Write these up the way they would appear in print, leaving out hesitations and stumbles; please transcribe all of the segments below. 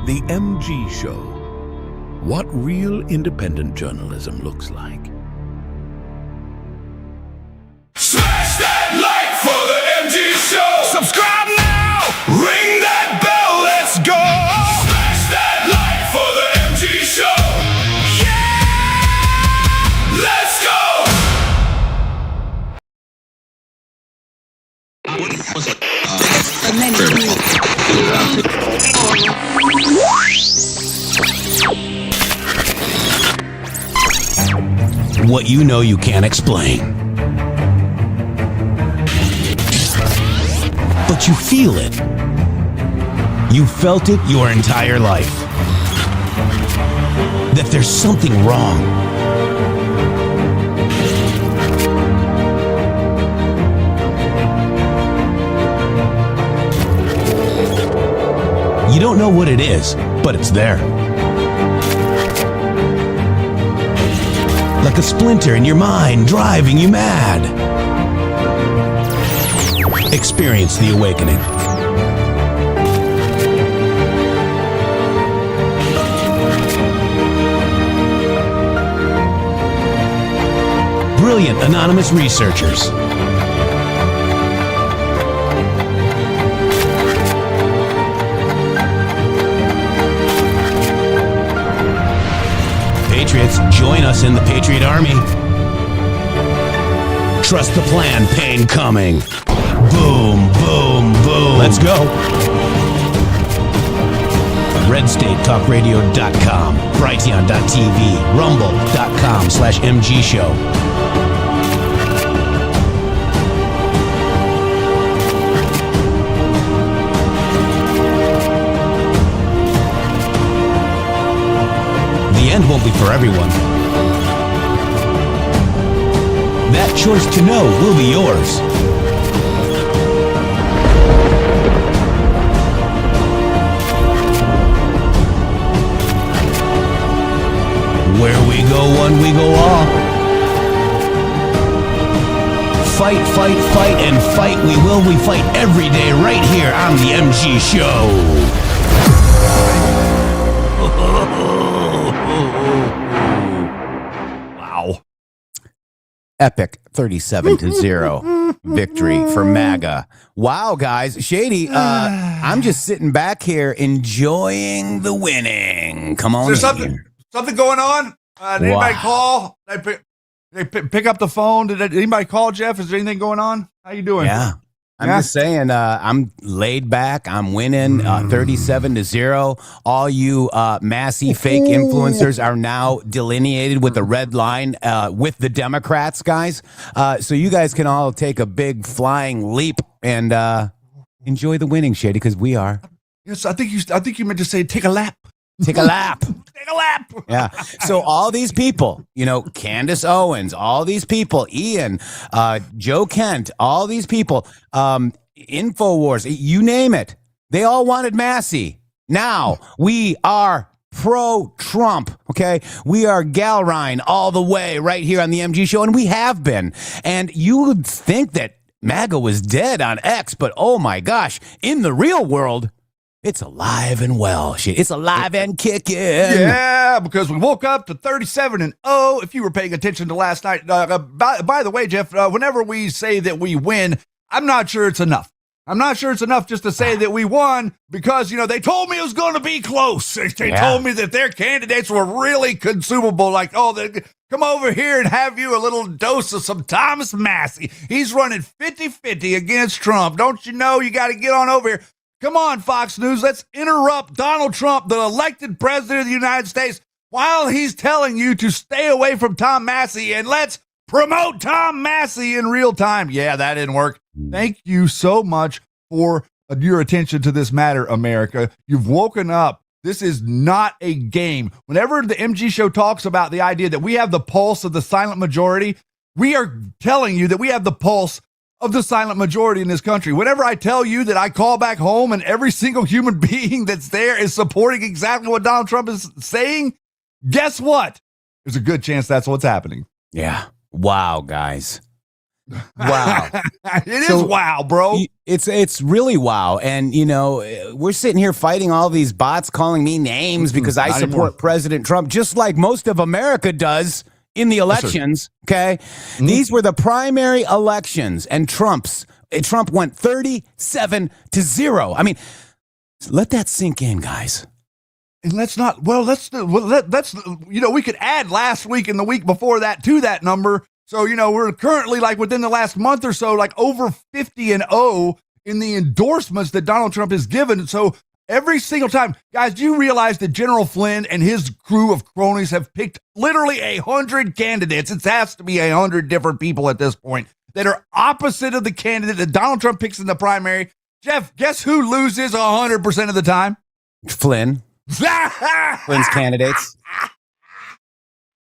The MG Show. What real independent journalism looks like. Smash that like for the MG Show. Subscribe now. Ring that bell. Let's go. Smash that like for the MG Show. Yeah. Let's go. What you know you can't explain. But you feel it. You felt it your entire life. That there's something wrong. You don't know what it is, but it's there. Like a splinter in your mind, driving you mad. Experience the awakening. Brilliant anonymous researchers. Patriots, join us in the Patriot Army. Trust the plan, pain coming. Boom, boom, boom. Let's go. RedStateTalkRadio.com, Brighteon.tv, Rumble.com/MG Show. The end won't be for everyone. That choice to know will be yours. Where we go one, we go all. Fight, fight, fight, and fight we will. We fight every day right here on the MG Show. Wow. Epic 37-0 victory for MAGA. Wow, guys. Shady, I'm just sitting back here enjoying the winning. Come on. Is there something going on? Did anybody call? They pick up the phone? Did anybody call, Jeff? Is there anything going on? How you doing? Yeah. I'm just saying, I'm laid back. I'm winning 37-0. All you massy fake influencers are now delineated with the red line with the Democrats, guys. So you guys can all take a big flying leap and enjoy the winning, Shady, because we are. Yes, I think you meant to say take a lap. Take a lap. Take a lap. Yeah. So all these people, Candace Owens, all these people, Ian, Joe Kent, all these people, InfoWars, you name it. They all wanted Massey. Now we are pro-Trump, okay? We are Galrine all the way right here on the MG Show, and we have been. And you would think that MAGA was dead on X, but oh my gosh, in the real world, it's alive and well. It's alive and kicking. Yeah, because we woke up to 37-0. If you were paying attention to last night, by the way, Jeff, whenever we say that we win, I'm not sure it's enough. I'm not sure it's enough just to say that we won because, they told me it was going to be close. They told me that their candidates were really consumable. Like, they come over here and have you a little dose of some Thomas Massey. He's running 50-50 against Trump. Don't you know you got to get on over here? Come on, Fox News, let's interrupt Donald Trump, the elected president of the United States, while he's telling you to stay away from Tom Massey, and let's promote Tom Massey in real time. Yeah, that didn't work. Thank you so much for your attention to this matter, America. You've woken up. This is not a game. Whenever the MG Show talks about the idea that we have the pulse of the silent majority, we are telling you that we have the pulse of the silent majority in this country. Whenever I tell you that I call back home and every single human being that's there is supporting exactly what Donald Trump is saying, guess what? There's a good chance that's what's happening. Yeah. Wow, guys. Wow. It is wow, bro. It's really wow. And, we're sitting here fighting all these bots calling me names because I Not support anymore. President Trump, just like most of America does in the elections. Okay. These were the primary elections, and Trump went 37-0. I mean, let that sink in, guys. And we could add last week and the week before that to that number. So, we're currently like within the last month or so, like over 50-0 in the endorsements that Donald Trump has given. So every single time, guys, do you realize that General Flynn and his crew of cronies have picked literally 100 candidates? It has to be 100 different people at this point that are opposite of the candidate that Donald Trump picks in the primary. Jeff, guess who loses 100% of the time? Flynn's candidates.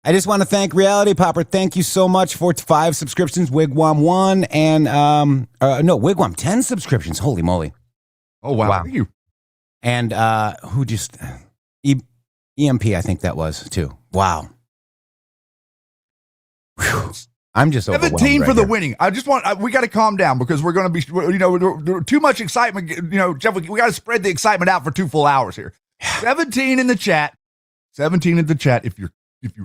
I just want to thank Reality Popper. Thank you so much for 5 subscriptions. Wigwam 1 and Wigwam 10 subscriptions. Holy moly. Oh, wow. Thank you. And who just EMP, I think that was too. Wow. Whew. I'm just 17 right for the here. winning. I just we got to calm down because we're going to be, too much excitement. Jeff, we got to spread the excitement out for 2 full hours here. 17 in the chat. 17 in the chat. If you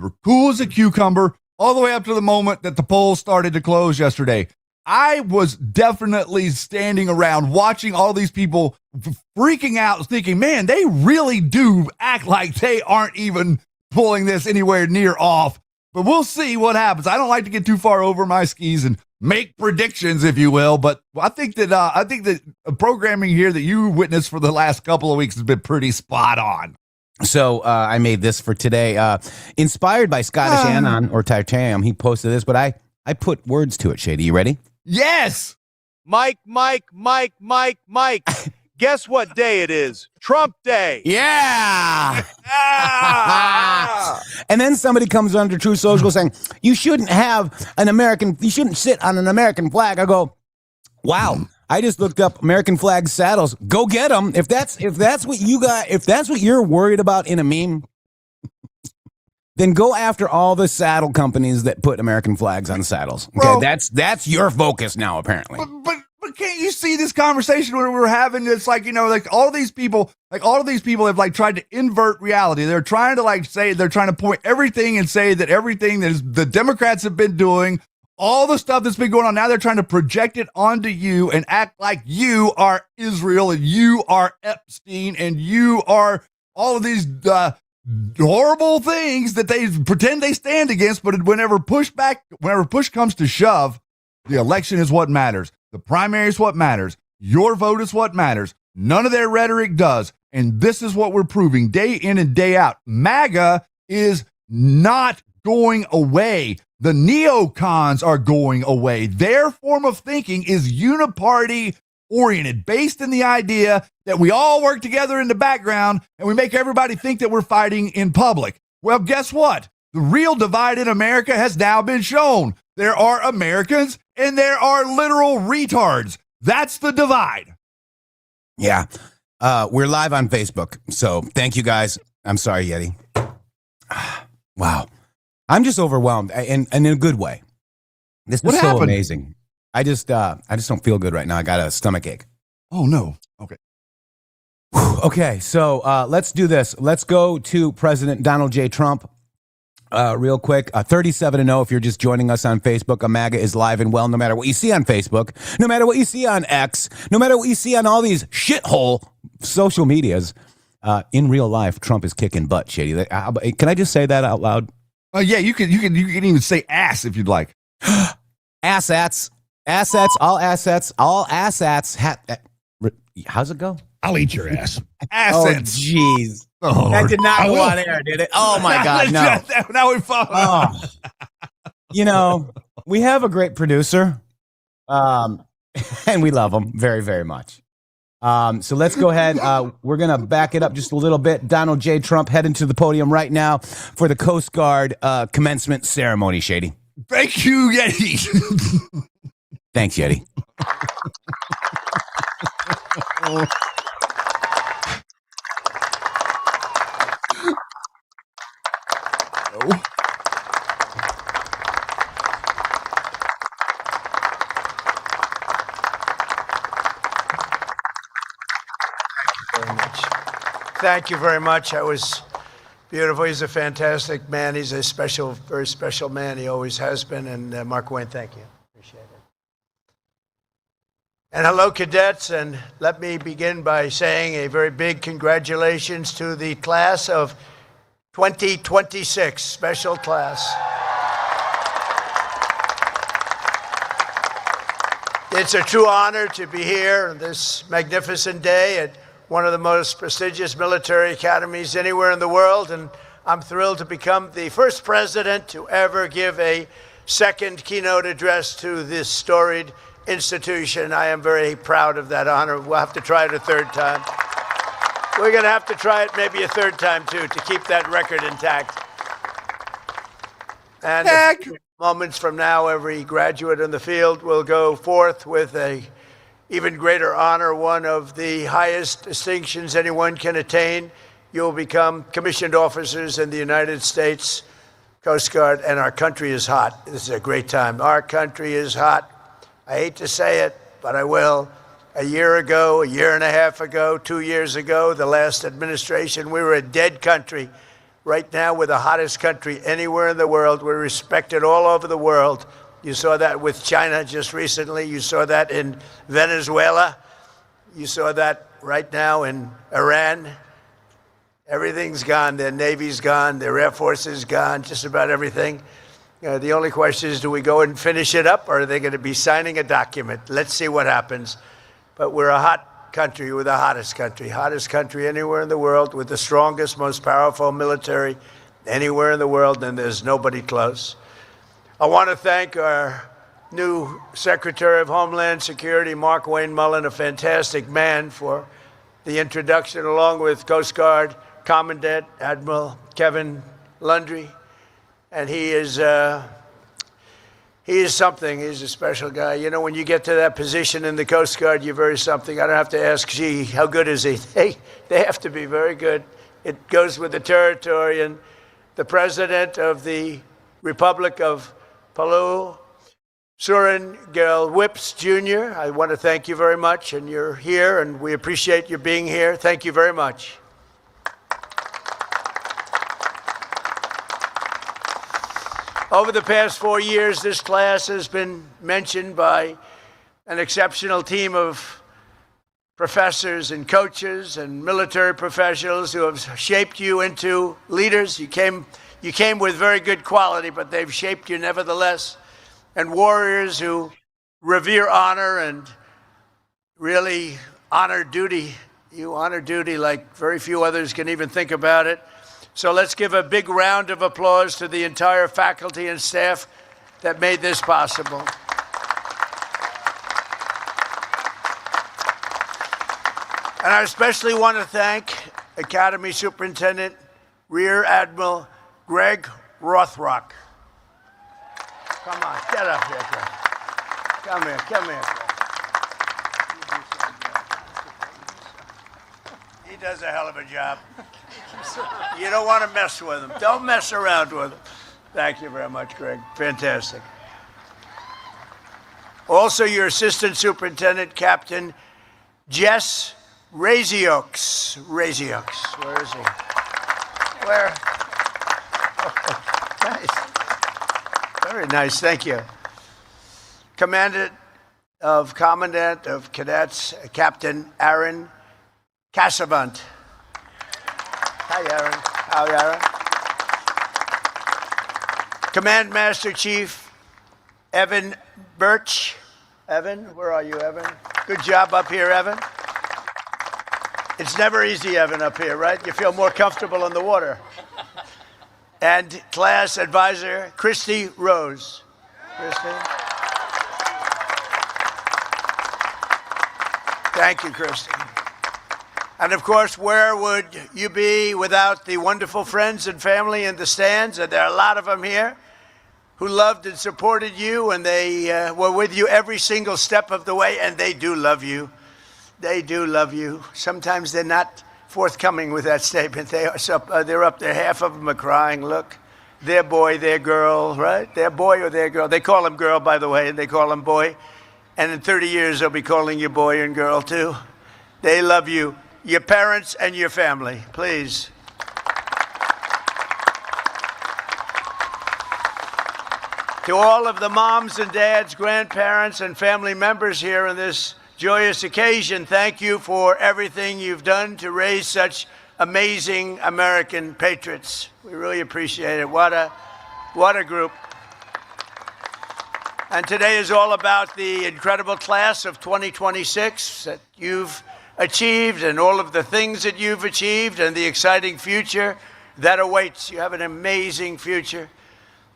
were cool as a cucumber, all the way up to the moment that the polls started to close yesterday, I was definitely standing around watching all these people freaking out, thinking, man, they really do act like they aren't even pulling this anywhere near off. But we'll see what happens. I don't like to get too far over my skis and make predictions, if you will. But I think that programming here that you witnessed for the last couple of weeks has been pretty spot on. So I made this for today, inspired by Scottish Anon or Titanium. He posted this, but I put words to it. Shady, you ready? Yes. Mike. Guess what day it is? Trump Day. Yeah. And then somebody comes under True Social saying, you shouldn't sit on an American flag. I go, wow. I just looked up American flag saddles. Go get them. If that's what you got, if that's what you're worried about in a meme, then go after all the saddle companies that put American flags on saddles. Okay, Bro, that's your focus now, apparently. But can't you see this conversation when we're having? It's like, all of these people have like tried to invert reality. They're trying to they're trying to point everything and say that everything that the Democrats have been doing, all the stuff that's been going on, now they're trying to project it onto you and act like you are Israel and you are Epstein and you are all of these horrible things that they pretend they stand against. But whenever push comes to shove, the election is what matters. The primary is what matters. Your vote is what matters. None of their rhetoric does. And this is what we're proving day in and day out. MAGA is not going away. The neocons are going away. Their form of thinking is uniparty oriented, based in the idea that we all work together in the background and we make everybody think that we're fighting in public. Well, guess what? The real divide in America has now been shown. There are Americans and there are literal retards. That's the divide. Yeah. We're live on Facebook. So thank you guys. I'm sorry, Yeti. Wow. I'm just overwhelmed and in a good way. This was so amazing. I just don't feel good right now. I got a stomach ache. Oh no. Okay. Okay. So let's do this. Let's go to President Donald J. Trump. Real quick, 37-0 if you're just joining us on Facebook. MAGA is live and well, no matter what you see on Facebook, no matter what you see on X, no matter what you see on all these shithole social medias. In real life, Trump is kicking butt, Shady. Can I just say that out loud? Yeah, you can even say ass if you'd like. Assets, all assets. How's it go? I'll eat your ass. Assets. Oh, jeez. Oh, that did not go on air, did it? Oh, my God, no. Now we follow. Oh. We have a great producer, and we love him very, very much. So let's go ahead. We're going to back it up just a little bit. Donald J. Trump heading to the podium right now for the Coast Guard commencement ceremony, Shady. Thank you, Yeti. Thanks, Yeti. very much. Thank you very much. That was beautiful. He's a fantastic man. He's a special, very special man. He always has been. And Mark Wayne, thank you. Appreciate it. And hello, cadets. And let me begin by saying a very big congratulations to the class of 2026, special class. It's a true honor to be here on this magnificent day at one of the most prestigious military academies anywhere in the world, and I'm thrilled to become the first president to ever give a second keynote address to this storied institution. I am very proud of that honor. We'll have to try it a third time. We're going to have to try it maybe a third time, too, to keep that record intact. And a few moments from now, every graduate in the field will go forth with a even greater honor, one of the highest distinctions anyone can attain. You'll become commissioned officers in the United States Coast Guard, and our country is hot. This is a great time. Our country is hot. I hate to say it, but I will. A year ago, a year and a half ago, 2 years ago, the last administration, we were a dead country. Right now, we're the hottest country anywhere in the world. We're respected all over the world. You saw that with China just recently. You saw that in Venezuela. You saw that right now in Iran. Everything's gone. Their Navy's gone. Their Air Force is gone. Just about everything. The only question is, do we go and finish it up, or are they going to be signing a document? Let's see what happens. But we're a hot country. We're the hottest country anywhere in the world, with the strongest, most powerful military anywhere in the world, and there's nobody close. I want to thank our new Secretary of Homeland Security, Mark Wayne Mullen, a fantastic man, for the introduction, along with Coast Guard Commandant Admiral Kevin Lundry. And he is something. He's a special guy. You know, when you get to that position in the Coast Guard, you're very something. I don't have to ask, gee, how good is he? They have to be very good. It goes with the territory. And the President of the Republic of Palau, Surin Gel Whips Jr., I want to thank you very much. And you're here, and we appreciate you being here. Thank you very much. Over the past 4 years, this class has been mentioned by an exceptional team of professors and coaches and military professionals who have shaped you into leaders. You came with very good quality, but they've shaped you nevertheless. And warriors who revere honor and really honor duty. You honor duty like very few others can even think about it. So let's give a big round of applause to the entire faculty and staff that made this possible. And I especially want to thank Academy Superintendent Rear Admiral Greg Rothrock. Come on, get up here, Greg. Come here, Greg. He does a hell of a job. You don't want to mess with him. Don't mess around with him. Thank you very much, Greg. Fantastic. Also, your Assistant Superintendent, Captain Jess Razioks. Razioks. Where is he? Where? Oh, nice. Very nice. Thank you. Commandant of Cadets, Captain Aaron Cassavant. Hi, Aaron. How, Aaron? Command Master Chief Evan Birch. Evan, where are you, Evan? Good job up here, Evan. It's never easy, Evan, up here, right? You feel more comfortable in the water. And class advisor Christy Rose. Christy. Thank you, Christy. And of course, where would you be without the wonderful friends and family in the stands? And there are a lot of them here who loved and supported you, and they were with you every single step of the way, and they do love you. They do love you. Sometimes they're not forthcoming with that statement. They're up there. Half of them are crying. Look, their boy, their girl, right? Their boy or their girl. They call him girl, by the way, and they call him boy. And in 30 years, they'll be calling you boy and girl, too. They love you. your parents, and your family. Please. To all of the moms and dads, grandparents, and family members here on this joyous occasion, thank you for everything you've done to raise such amazing American patriots. We really appreciate it. What a group. And today is all about the incredible class of 2026 that you've achieved and all of the things that you've achieved and the exciting future that awaits. You have an amazing future.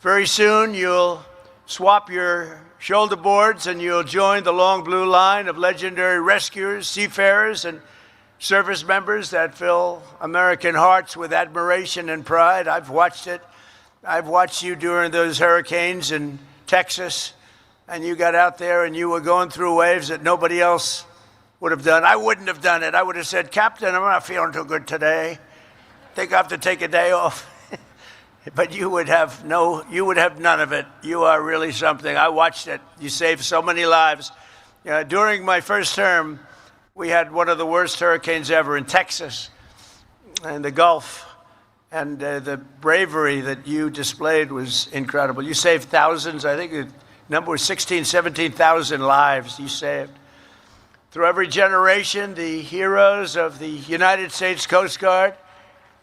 Very soon you'll swap your shoulder boards and you'll join the long blue line of legendary rescuers, seafarers, and service members that fill American hearts with admiration and pride. I've watched it. I've watched you during those hurricanes in Texas, and you got out there and you were going through waves that nobody else would have done. I wouldn't have done it. I would have said, Captain, I'm not feeling too good today. I think I have to take a day off. But you would have none of it. You are really something. I watched it. You saved so many lives. During my first term, we had one of the worst hurricanes ever in Texas and the Gulf. And the bravery that you displayed was incredible. You saved thousands. I think the number was 16,000, 17,000 lives you saved. Through every generation, the heroes of the United States Coast Guard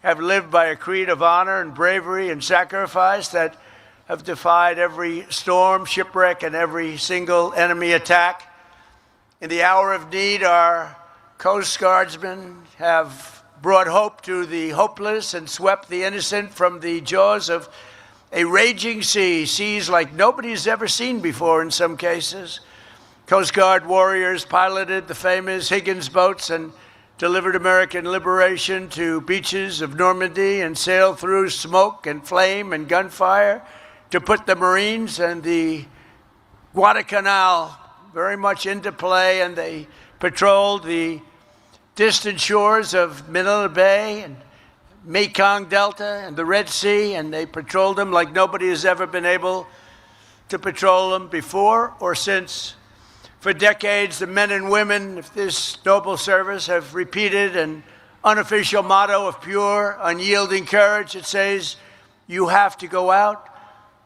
have lived by a creed of honor and bravery and sacrifice that have defied every storm, shipwreck, and every single enemy attack. In the hour of need, our Coast Guardsmen have brought hope to the hopeless and swept the innocent from the jaws of a raging sea, seas like nobody's ever seen before in some cases. Coast Guard warriors piloted the famous Higgins boats and delivered American liberation to beaches of Normandy and sailed through smoke and flame and gunfire to put the Marines and the Guadalcanal very much into play, and they patrolled the distant shores of Manila Bay and Mekong Delta and the Red Sea, and they patrolled them like nobody has ever been able to patrol them before or since. For decades, the men and women of this noble service have repeated an unofficial motto of pure, unyielding courage. It says, you have to go out,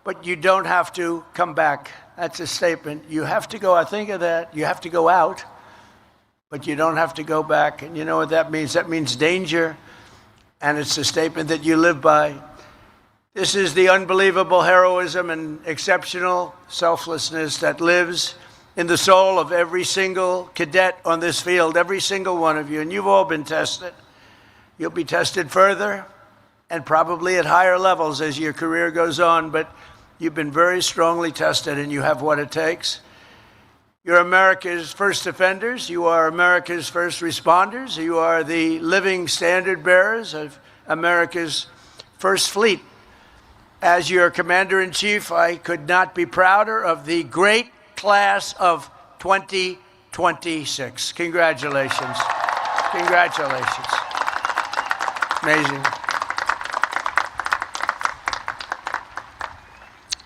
but you don't have to come back. That's a statement. You have to go, I think of that. You have to go out, but you don't have to go back. And you know what that means? That means danger, and it's a statement that you live by. This is the unbelievable heroism and exceptional selflessness that lives in the soul of every single cadet on this field, every single one of you. And you've all been tested. You'll be tested further and probably at higher levels as your career goes on, but you've been very strongly tested and you have what it takes. You're America's first defenders. You are America's first responders. You are the living standard bearers of America's first fleet. As your commander-in-chief, I could not be prouder of the great class of 2026. Congratulations. Congratulations. Amazing.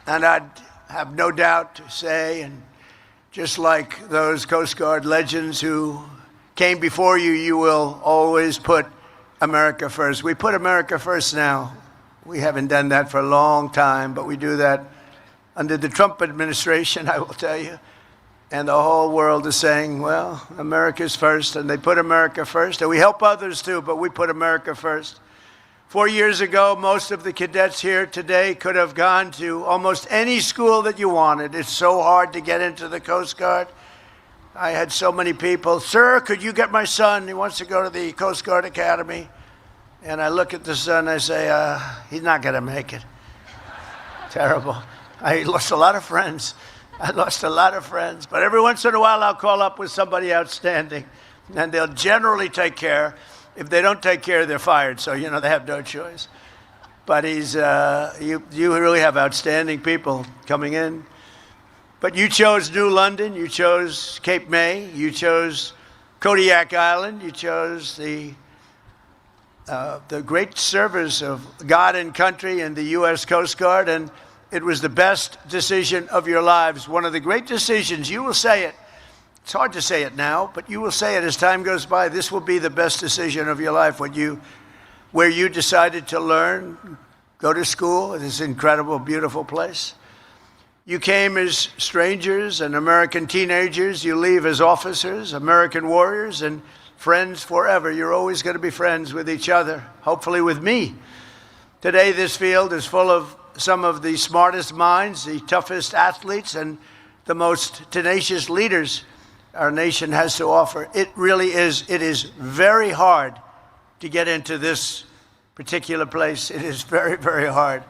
And I'd have no doubt to say, and just like those Coast Guard legends who came before you, you will always put America first. We put America first now. We haven't done that for a long time, but we do that under the Trump administration, I will tell you. And the whole world is saying, well, America's first, and they put America first. And we help others too, but we put America first. 4 years ago, most of the cadets here today could have gone to almost any school that you wanted. It's so hard to get into the Coast Guard. I had so many people, sir, could you get my son? He wants to go to the Coast Guard Academy. And I look at the son, I say, he's not going to make it. Terrible. I lost a lot of friends. But every once in a while, I'll call up with somebody outstanding, and they'll generally take care. If they don't take care, they're fired. So, you know, they have no choice. But you really have outstanding people coming in. But you chose New London. You chose Cape May. You chose Kodiak Island. You chose the great service of God and country and the U.S. Coast Guard. And it was the best decision of your lives. One of the great decisions, you will say it, It's hard to say it now, but you will say it as time goes by. This will be the best decision of your life where you decided to learn, go to school in this incredible, beautiful place. You came as strangers and American teenagers. You leave as officers, American warriors, and friends forever. You're always going to be friends with each other, hopefully with me. Today, this field is full of some of the smartest minds, the toughest athletes, and the most tenacious leaders our nation has to offer. It really is. It is very hard to get into this particular place. It is very, very hard.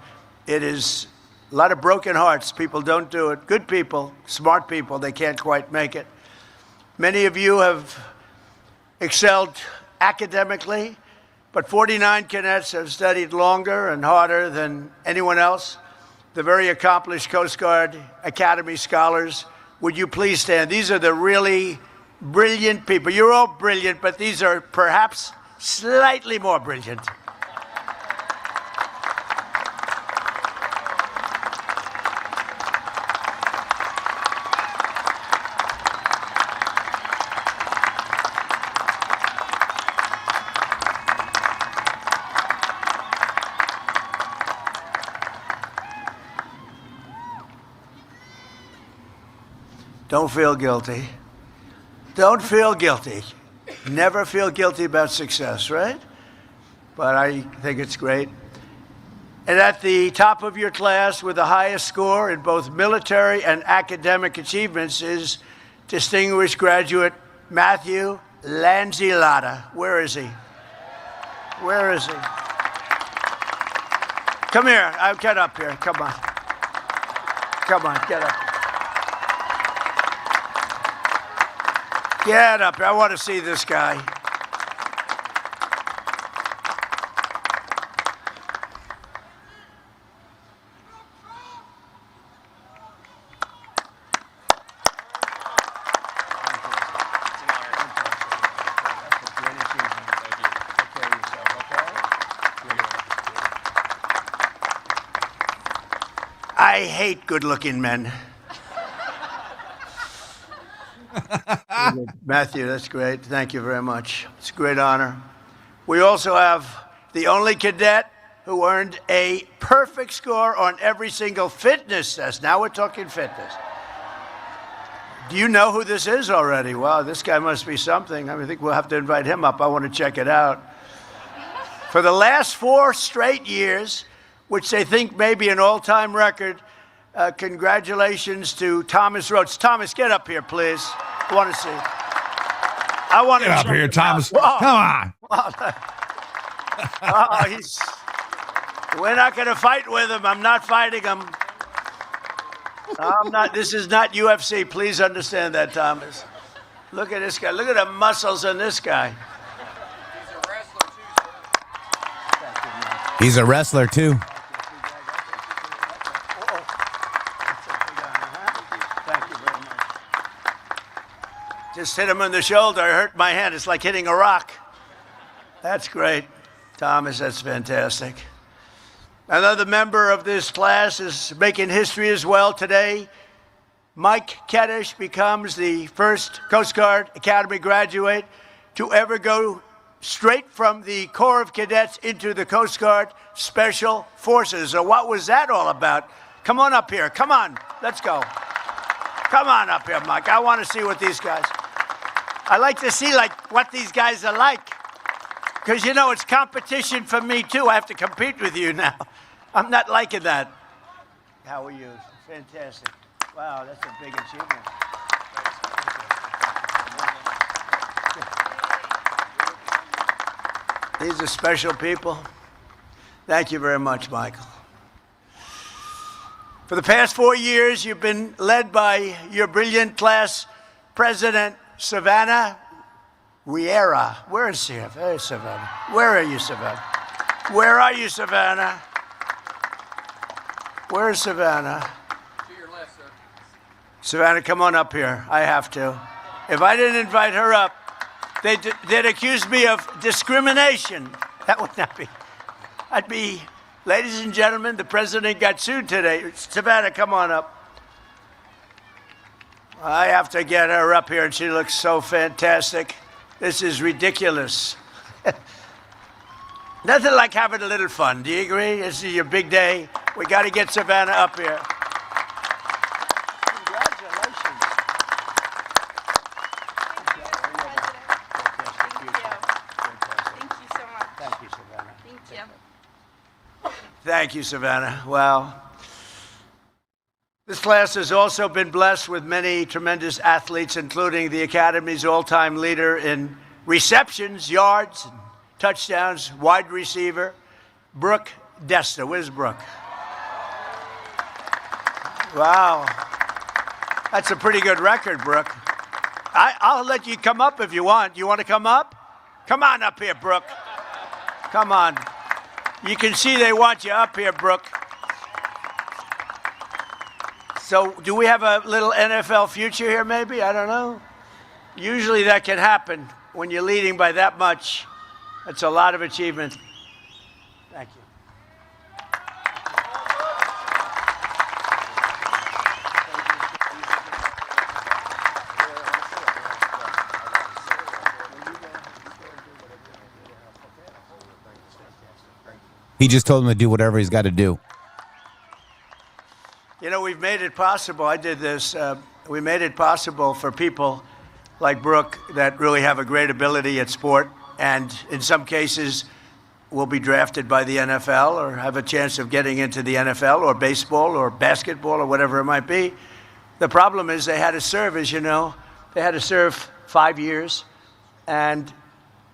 It is a lot of broken hearts. People don't do it. Good people, smart people, they can't quite make it. Many of you have excelled academically, but 49 cadets have studied longer and harder than anyone else. The very accomplished Coast Guard Academy scholars, would you please stand? These are the really brilliant people. You're all brilliant, but these are perhaps slightly more brilliant. Don't feel guilty. Don't feel guilty. Never feel guilty about success, right? But I think it's great. And at the top of your class with the highest score in both military and academic achievements is distinguished graduate Matthew Lanzillotta. Where is he? Where is he? Come here. Get up here. Come on. Come on, get up. Get up here. I want to see this guy. I hate good-looking men. Matthew, that's great. Thank you very much. It's a great honor. We also have the only cadet who earned a perfect score on every single fitness test. Now we're talking fitness. Do you know who this is already? Wow, this guy must be something. I think we'll have to invite him up. I want to check it out. For the last 4 straight years, which they think may be an all-time record, congratulations to Thomas Rhodes. Thomas, get up here, please. I want to see. I want to Get up here, Thomas. Come on. We're not going to fight with him. I'm not fighting him. I'm not. This is not UFC. Please understand that, Thomas. Look at this guy. Look at the muscles in this guy. He's a wrestler, too. Just hit him in the shoulder. I hurt my hand. It's like hitting a rock. That's great. Thomas, that's fantastic. Another member of this class is making history as well today. Mike Cadet becomes the first Coast Guard Academy graduate to ever go straight from the Corps of Cadets into the Coast Guard Special Forces. So what was that all about? Come on up here. Come on. Let's go. Come on up here, Mike. I want to see what these guys... I like to see what these guys are like. Because, you know, it's competition for me, too. I have to compete with you now. I'm not liking that. How are you? Fantastic. Wow, that's a big achievement. These are special people. Thank you very much, Michael. For the past 4 years, you've been led by your brilliant class president, Savannah Riera. Where is she? Hey, Savannah. Where are you, Savannah? Where are you, Savannah? Where is Savannah? To your left, sir. Savannah, come on up here. I have to. If I didn't invite her up, they'd accuse me of discrimination. That would not be. I'd be, ladies and gentlemen, the president got sued today. Savannah, come on up. I have to get her up here, and she looks so fantastic. This is ridiculous. Nothing like having a little fun. Do you agree? This is your big day. We got to get Savannah up here. Congratulations. Thank you so much. Thank you, Savannah. Thank you. Thank you, Savannah. Well, this class has also been blessed with many tremendous athletes, including the Academy's all-time leader in receptions, yards, and touchdowns, wide receiver, Brooke Desta. Where's Brooke? Wow. That's a pretty good record, Brooke. I'll let you come up if you want. You want to come up? Come on up here, Brooke. Come on. You can see they want you up here, Brooke. So do we have a little NFL future here, maybe? I don't know. Usually that can happen when you're leading by that much. That's a lot of achievement. Thank you. He just told him to do whatever he's got to do. You know, we've made it possible. I did this. We made it possible for people like Brooke that really have a great ability at sport, and in some cases will be drafted by the NFL or have a chance of getting into the NFL or baseball or basketball or whatever it might be. The problem is they had to serve, as you know. They had to serve 5 years, and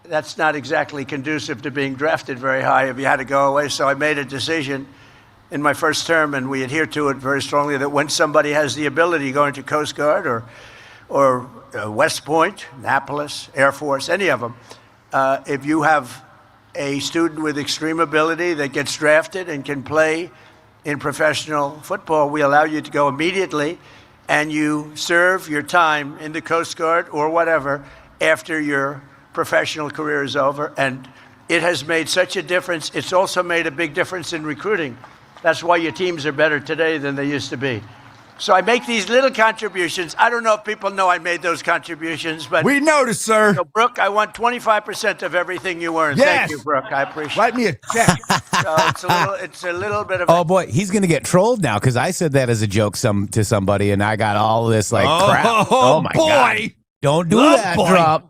that's not exactly conducive to being drafted very high if you had to go away. So I made a decision in my first term, and we adhere to it very strongly, that when somebody has the ability to go into Coast Guard or West Point, Annapolis, Air Force, any of them, if you have a student with extreme ability that gets drafted and can play in professional football, we allow you to go immediately, and you serve your time in the Coast Guard or whatever after your professional career is over. And it has made such a difference. It's also made a big difference in recruiting. That's why your teams are better today than they used to be. So I make these little contributions. I don't know if people know I made those contributions, but We noticed, sir. so, Brooke, I want 25% of everything you earn. Yes. Thank you, Brooke. I appreciate Write me a check. it. So it's a little bit of Oh boy, he's gonna get trolled now because I said that as a joke to somebody, and I got all this like crap. Oh my boy. god! Don't do Oh, that, boy. Trump.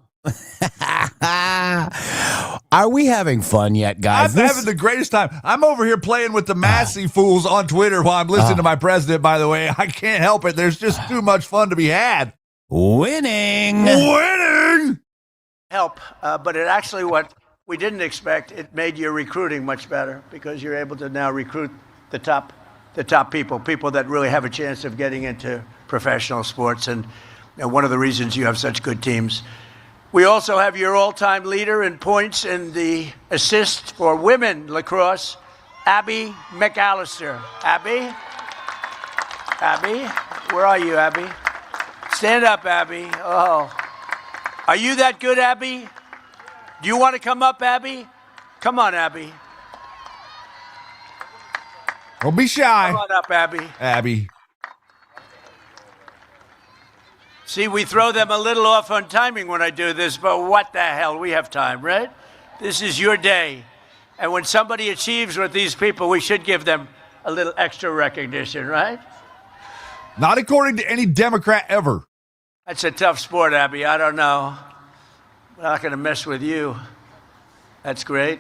Are we having fun yet, guys? I'm having the greatest time. I'm over here playing with the Massey fools on Twitter while I'm listening to my president, by the way. I can't help it. There's just too much fun to be had. Winning. Winning! help, but it actually, what we didn't expect, it made your recruiting much better because you're able to now recruit the top people that really have a chance of getting into professional sports, and one of the reasons you have such good teams. We also have your all-time leader in points in the assist for women lacrosse, Abby McAllister. Abby? Abby? Where are you, Abby? Stand up, Abby. Oh. Are you that good, Abby? Do you want to come up, Abby? Come on, Abby. Don't be shy. Come on up, Abby. Abby. See, we throw them a little off on timing when I do this, but what the hell? We have time, right? This is your day. And when somebody achieves with these people, we should give them a little extra recognition, right? Not according to any Democrat ever. That's a tough sport, Abby. I don't know. I'm not going to mess with you. That's great.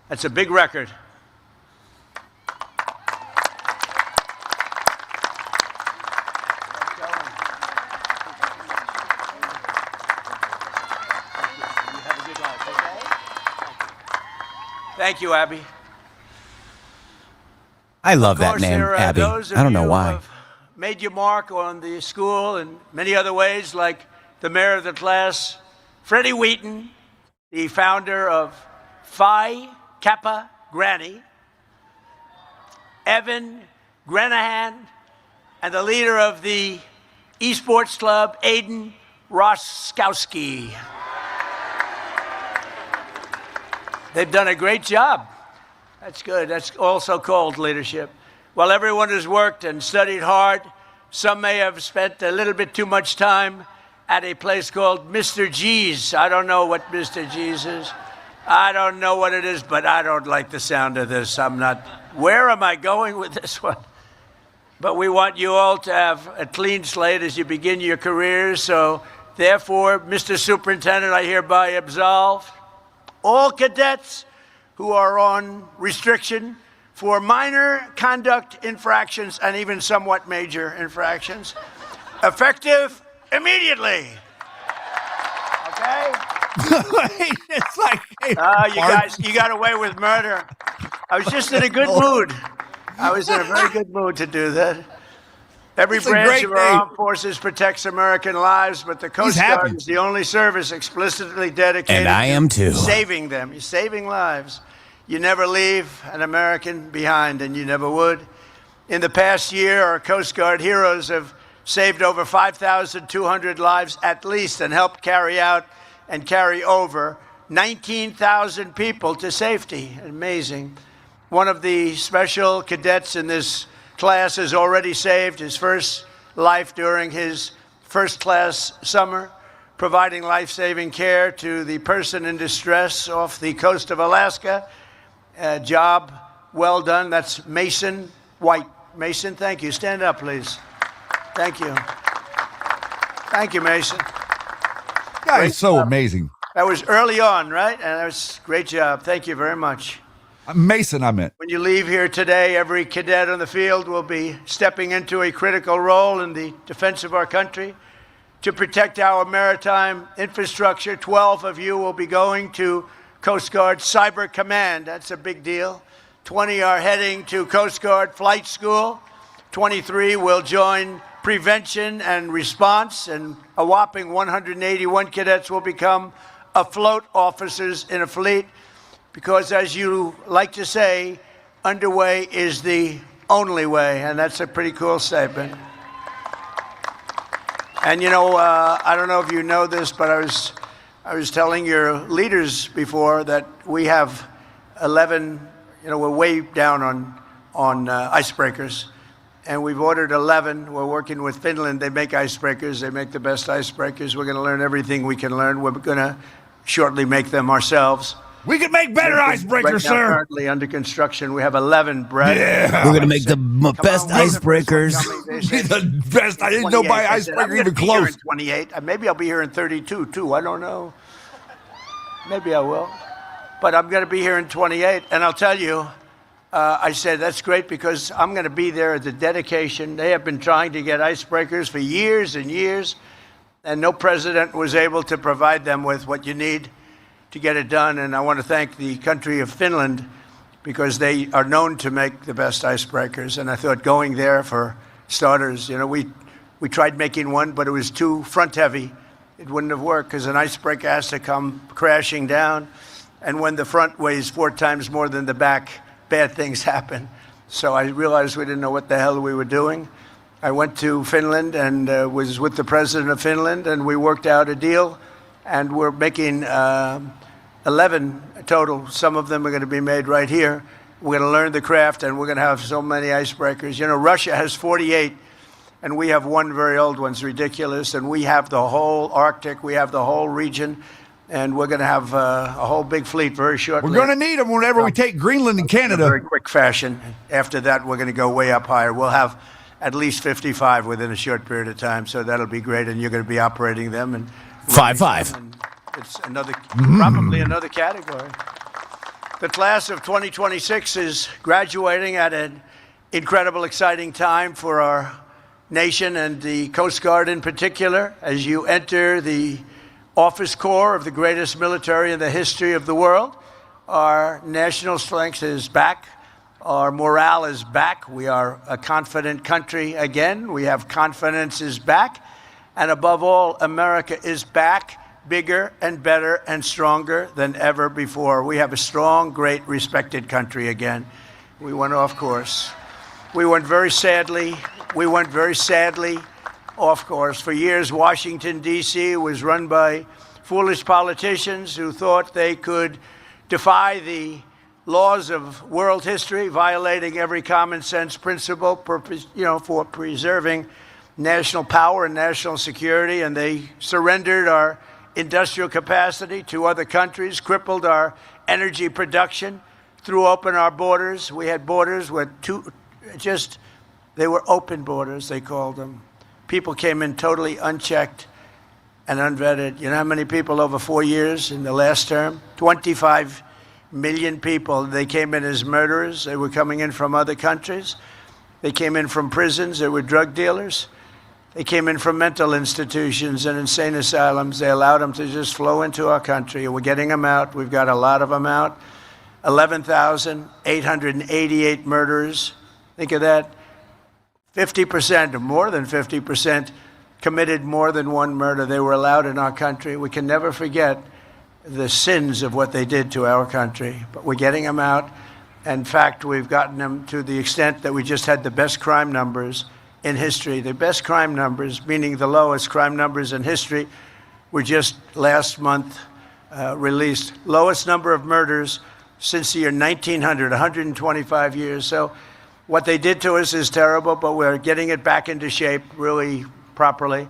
That's a big record. Thank you, Abby. I love Of that course, name, there are Abby. those of I don't know you who why. have made your mark on the school and many other ways, like the mayor of the class, Freddie Wheaton, the founder of Phi Kappa Granny, Evan Granahan, and the leader of the esports club, Aiden Roskowski. They've done a great job. That's good. That's also called leadership. While everyone has worked and studied hard some may have spent a little bit too much time at a place called Mr. G's. I don't know what Mr. G's is. I don't know what it is, but I don't like the sound of this. I'm not. Where am I going with this one? But we want you all to have a clean slate as you begin your careers. So, therefore, Mr. Superintendent, I hereby absolve all cadets who are on restriction for minor conduct infractions and even somewhat major infractions, effective immediately. Okay? It's like, hey, You got away with murder. I was just in a good mood. I was in a very good mood to do that. Every branch of our armed forces protects American lives, but the Coast Guard is the only service explicitly dedicated And I am too. to saving them. You're saving lives. You never leave an American behind, and you never would. In the past year, our Coast Guard heroes have saved over 5,200 lives at least and helped carry out and carry over 19,000 people to safety. Amazing. One of the special cadets in this class has already saved his first life during his first-class summer, providing life-saving care to the person in distress off the coast of Alaska. Job well done. That's Mason White. Mason, thank you. Stand up, please. Thank you. Thank you, Mason. That is so amazing. That was early on, right? And that was a great job. Thank you very much. Mason, I meant. When you leave here today, every cadet on the field will be stepping into a critical role in the defense of our country. To protect our maritime infrastructure, 12 of you will be going to Coast Guard Cyber Command. That's a big deal. 20 are heading to Coast Guard Flight School. 23 will join Prevention and Response, and a whopping 181 cadets will become afloat officers in a fleet. Because, as you like to say, underway is the only way, and that's a pretty cool statement. And you know, I don't know if you know this, but I was telling your leaders before that we have 11. You know, we're way down on icebreakers, and we've ordered 11. We're working with Finland. They make icebreakers. They make the best icebreakers. We're going to learn everything we can learn. We're going to shortly make them ourselves. We can make better icebreakers, right now, sir. Currently under construction. We have 11, Brad. Yeah. We're going to make the best icebreakers. The best. I didn't know my icebreaker even close. 28. Maybe I'll be here in 32, too. I don't know. Maybe I will. But I'm going to be here in 28. And I'll tell you, I said, that's great because I'm going to be there at the dedication. They have been trying to get icebreakers for years and years, and no president was able to provide them with what you need to get it done. And I want to thank the country of Finland because they are known to make the best icebreakers. And I thought going there for starters, you know, we tried making one, but it was too front heavy. It wouldn't have worked because an icebreaker has to come crashing down. And when the front weighs 4 times more than the back, bad things happen. So I realized we didn't know what the hell we were doing. I went to Finland and was with the president of Finland, and we worked out a deal. And we're making 11 total. Some of them are going to be made right here. We're going to learn the craft, and we're going to have so many icebreakers. You know, Russia has 48, and we have one very old one. It's ridiculous. And we have the whole Arctic. We have the whole region. And we're going to have a whole big fleet very shortly. We're going to need them whenever we take Greenland and Canada. In a very quick fashion. After that, we're going to go way up higher. We'll have at least 55 within a short period of time. So that'll be great. And you're going to be operating them. And 5-5. It's another, probably another category. The class of 2026 is graduating at an incredible, exciting time for our nation and the Coast Guard in particular. As you enter the office corps of the greatest military in the history of the world, our national strength is back. Our morale is back. We are a confident country again. We have confidence is back. And above all, America is back, bigger and better and stronger than ever before. We have a strong, great, respected country again. We went off course. We went very sadly off course. For years, Washington, D.C. was run by foolish politicians who thought they could defy the laws of world history, violating every common sense principle for preserving national power and national security, and they surrendered our industrial capacity to other countries, crippled our energy production, threw open our borders. We had borders with they were open borders, they called them. People came in totally unchecked and unvetted. You know how many people over 4 years in the last term? 25 million people. They came in as murderers. They were coming in from other countries. They came in from prisons. They were drug dealers. They came in from mental institutions and insane asylums. They allowed them to just flow into our country. We're getting them out. We've got a lot of them out. 11,888 murderers. Think of that. 50%, or more than 50%, committed more than one murder. They were allowed in our country. We can never forget the sins of what they did to our country, but we're getting them out. In fact, we've gotten them to the extent that we just had the best crime numbers in history. The best crime numbers, meaning the lowest crime numbers in history, were just last month released. Lowest number of murders since the year 1900, 125 years. So what they did to us is terrible, but we're getting it back into shape really properly.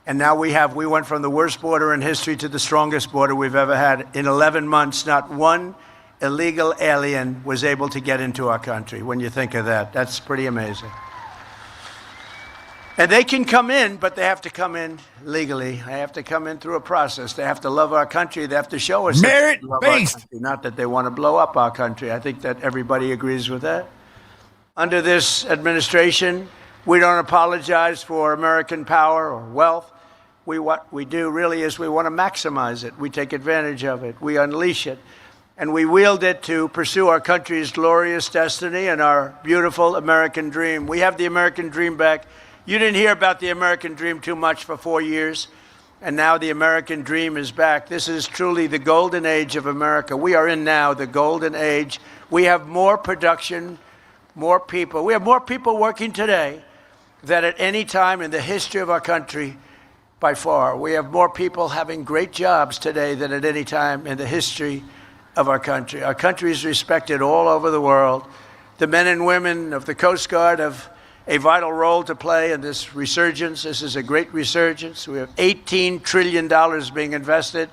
And now we went from the worst border in history to the strongest border we've ever had. In 11 months, not one illegal alien was able to get into our country. When you think of that, that's pretty amazing. And they can come in, but they have to come in legally. They have to come in through a process. They have to love our country. They have to show us merit-based. Not that they want to blow up our country. I think that everybody agrees with that. Under this administration, we don't apologize for American power or wealth. What we do really is we want to maximize it. We take advantage of it. We unleash it. And we wield it to pursue our country's glorious destiny and our beautiful American dream. We have the American dream back. You didn't hear about the American dream too much for 4 years, and now the American dream is back. This is truly the golden age of America. We are in now the golden age. We have more production, more people. We have more people working today than at any time in the history of our country by far. We have more people having great jobs today than at any time in the history of our country. Our country is respected all over the world. The men and women of the Coast Guard have a vital role to play in this resurgence. This is a great resurgence. We have $18 trillion being invested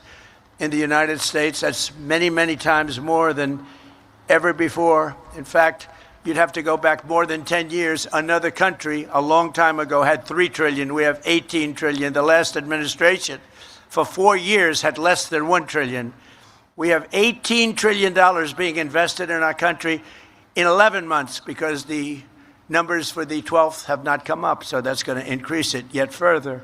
in the United States. That's many, many times more than ever before. In fact, you'd have to go back more than 10 years. Another country a long time ago had $3 trillion. We have $18 trillion. The last administration for 4 years had less than $1 trillion. We have $18 trillion being invested in our country in 11 months because the numbers for the 12th have not come up, so that's going to increase it yet further.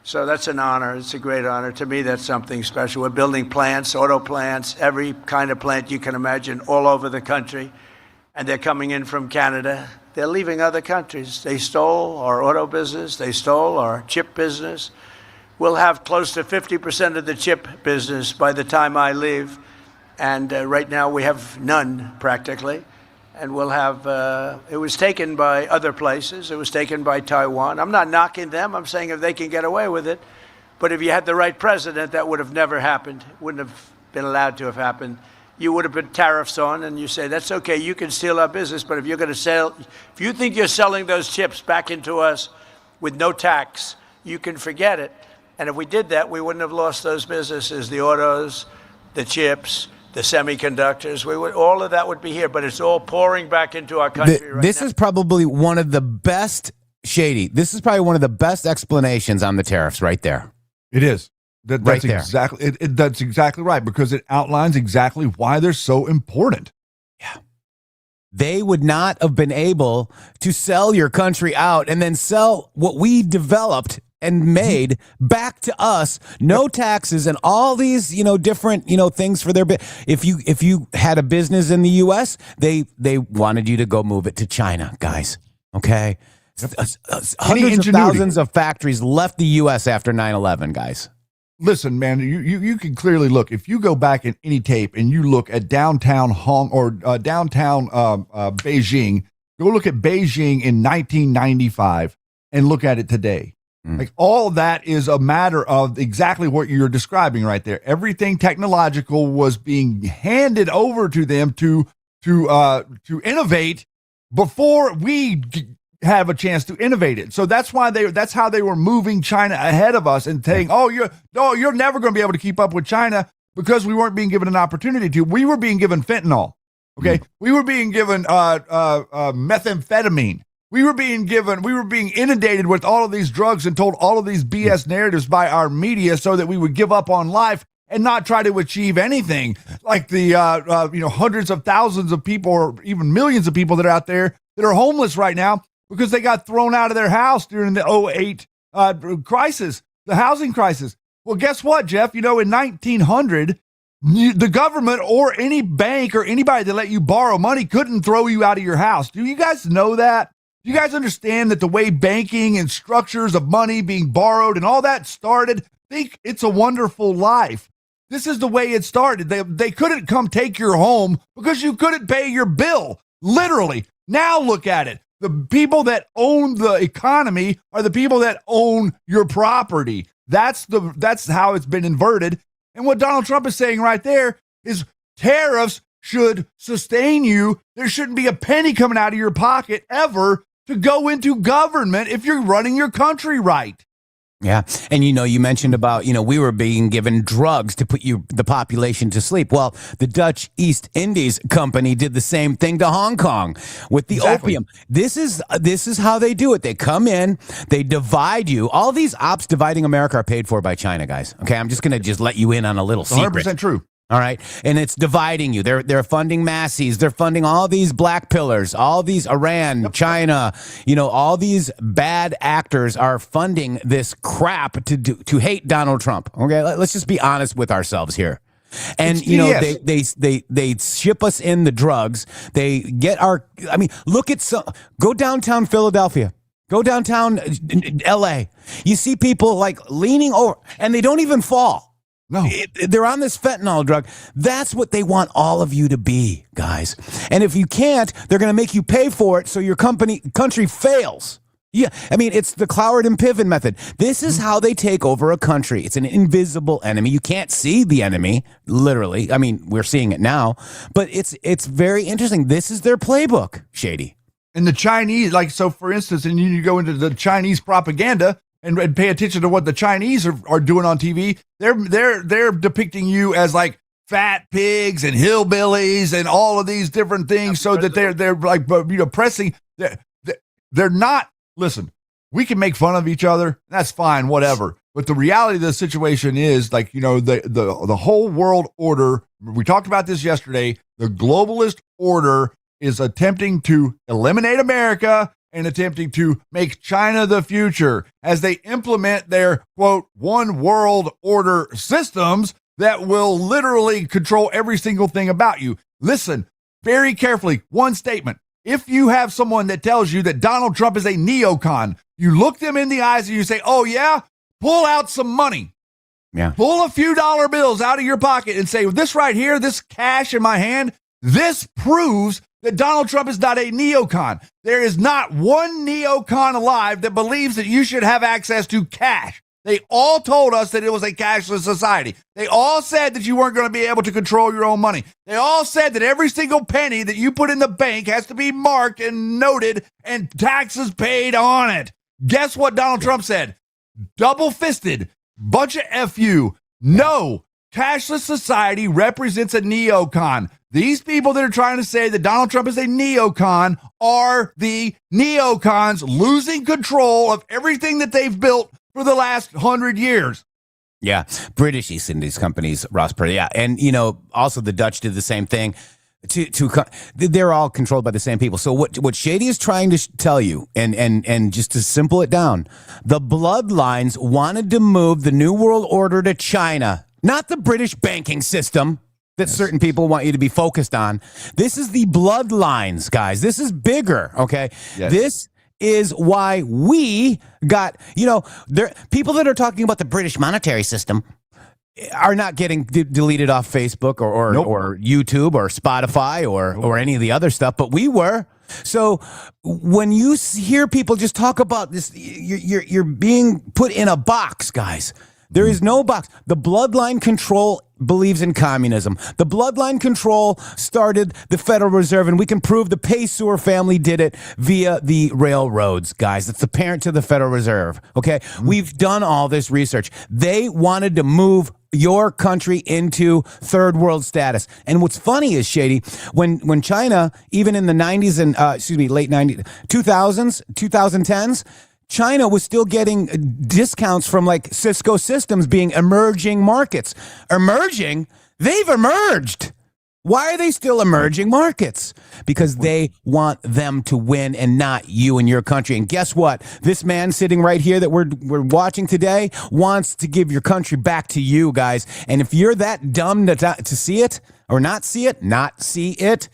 So that's an honor. It's a great honor. To me, that's something special. We're building plants, auto plants, every kind of plant you can imagine all over the country, and they're coming in from Canada. They're leaving other countries. They stole our auto business. They stole our chip business. We'll have close to 50% of the chip business by the time I leave, and right now we have none practically. And we'll have, it was taken by other places. It was taken by Taiwan. I'm not knocking them. I'm saying if they can get away with it. But if you had the right president, that would have never happened. Wouldn't have been allowed to have happened. You would have put tariffs on, and you say, that's okay, you can steal our business, but if you're going to sell, if you think you're selling those chips back into us with no tax, you can forget it. And if we did that, we wouldn't have lost those businesses, the autos, the chips, the semiconductors, all of that would be here, but it's all pouring back into our country right now. This is probably one of the best, Shady, this is probably one of the best explanations on the tariffs right there. It is. That's right there. Exactly. That's exactly right, because it outlines exactly why they're so important. Yeah. They would not have been able to sell your country out and then sell what we developed and made back to us, no taxes and all these, different, things for their if you had a business in the US, they wanted you to go move it to China, guys. Okay. Hundreds of thousands of factories left the US after 9/11, guys. Listen, man, you can clearly look. If you go back in any tape and you look at downtown downtown Beijing, go look at Beijing in 1995 and look at it today. Like all of that is a matter of exactly what you're describing right there. Everything technological was being handed over to them to innovate before we have a chance to innovate it. So that's why that's how they were moving China ahead of us and saying, you're never going to be able to keep up with China because we weren't being given an opportunity to. We were being given fentanyl. Okay. We were being given methamphetamine. We were being inundated with all of these drugs and told all of these BS narratives by our media so that we would give up on life and not try to achieve anything like the hundreds of thousands of people or even millions of people that are out there that are homeless right now because they got thrown out of their house during the 2008 crisis, the housing crisis. Well, guess what, Jeff? In 1900, the government or any bank or anybody that let you borrow money couldn't throw you out of your house. Do you guys know that? Do you guys understand that the way banking and structures of money being borrowed and all that started? Think It's a Wonderful Life. This is the way it started. They couldn't come take your home because you couldn't pay your bill. Literally. Now look at it. The people that own the economy are the people that own your property. That's how it's been inverted. And what Donald Trump is saying right there is tariffs should sustain you. There shouldn't be a penny coming out of your pocket ever to go into government if you're running your country right. Yeah. And, you mentioned about, we were being given drugs to put the population to sleep. Well, the Dutch East Indies Company did the same thing to Hong Kong with the opium. This is how they do it. They come in, they divide you. All these ops dividing America are paid for by China, guys. Okay. I'm just going to let you in on a little secret. 100% true. All right. And it's dividing you. They're funding Massey's. They're funding all these black pillars, all these Iran, China, all these bad actors are funding this crap to hate Donald Trump. Okay. Let's just be honest with ourselves here. And, they ship us in the drugs. They get go downtown Philadelphia. Go downtown LA. You see people like leaning over and they don't even fall. No, they're on this fentanyl drug. That's what they want all of you to be, guys. And if you can't, they're going to make you pay for it so your country fails. Yeah, it's the Cloward and Piven method. This is how they take over a country. It's an invisible enemy. You can't see the enemy, literally. We're seeing it now, but it's very interesting. This is their playbook, Shady. And the Chinese, for instance, and you go into the Chinese propaganda, and pay attention to what the Chinese are doing on TV. They're depicting you as like fat pigs and hillbillies and all of these different things, so that they're like pressing. They're not. Listen, we can make fun of each other. That's fine, whatever. But the reality of the situation is the whole world order. We talked about this yesterday. The globalist order is attempting to eliminate America and attempting to make China the future as they implement their, quote, one world order systems that will literally control every single thing about you. Listen very carefully. One statement. If you have someone that tells you that Donald Trump is a neocon, you look them in the eyes and you say, oh, yeah, pull out some money. Yeah. Pull a few dollar bills out of your pocket and say, this right here, this cash in my hand, this proves that Donald Trump is not a neocon. There is not one neocon alive that believes that you should have access to cash. They all told us that it was a cashless society. They all said that you weren't going to be able to control your own money. They all said that every single penny that you put in the bank has to be marked and noted and taxes paid on it. Guess what Donald Trump said? Double-fisted, bunch of FU. No, cashless society represents a neocon. These people that are trying to say that Donald Trump is a neocon are the neocons losing control of everything that they've built for the last 100 years. Yeah. British East Indies companies, Ross Perot. Yeah. And, also the Dutch did the same thing. They're all controlled by the same people. So what Shady is trying to tell you, and just to simple it down, the bloodlines wanted to move the New World Order to China, not the British banking system that certain people want you to be focused on. This is the bloodlines, guys. This is bigger, okay? Yes. This is why we got, people that are talking about the British monetary system are not getting deleted off Facebook or YouTube or Spotify or any of the other stuff, but we were. So when you hear people just talk about this, you're being put in a box, guys. There is no box. The bloodline control believes in communism. The bloodline control started the Federal Reserve, and we can prove the Payseur family did it via the railroads, guys. It's the parent to the Federal Reserve, okay? We've done all this research. They wanted to move your country into third world status. And what's funny is, Shady, when China, even in the 90s and, late 90s, 2000s, 2010s, China was still getting discounts from like Cisco Systems being emerging markets. Emerging? They've emerged. Why are they still emerging markets? Because they want them to win and not you and your country. And guess what? This man sitting right here that we're watching today wants to give your country back to you, guys. And if you're that dumb to see it or not see it,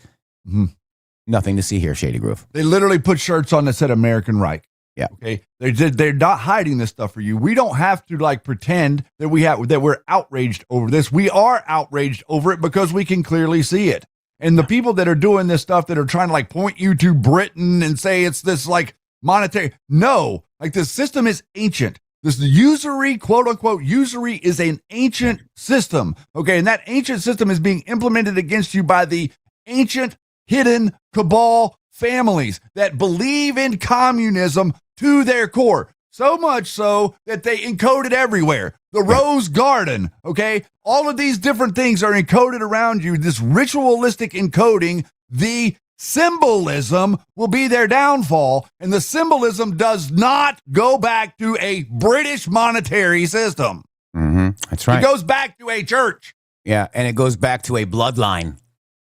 nothing to see here, Shady Groove. They literally put shirts on that said American Reich. Yeah. Okay. They're not hiding this stuff for you. We don't have to like pretend that we're outraged over this. We are outraged over it because we can clearly see it. And the people that are doing this stuff that are trying to like point you to Britain and say it's this like monetary. No, like the system is ancient. This usury, quote unquote, usury is an ancient system. Okay. And that ancient system is being implemented against you by the ancient hidden cabal families that believe in communism to their core. So much so that they encode it everywhere. The Rose Garden, okay? All of these different things are encoded around you. This ritualistic encoding, the symbolism will be their downfall. And the symbolism does not go back to a British monetary system. Mm-hmm. That's right. It goes back to a church. Yeah, and it goes back to a bloodline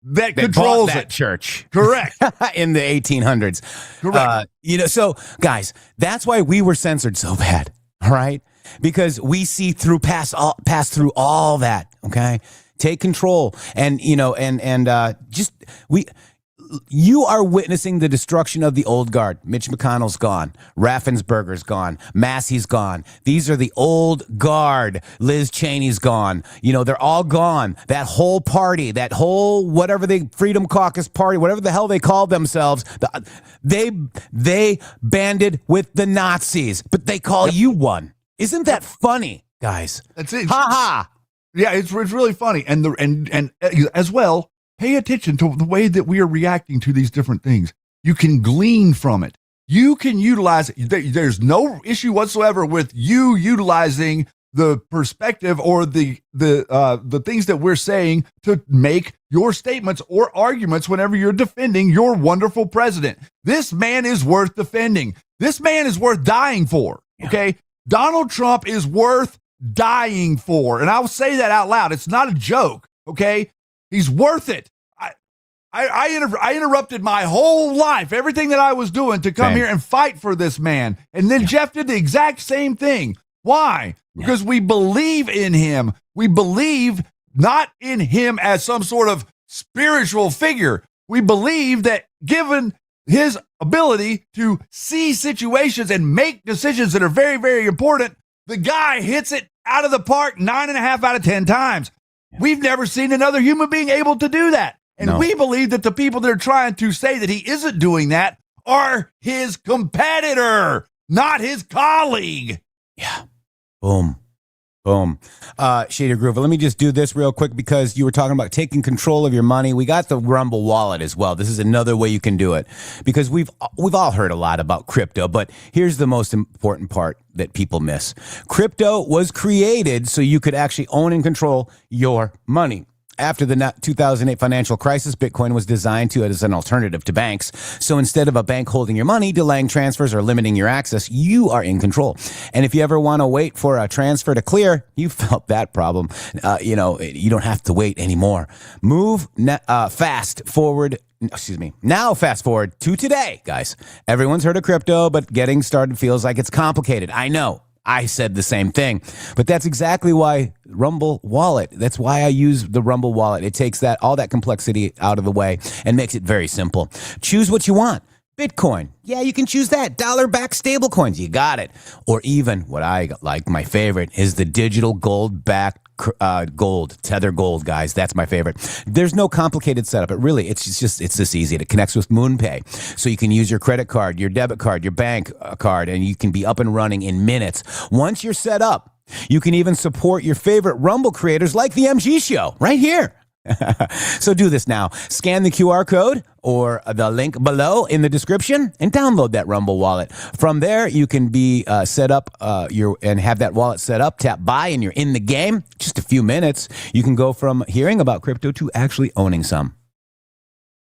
that controls that it. Church. Correct. In the 1800s. Correct. So guys, that's why we were censored so bad. All right. Because we see through, pass through all that. Okay. Take control. And, you are witnessing the destruction of the old guard. Mitch McConnell's gone. Raffensperger's gone. Massey's gone. These are the old guard. Liz Cheney's gone. They're all gone. That whole party, that whole whatever the Freedom Caucus party, whatever the hell they called themselves, they banded with the Nazis, but they call you one. Isn't that funny, guys? That's it. Ha ha. Yeah, it's really funny. And as well, pay attention to the way that we are reacting to these different things. You can glean from it. You can utilize it. There's no issue whatsoever with you utilizing the perspective or the things that we're saying to make your statements or arguments whenever you're defending your wonderful president. This man is worth defending. This man is worth dying for. Okay? Donald Trump is worth dying for. And I'll say that out loud. It's not a joke. Okay? He's worth it. I interrupted my whole life, everything that I was doing to come here and fight for this man. And then Jeff did the exact same thing. Why? Because we believe in him. We believe not in him as some sort of spiritual figure. We believe that given his ability to see situations and make decisions that are very, very important, the guy hits it out of the park 9.5 out of 10 times. We've never seen another human being able to do that. And we believe that the people that are trying to say that he isn't doing that are his competitor, not his colleague. Yeah. Boom. Boom. Shader Groove, let me just do this real quick because you were talking about taking control of your money. We got the Rumble wallet as well. This is another way you can do it because we've all heard a lot about crypto, but here's the most important part that people miss. Crypto was created so you could actually own and control your money. After the 2008 financial crisis, Bitcoin was designed as an alternative to banks. So instead of a bank holding your money, delaying transfers, or limiting your access, you are in control. And if you ever want to wait for a transfer to clear, you felt that problem. You don't have to wait anymore. Fast forward to today, guys. Everyone's heard of crypto, but getting started feels like it's complicated. I know. I said the same thing, but that's exactly why Rumble Wallet. That's why I use the Rumble Wallet. It takes all that complexity out of the way and makes it very simple. Choose what you want. Bitcoin. Yeah, you can choose that. Dollar-backed stablecoins. You got it. Or even what I like, my favorite, is the digital gold-backed Tether Gold, guys. That's my favorite. There's no complicated setup. It's this easy. It connects with MoonPay. So you can use your credit card, your debit card, your bank card, and you can be up and running in minutes. Once you're set up, You can even support your favorite Rumble creators like the MG Show right here. So do this now. Scan the QR code or the link below in the description and download that Rumble wallet. From there, you can be set up and have that wallet set up, tap buy, and you're in the game. Just a few minutes. You can go from hearing about crypto to actually owning some.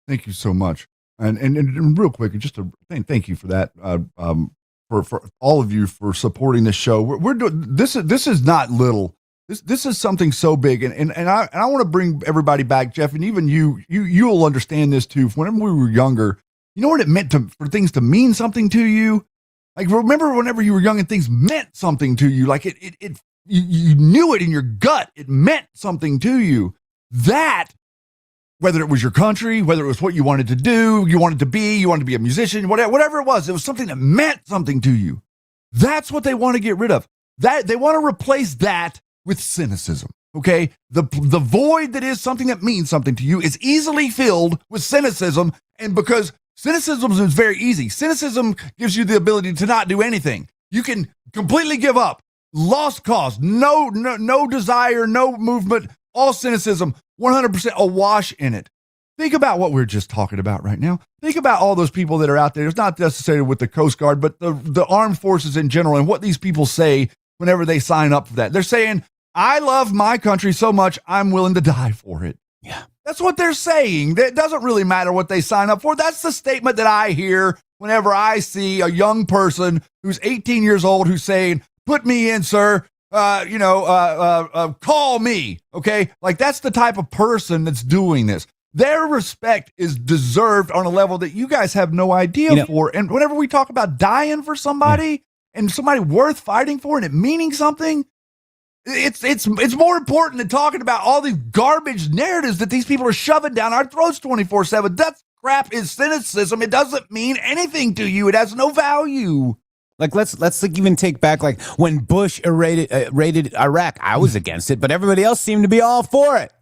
Thank you so much. And real quick, just to thank you for that. For all of you for supporting this show. We're doing this is not little. This is something so big, and I want to bring everybody back, Jeff, and even you'll understand this too. Whenever we were younger, you know what it meant for things to mean something to you. Like, remember whenever you were young and things meant something to you, like you knew it in your gut. It meant something to you. That, whether it was your country, whether it was what you wanted to do, you wanted to be a musician, whatever it was something that meant something to you. That's what they want to get rid of. That they want to replace that with cynicism. Okay, the void that is something that means something to you is easily filled with cynicism, and because cynicism is very easy. Cynicism gives you the ability to not do anything. You can completely give up, lost cause, no desire, no movement, all cynicism, 100% awash in it. Think about what we're just talking about right now. Think about all those people that are out there. It's not necessarily with the Coast Guard, but the armed forces in general, and what these people say whenever they sign up for that. They're saying, I love my country so much, I'm willing to die for it. Yeah. That's what they're saying. It doesn't really matter what they sign up for. That's the statement that I hear whenever I see a young person who's 18 years old who's saying, put me in, sir. Call me. Okay. Like, that's the type of person that's doing this. Their respect is deserved on a level that you guys have no idea for. And whenever we talk about dying for somebody and somebody worth fighting for and it meaning something, it's more important than talking about all these garbage narratives that these people are shoving down our throats 24/7. That crap is cynicism. It doesn't mean anything to you. It has no value. Like, let's even take back, like, when Bush raided Iraq. I was against it, but everybody else seemed to be all for it.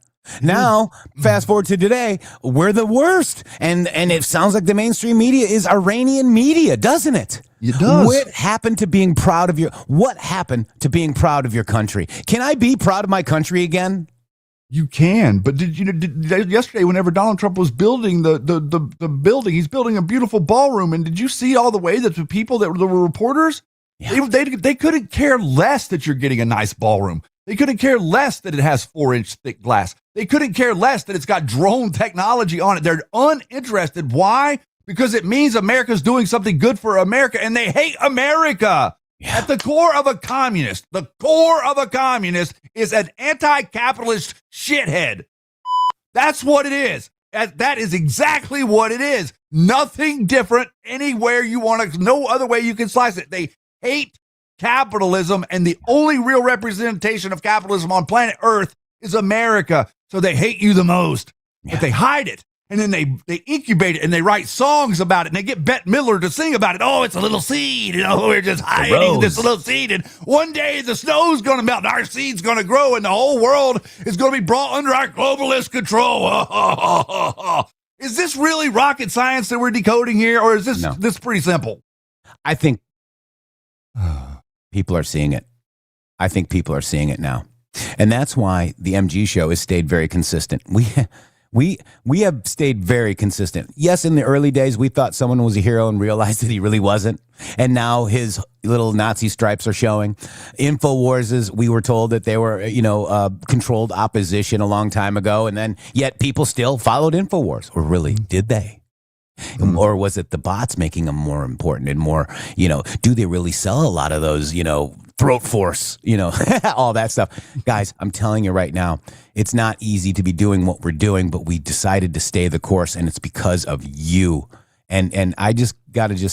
Now, fast forward to today, we're the worst. And it sounds like the mainstream media is Iranian media, doesn't it? It does. What happened to being proud of your country? Can I be proud of my country again? You can, but did yesterday, whenever Donald Trump was building the building, he's building a beautiful ballroom, and did you see all the way that the people that were reporters, they couldn't care less that you're getting a nice ballroom. They couldn't care less that it has 4-inch thick glass. They couldn't care less that it's got drone technology on it. They're uninterested. Why? Because it means America's doing something good for America, and they hate America. Yeah. At the core of a communist, is an anti-capitalist shithead. That's what it is. That is exactly what it is. Nothing different anywhere you want to, no other way you can slice it. They hate capitalism, and the only real representation of capitalism on planet Earth is America. So they hate you the most, but they hide it. And then they incubate it and they write songs about it and they get Bette Midler to sing about it. Oh, it's a little seed. We're just hiding this little seed. And one day the snow's going to melt and our seed's going to grow and the whole world is going to be brought under our globalist control. Is this really rocket science that we're decoding here? Or is this pretty simple? I think people are seeing it. I think people are seeing it now. And that's why the MG Show has stayed very consistent. We have stayed very consistent. Yes, in the early days, we thought someone was a hero and realized that he really wasn't. And now his little Nazi stripes are showing. InfoWars, we were told that they were, controlled opposition a long time ago. And then yet people still followed InfoWars. Or really, did they? Or was it the bots making them more important and more, do they really sell a lot of those, throat force, all that stuff? Guys, I'm telling you right now, it's not easy to be doing what we're doing, but we decided to stay the course, and it's because of you. And I just got to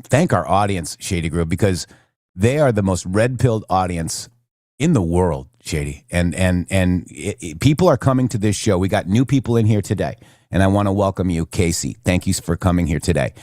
thank our audience, Shady Groove, because they are the most red-pilled audience in the world, Shady. And people are coming to this show. We got new people in here today, and I want to welcome you, Casey. Thank you for coming here today.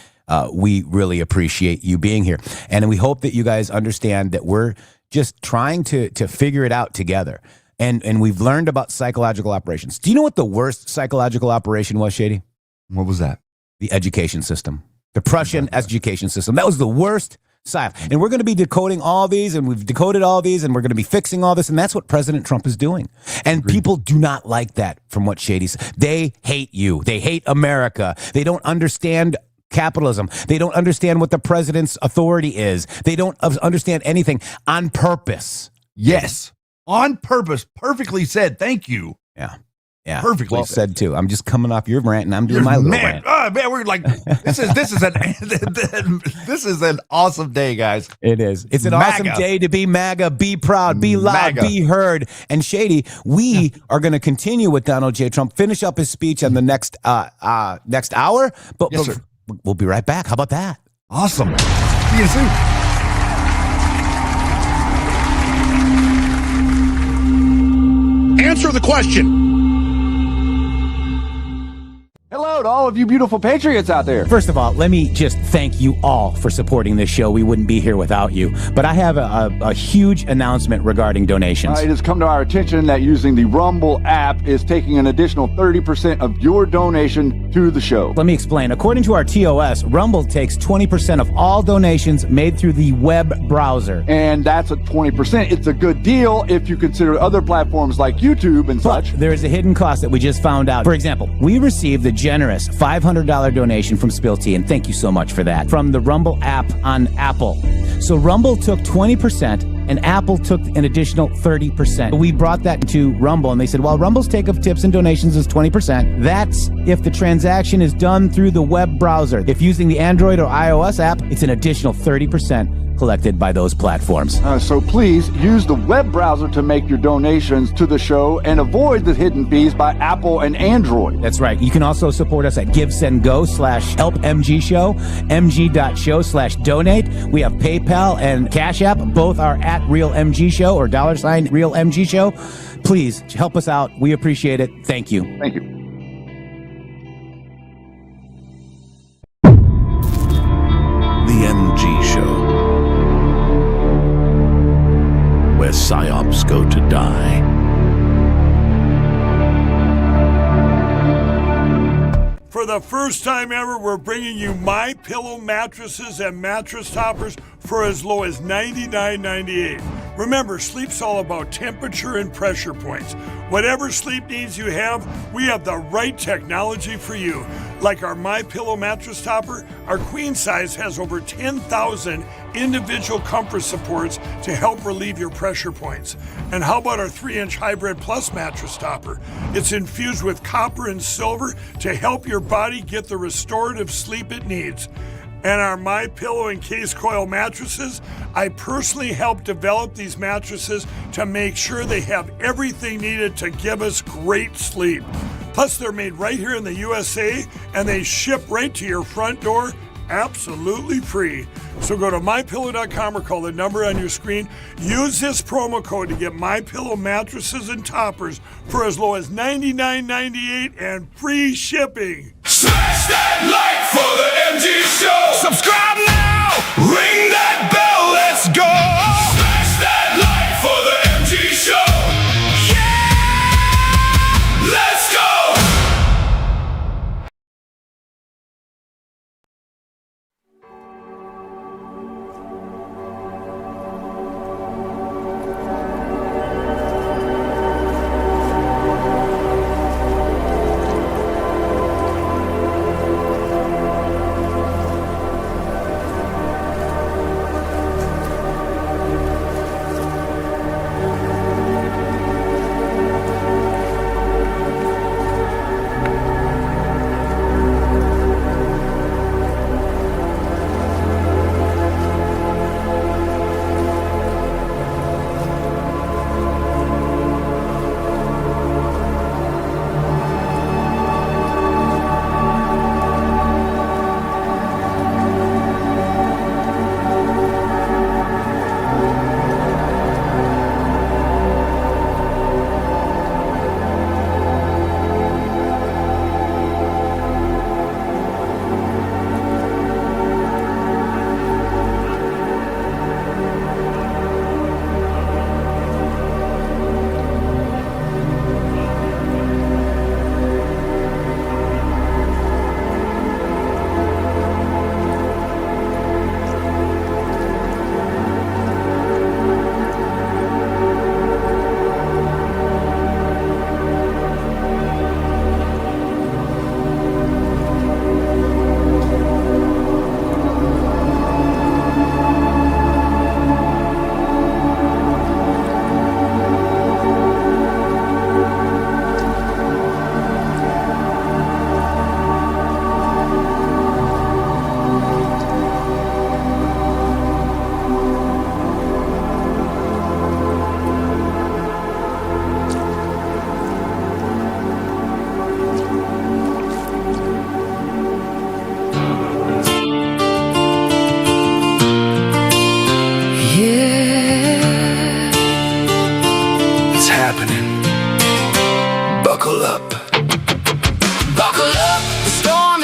We really appreciate you being here. And we hope that you guys understand that we're just trying to figure it out together. And we've learned about psychological operations. Do you know what the worst psychological operation was, Shady? What was that? The education system. The Prussian education system. That was the worst psyop. And we're going to be decoding all these, and we've decoded all these, and we're going to be fixing all this, and that's what President Trump is doing. And people do not like that from what Shady said. They hate you. They hate America. They don't understand capitalism. They don't understand what the president's authority is. They don't understand anything on purpose. Yes. On purpose. Perfectly said. Thank you. Yeah. Yeah. Perfectly well said too. I'm just coming off your rant and I'm doing You're my little man. rant. Oh man, we're like this is an awesome day, guys. It is. It's an MAGA. awesome day to be MAGA, be proud, be loud, MAGA. be heard. And Shady, we are going to continue with Donald J. Trump, finish up his speech on the next hour, but Yes, sir. we'll be right back. How about that? Awesome. See you soon. Answer the question. Hello to all of you beautiful patriots out there. First of all, let me just thank you all for supporting this show. We wouldn't be here without you. But I have a huge announcement regarding donations. It has come to our attention that using the Rumble app is taking an additional 30% of your donation to the show. Let me explain. According to our TOS, Rumble takes 20% of all donations made through the web browser. And that's at 20%. It's a good deal if you consider other platforms like YouTube and But such. there is a hidden cost that we just found out. For example, we received the generous $500 donation from Spill Tea, and thank you so much for that, from the Rumble app on Apple. So Rumble took 20%, and Apple took an additional 30%. We brought that to Rumble, and they said, well, Rumble's take of tips and donations is 20%. That's if the transaction is done through the web browser. If using the Android or iOS app, it's an additional 30% collected by those platforms. So please use the web browser to make your donations to the show and avoid the hidden fees by Apple and Android. That's right. You can also support us at GiveSendGo/HelpMGShow, mg.show/donate. We have PayPal and Cash App. Both are at RealMGShow or $RealMGShow. Please help us out. We appreciate it. Thank you. Thank you. The MG Show, where psyops go to die. For the first time ever, we're bringing you My Pillow mattresses and mattress toppers for as low as $99.98. Remember, sleep's all about temperature and pressure points. Whatever sleep needs you have, we have the right technology for you. Like our My Pillow mattress topper, our queen size has over 10,000 individual comfort supports to help relieve your pressure points. And how about our 3-inch Hybrid Plus mattress topper? It's infused with copper and silver to help your body get the restorative sleep it needs. And our My Pillow and Case Coil mattresses, I personally helped develop these mattresses to make sure they have everything needed to give us great sleep. Plus, they're made right here in the USA, and they ship right to your front door, absolutely free. So go to MyPillow.com or call the number on your screen. Use this promo code to get MyPillow mattresses and toppers for as low as $99.98 and free shipping. Smash that like for the MG Show. Subscribe now. Ring that bell. Let's go. Smash that like for the MG Show. Yeah. Let's go.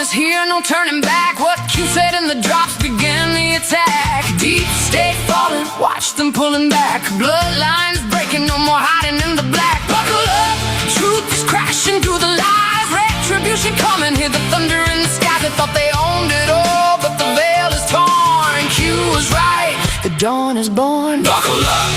is here, no turning back. What Q said in the drops began the attack. Deep state falling, watch them pulling back. Bloodlines breaking, no more hiding in the black. Buckle up, truth is crashing through the lies. Retribution coming, hear the thunder in the sky. They thought they owned it all, but the veil is torn. Q was right, the dawn is born. Buckle up.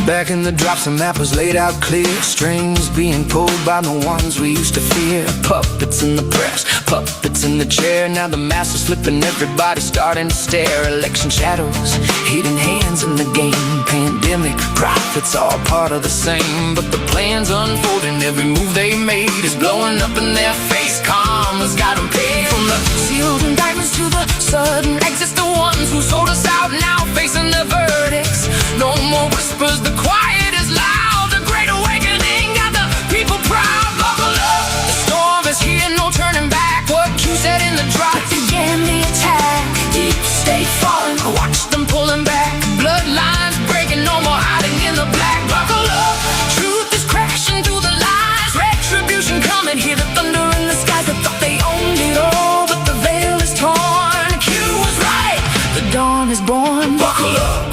Back in the drops, the map was laid out clear. Strings being pulled by the ones we used to fear. Puppets in the press, puppets in the chair. Now the mask is slipping, everybody starting to stare. Election shadows, hidden hands in the game. Pandemic, profits, all part of the same. But the plan's unfolding, every move they made is blowing up in their face. Karma's got them paid. From the sealed indictments to the sudden exits, the ones who sold us out now facing their verdicts. No more whispers, the quiet is loud. The great awakening got the people proud. Buckle up, the storm is here, no turning back. What Q said in the drop began the attack. Deep state falling, watch them pulling back. Bloodlines breaking, no more hiding in the black. Buckle up, truth is crashing through the lies. Retribution coming, hear the thunder in the skies. They thought they owned it all, but the veil is torn. Q was right, the dawn is born. Buckle up.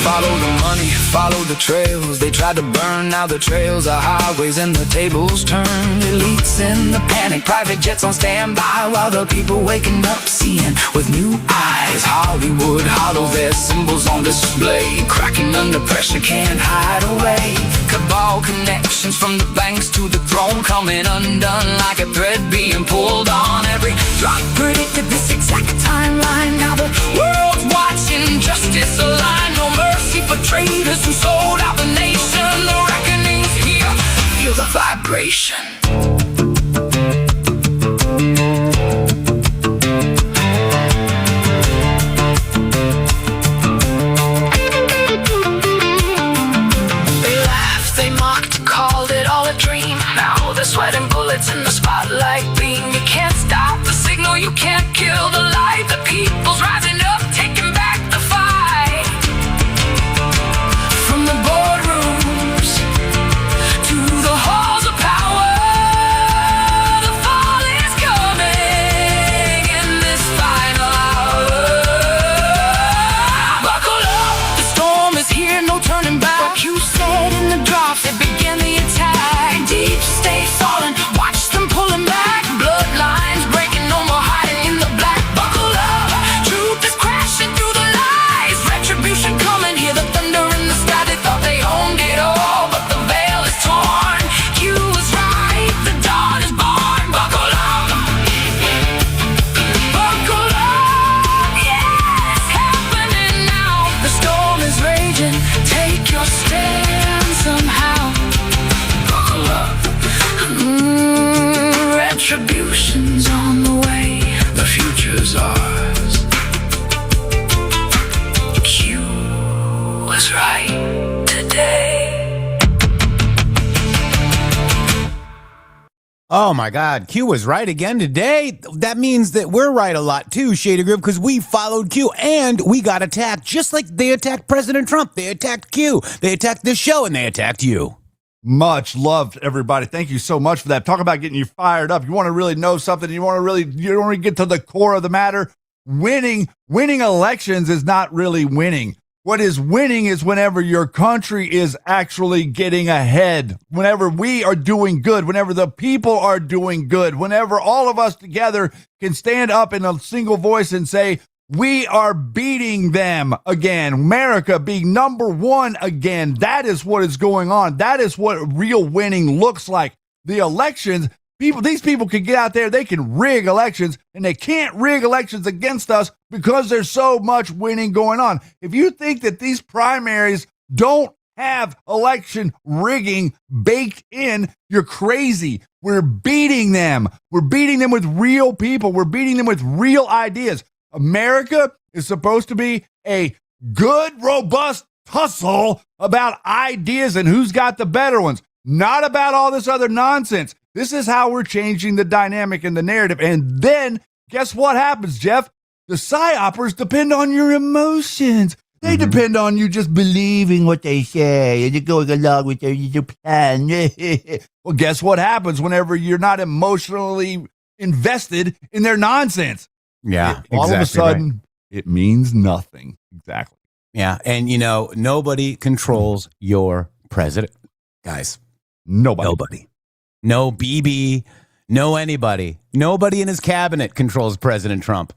Follow the money, follow the trails. They tried to burn, now the trails are highways and the tables turned. Elites in the panic, private jets on standby, while the people waking up seeing with new eyes. Hollywood hollow, their symbols on display. Cracking under pressure, can't hide away. Cabal connections from the banks to the throne, coming undone like a thread being pulled on. Every drop predicted this exact timeline. Now the world's watching, justice aligned. No mercy for traitors who sold out the nation. The reckoning's here, feel the vibration. They laughed, they mocked, called it all a dream. Now they're sweating bullets in the spotlight beam. You can't stop the signal, you can't kill the light. The people's rising up, taking back the fight. From the boardrooms to the halls of power, the fall is coming in this final hour. Buckle up, the storm is here, no turning back. What you said in the drops, it began the attack. Deep state falling, watch them pulling back. Bloodlines breaking, no more hiding in the black. Buckle up, truth is crashing through the lies. Retribution coming, hear the thunder in the sky. They thought they owned it all, but the veil is torn. Q was right, the dawn is born. Buckle up, buckle up, yeah, it's happening now. The storm is raging, take your stand somehow. Buckle up, retribution's on the way. The future's ours. Q was right today. Oh my God, Q was right again today. That means that we're right a lot too, Shady Group, because we followed Q and we got attacked just like they attacked President Trump. They attacked Q, they attacked this show, and they attacked you. Much loved, everybody. Thank you so much for that. Talk about getting you fired up. You want to really know something. You want to get to the core of the matter. Winning elections is not really winning. What is winning is whenever your country is actually getting ahead, whenever we are doing good, whenever the people are doing good, whenever all of us together can stand up in a single voice and say, we are beating them again. America being number one again. That is what is going on. That is what real winning looks like. The elections, these people can get out there, they can rig elections, and they can't rig elections against us because there's so much winning going on. If you think that these primaries don't have election rigging baked in, you're crazy. We're beating them. We're beating them with real people. We're beating them with real ideas. America is supposed to be a good, robust tussle about ideas and who's got the better ones, not about all this other nonsense. This is how we're changing the dynamic and the narrative. And then guess what happens, Jeff? The psyopers depend on your emotions. They depend on you just believing what they say and you're going along with their plan. Well, guess what happens whenever you're not emotionally invested in their nonsense? Yeah, All of a exactly right. sudden, it means nothing. Exactly. Yeah, and nobody controls your president, guys. Nobody. No BB, no anybody. Nobody in his cabinet controls President Trump.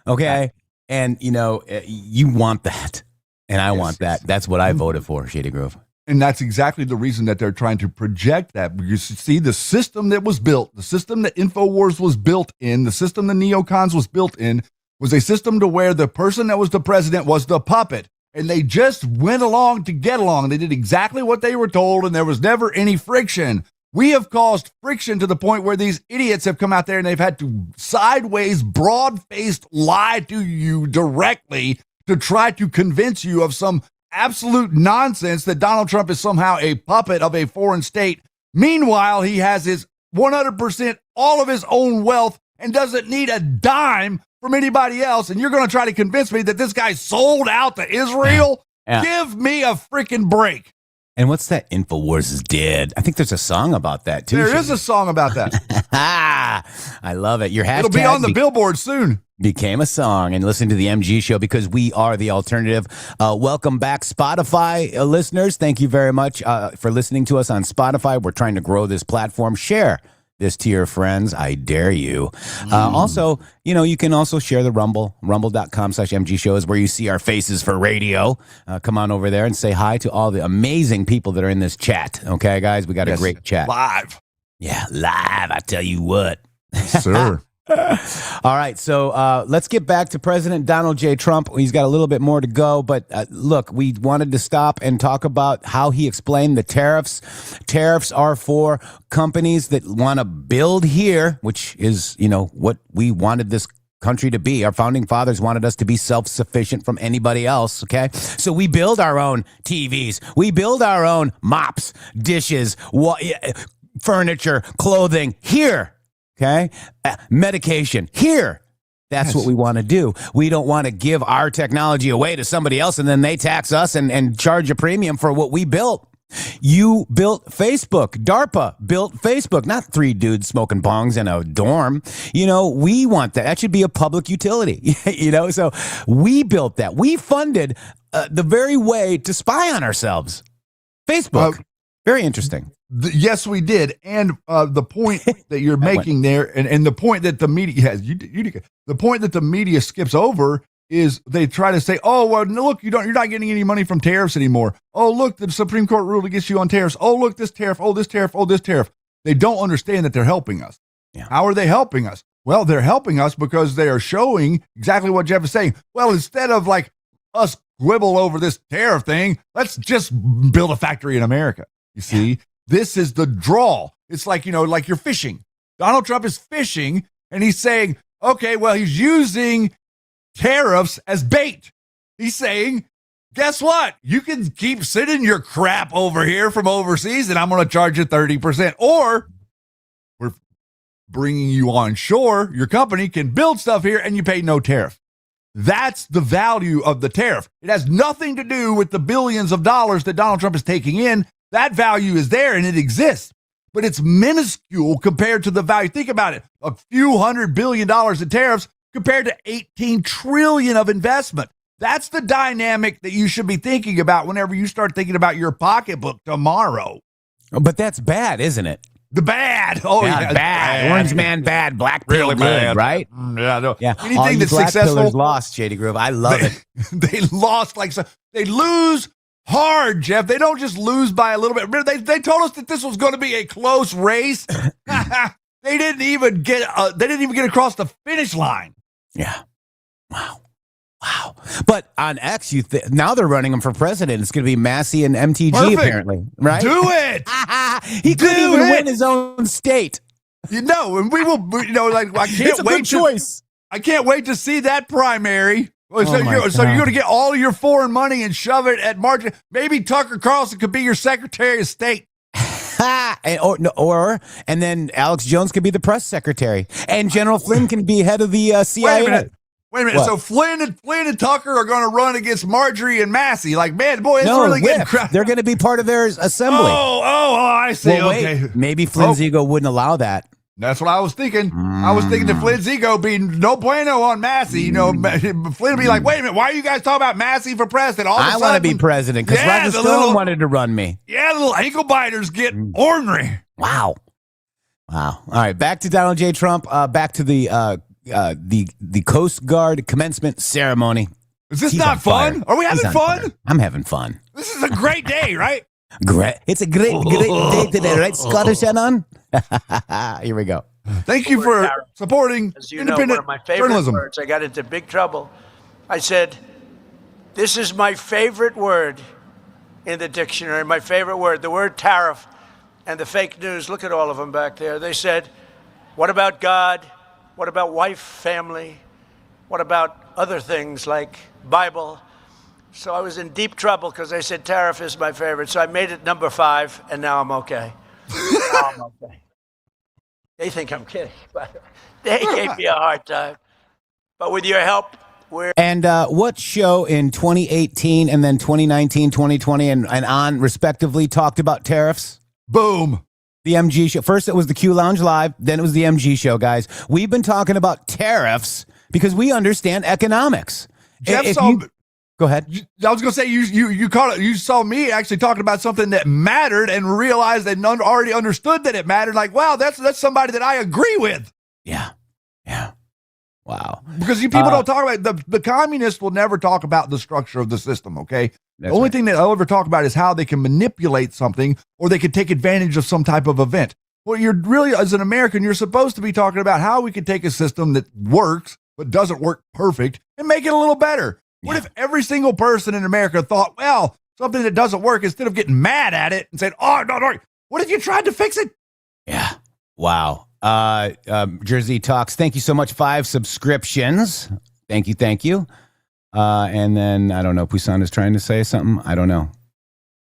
Okay? And, you want that. And I want that. That's what I voted for, Shady Grove. And that's exactly the reason that they're trying to project that. You see, the system that was built, the system that InfoWars was built in, the system the neocons was built in, was a system to where the person that was the president was the puppet. And they just went along to get along. They did exactly what they were told, and there was never any friction. We have caused friction to the point where these idiots have come out there and they've had to sideways, broad-faced lie to you directly to try to convince you of some absolute nonsense that Donald Trump is somehow a puppet of a foreign state. Meanwhile, he has his 100% all of his own wealth and doesn't need a dime from anybody else. And you're going to try to convince me that this guy sold out to Israel? Yeah. Give me a freaking break. And what's that? InfoWars is dead. I think there's a song about that, too. There is a song about that. I love it. Your hashtag It'll be on the billboard soon. Became a song. And listen to the MG show because we are the alternative. Welcome back, Spotify listeners. Thank you very much for listening to us on Spotify. We're trying to grow this platform. Share this to your friends. I dare you. Also, you can also share the Rumble. Rumble.com/MG show is where you see our faces for radio. Come on over there and say hi to all the amazing people that are in this chat. Okay, guys? We got a great chat. Live. Yeah, live. I tell you what. Sir. All right, so let's get back to President Donald J. Trump. He's got a little bit more to go, but look, we wanted to stop and talk about how he explained the tariffs. Tariffs are for companies that want to build here, which is, what we wanted this country to be. Our founding fathers wanted us to be self-sufficient from anybody else, okay? So we build our own TVs. We build our own mops, dishes, furniture, clothing here. Okay, medication here. That's what we want to do. We don't want to give our technology away to somebody else and then they tax us and charge a premium for what we built. You built Facebook. DARPA built Facebook, not three dudes smoking bongs in a dorm. We want that. That should be a public utility. So we built that. We funded the very way to spy on ourselves. Facebook. Very interesting. Yes, we did. And the point that you're making there, and the point that the media has, the point that the media skips over is they try to say, oh, well, no, look, you're not getting any money from tariffs anymore. Oh, look, the Supreme Court ruled against you on tariffs. Oh, look, this tariff. Oh, this tariff. Oh, this tariff. They don't understand that they're helping us. Yeah. How are they helping us? Well, they're helping us because they are showing exactly what Jeff is saying. Well, instead of like us quibble over this tariff thing, let's just build a factory in America. You see, this is the draw. It's like, like you're fishing. Donald Trump is fishing and he's saying, okay, well, he's using tariffs as bait. He's saying, guess what? You can keep sending your crap over here from overseas and I'm going to charge you 30%. Or we're bringing you on shore. Your company can build stuff here and you pay no tariff. That's the value of the tariff. It has nothing to do with the billions of dollars that Donald Trump is taking in. That value is there and it exists, but it's minuscule compared to the value. Think about it. A few $100 billion in tariffs compared to 18 trillion of investment. That's the dynamic that you should be thinking about whenever you start thinking about your pocketbook tomorrow. But that's bad, isn't it? The bad. Oh, yeah. Bad. Orange man bad. Black pill Really good, bad. right? Yeah, no. Yeah. Anything All you that's black successful. pillars lost, Shady Grove. I love it. They lost they lose hard, Jeff. They don't just lose by a little bit. They told us that this was going to be a close race. They didn't even get across the finish line. Yeah. Wow. But on X, now they're running him for president. It's going to be Massey and MTG, Perfect. Apparently. Right? Do it. He couldn't even win his own state. And we will, I can't It's a wait good choice. I can't wait to see that primary. So Oh my you're God. going to get all of your foreign money and shove it at margin. Maybe Tucker Carlson could be your Secretary of State. And then Alex Jones could be the press secretary, and General Flynn can be head of the CIA. Wait a minute. Wait a minute. What? So Flynn and Tucker are going to run against Marjorie and Massey. Like, man, boy, it's No, really getting Whip. crowded. They're going to be part of their assembly. Oh, I see. Well, okay. wait, maybe Flynn's ego wouldn't allow that. That's what I was thinking. I was thinking that Flynn's ego be no bueno on Massey. You know, Flynn would be like, wait a minute, why are you guys talking about Massey for president? All of a I sudden, want to be president because Yeah, Roger the Stone little- wanted to run me. Yeah, the little ankle biters get ornery. Wow. All right, back to Donald J. Trump. Back to the Coast Guard commencement ceremony. Is this He's not on fire. fun? Are we He's having on fun? fire. I'm having fun. This is a great day, right? Great. It's a great day today, right, Scottish Shannon? Here we go. Thank you for supporting As you know, independent one of my favorite journalism. words. I got into big trouble. I said, this is my favorite word in the dictionary, my favorite word, the word tariff. And the fake news, look at all of them back there. They said, what about God? What about wife, family? What about other things like Bible? So I was in deep trouble because I said tariff is my favorite. So I made it number 5, and now I'm okay. Now I'm okay. They think I'm kidding, but they gave me a hard time. But with your help, we're... And what show in 2018 and then 2019, 2020, and on respectively talked about tariffs? Boom. The MG show. First, it was the Q Lounge Live. Then it was the MG show, guys. We've been talking about tariffs because we understand economics. Jeff If saw, you- Go ahead. I was going to say, you caught it. You saw me actually talking about something that mattered and realized and already understood that it mattered. Like, wow, that's somebody that I agree with. Yeah. Wow. Because you people don't talk about the communists will never talk about the structure of the system. Okay. The only right. thing that they'll ever talk about is how they can manipulate something or they can take advantage of some type of event. Well, you're really, as an American, you're supposed to be talking about how we can take a system that works but doesn't work perfect and make it a little better. What if every single person in America thought, well, something that doesn't work, instead of getting mad at it and saying, oh, no, what if you tried to fix it? Yeah. Wow. Jersey Talks. Thank you so much. 5 subscriptions. Thank you. And then, I don't know, Poussin is trying to say something. I don't know.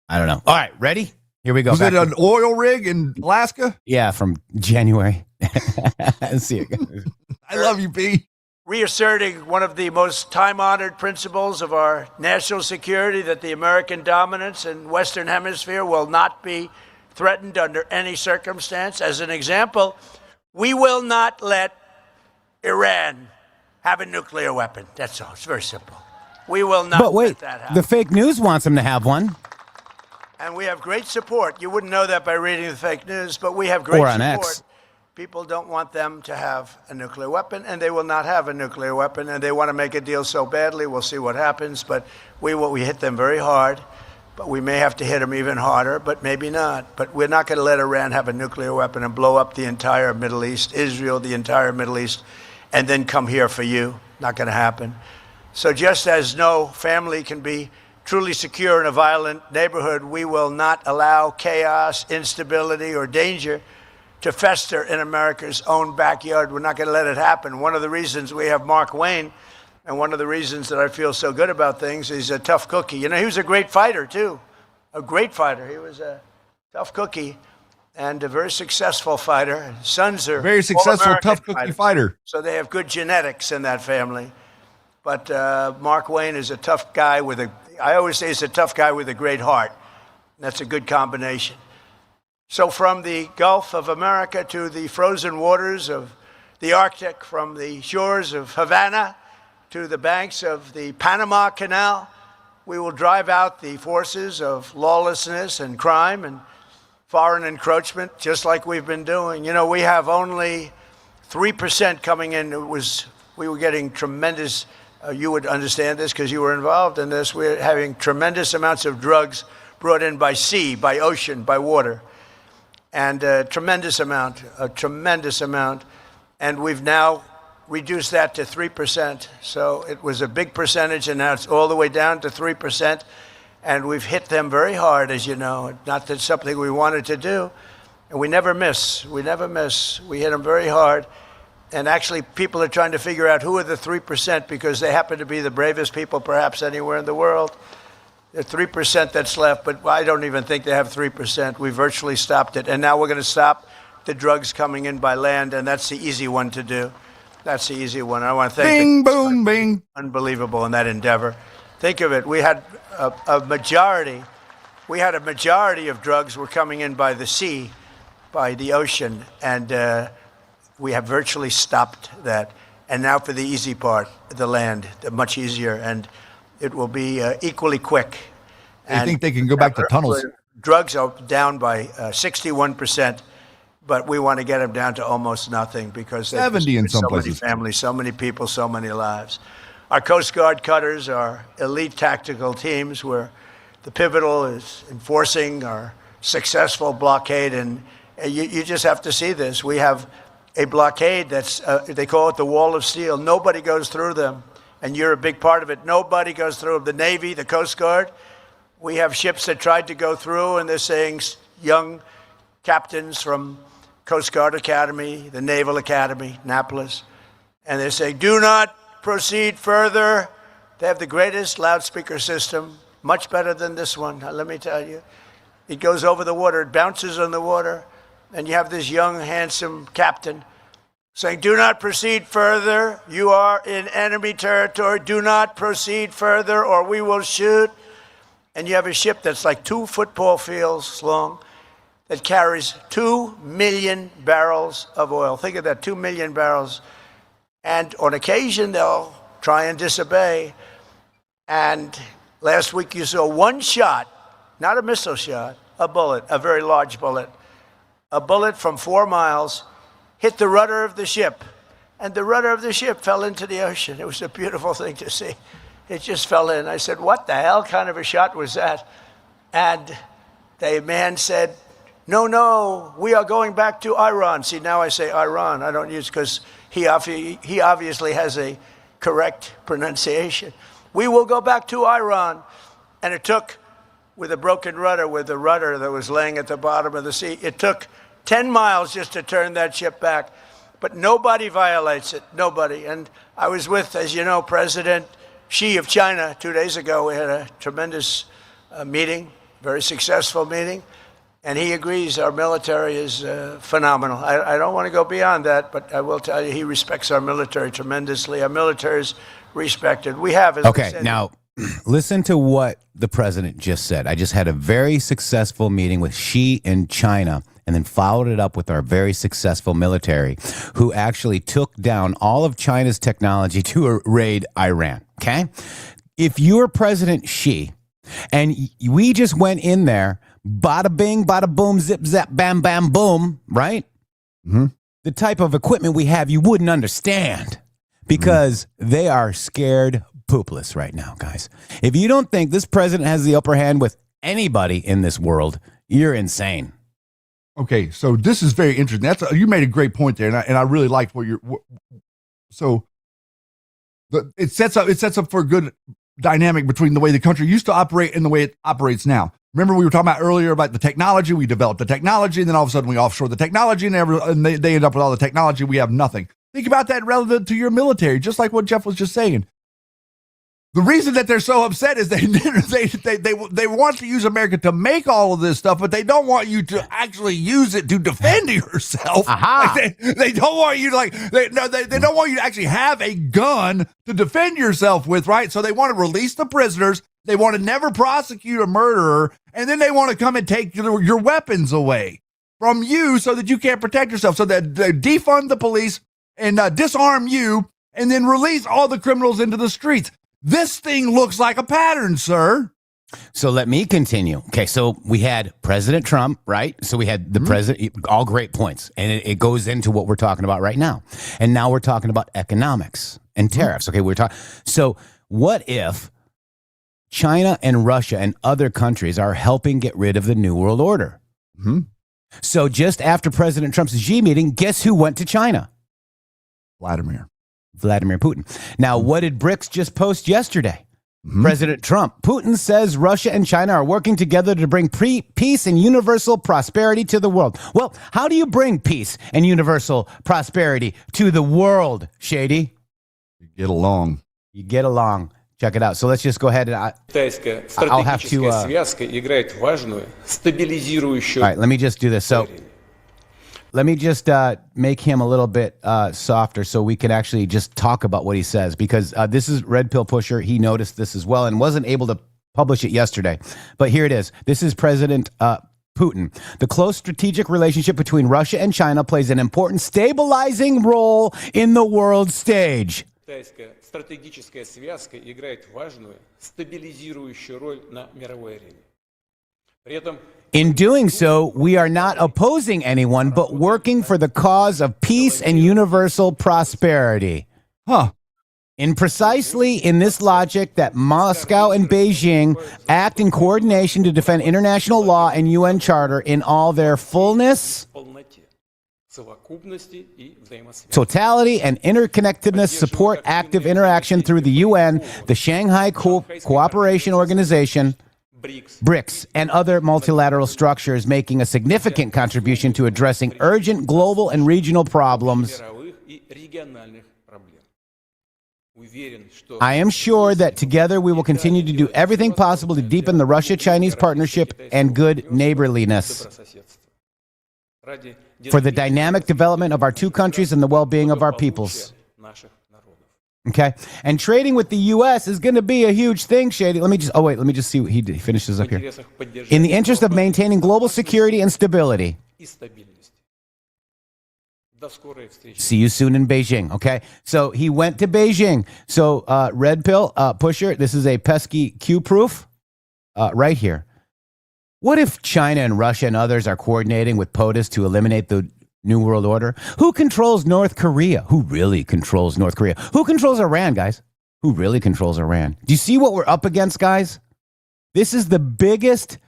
All right, ready? Here we go. Was it an oil rig in Alaska? Yeah, from January. Let's see it. I love you, P. Reasserting one of the most time-honored principles of our national security, that the American dominance in Western Hemisphere will not be threatened under any circumstance. As an example, we will not let Iran have a nuclear weapon. That's all. It's very simple. We will not But wait, let that happen. the fake news wants them to have one. And we have great support. You wouldn't know that by reading the fake news, but we have great Or on support. X. People don't want them to have a nuclear weapon, and they will not have a nuclear weapon, and they want to make a deal so badly. We'll see what happens, but we hit them very hard, but we may have to hit them even harder, but maybe not. But we're not going to let Iran have a nuclear weapon and blow up the entire Middle East, Israel, the entire Middle East, and then come here for you. Not going to happen. So just as no family can be truly secure in a violent neighborhood, we will not allow chaos, instability, or danger to fester in America's own backyard. We're not going to let it happen. One of the reasons we have Mark Wayne, and one of the reasons that I feel so good about things, he's a tough cookie. You know, he was a great fighter, too. A great fighter. He was a tough cookie and a very successful fighter. His sons are Very successful, all-American tough cookie fighters. fighter. So they have good genetics in that family. But Mark Wayne is a tough guy I always say he's a tough guy with a great heart. That's a good combination. So from the Gulf of America to the frozen waters of the Arctic, from the shores of Havana to the banks of the Panama Canal, we will drive out the forces of lawlessness and crime and foreign encroachment, just like we've been doing. You know, we have only 3% coming in. We were getting tremendous, you would understand this because you were involved in this, we're having tremendous amounts of drugs brought in by sea, by ocean, by water. And a tremendous amount. And we've now reduced that to 3%. So it was a big percentage, and now it's all the way down to 3%. And we've hit them very hard, as you know. Not that it's something we wanted to do. And we never miss. We hit them very hard. And actually, people are trying to figure out who are the 3% because they happen to be the bravest people perhaps anywhere in the world. The 3% that's left, but I don't even think they have 3%. We virtually stopped it. And now we're going to stop the drugs coming in by land, and that's the easy one to do. That's the easy one. I want to thank Bing, boom, bing. unbelievable in that endeavor. Think of it. We had a majority. We had a majority of drugs were coming in by the sea, by the ocean, and we have virtually stopped that. And now for the easy part, the land, much easier, and it will be equally quick. I think they can go back to tunnels. Drugs are down by 61%, but we want to get them down to almost nothing because 70 in some so places. many families, so many people, so many lives. Our Coast Guard cutters are elite tactical teams where the pivotal is enforcing our successful blockade, and you just have to see this. We have a blockade that's, they call it the wall of steel. Nobody goes through them, and you're a big part of it. Nobody goes through them. The Navy, the Coast Guard, we have ships that tried to go through, and they're saying young captains from Coast Guard Academy, the Naval Academy, Annapolis, and they're saying, do not proceed further. They have the greatest loudspeaker system, much better than this one, let me tell you. It goes over the water, it bounces on the water, and you have this young, handsome captain saying, do not proceed further. You are in enemy territory. Do not proceed further or we will shoot. And you have a ship that's like 2 football fields long that carries 2 million barrels of oil. Think of that, 2 million barrels. And on occasion, they'll try and disobey. And last week you saw one shot, not a missile shot, a bullet, a very large bullet. A bullet from 4 miles hit the rudder of the ship. And the rudder of the ship fell into the ocean. It was a beautiful thing to see. It just fell in. I said, what the hell kind of a shot was that? And the man said, no, we are going back to Iran. See, now I say Iran. I don't use because he obviously has a correct pronunciation. We will go back to Iran. And it took, with a broken rudder, with the rudder that was laying at the bottom of the sea, it took 10 miles just to turn that ship back. But nobody violates it, nobody. And I was with, as you know, President Xi of China 2 days ago. We had a tremendous meeting, very successful meeting. And he agrees our military is phenomenal. I don't want to go beyond that, but I will tell you he respects our military tremendously. Our military is respected. We have, as I Okay, said, now listen to what the president just said. I just had a very successful meeting with Xi in China and then followed it up with our very successful military who actually took down all of China's technology to raid Iran, okay? If you're President Xi and we just went in there, bada bing, bada boom, zip, zap, bam, bam, boom, right? Mm-hmm. The type of equipment we have, you wouldn't understand because they are scared poopless right now, guys. If you don't think this president has the upper hand with anybody in this world, you're insane. Okay, so this is very interesting. You made a great point there, and I really liked what you're. It sets up for a good dynamic between the way the country used to operate and the way it operates now. Remember, we were talking about earlier about the technology. We developed the technology, and then all of a sudden we offshore the technology, and they end up with all the technology. We have nothing. Think about that relevant to your military, just like what Jeff was just saying. The reason that they're so upset is they want to use America to make all of this stuff, but they don't want you to actually use it to defend yourself. Like they don't want you to they don't want you to actually have a gun to defend yourself with, right? So they want to release the prisoners. They want to never prosecute a murderer, and then they want to come and take your weapons away from you so that you can't protect yourself. So they defund the police and disarm you, and then release all the criminals into the streets. This thing looks like a pattern, sir. So let me continue. Okay, so we had President Trump, right? So we had the president, all great points. And it goes into what we're talking about right now. And now we're talking about economics and tariffs. Okay, we're talking. So what if China and Russia and other countries are helping get rid of the New World Order? So just after President Trump's Xi meeting, guess who went to China? Vladimir Putin. Now, what did BRICS just post yesterday? President Trump. Putin says Russia and China are working together to bring peace and universal prosperity to the world. Well, how do you bring peace and universal prosperity to the world, Shady? You get along. Check it out. So let's just go ahead and I'll have to. All right, let me just do this. So let me just make him a little bit softer so we can actually just talk about what he says, because this is Red Pill Pusher. He noticed this as well and wasn't able to publish it yesterday. But here it is. This is President Putin. The close strategic relationship between Russia and China plays an important stabilizing role in the world stage. Стратегическая связка играет важную стабилизирующую роль на мировой арене. При этом in doing so, we are not opposing anyone, but working for the cause of peace and universal prosperity. In precisely in this logic that Moscow and Beijing act in coordination to defend international law and UN Charter in all their fullness, totality, and interconnectedness, support active interaction through the UN, the Shanghai Cooperation Organization, BRICS, and other multilateral structures, making a significant contribution to addressing urgent global and regional problems. I am sure that together we will continue to do everything possible to deepen the Russia-Chinese partnership and good neighborliness for the dynamic development of our two countries and the well-being of our peoples. Okay, and trading with the U.S. is going to be a huge thing, Shady. Let me just see what he finishes up here. In the interest of maintaining global security and stability. See you soon in Beijing. Okay, so he went to Beijing. So Red Pill Pusher, this is a pesky Q proof right here. What if China and Russia and others are coordinating with POTUS to eliminate the New World Order? Who controls North Korea? Who really controls North Korea? Who controls Iran, guys? Who really controls Iran? Do you see what we're up against, guys? This is the biggest,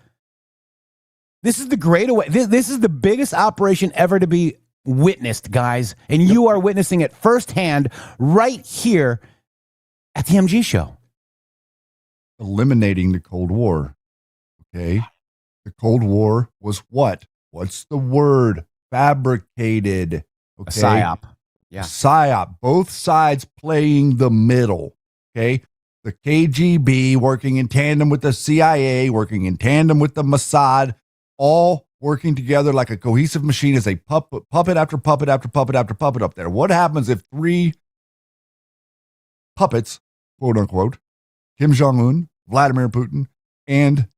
this is the great away. This is the biggest operation ever to be witnessed, guys. And you are witnessing it firsthand right here at the MG show. Eliminating the Cold War. Okay. The Cold War was what? What's the word? Fabricated. Okay. A psyop. Yeah. Psyop. Both sides playing the middle. Okay. The KGB working in tandem with the CIA, working in tandem with the Mossad, all working together like a cohesive machine as a puppet after puppet after puppet after puppet up there. What happens if three puppets, quote unquote, Kim Jong-un, Vladimir Putin, and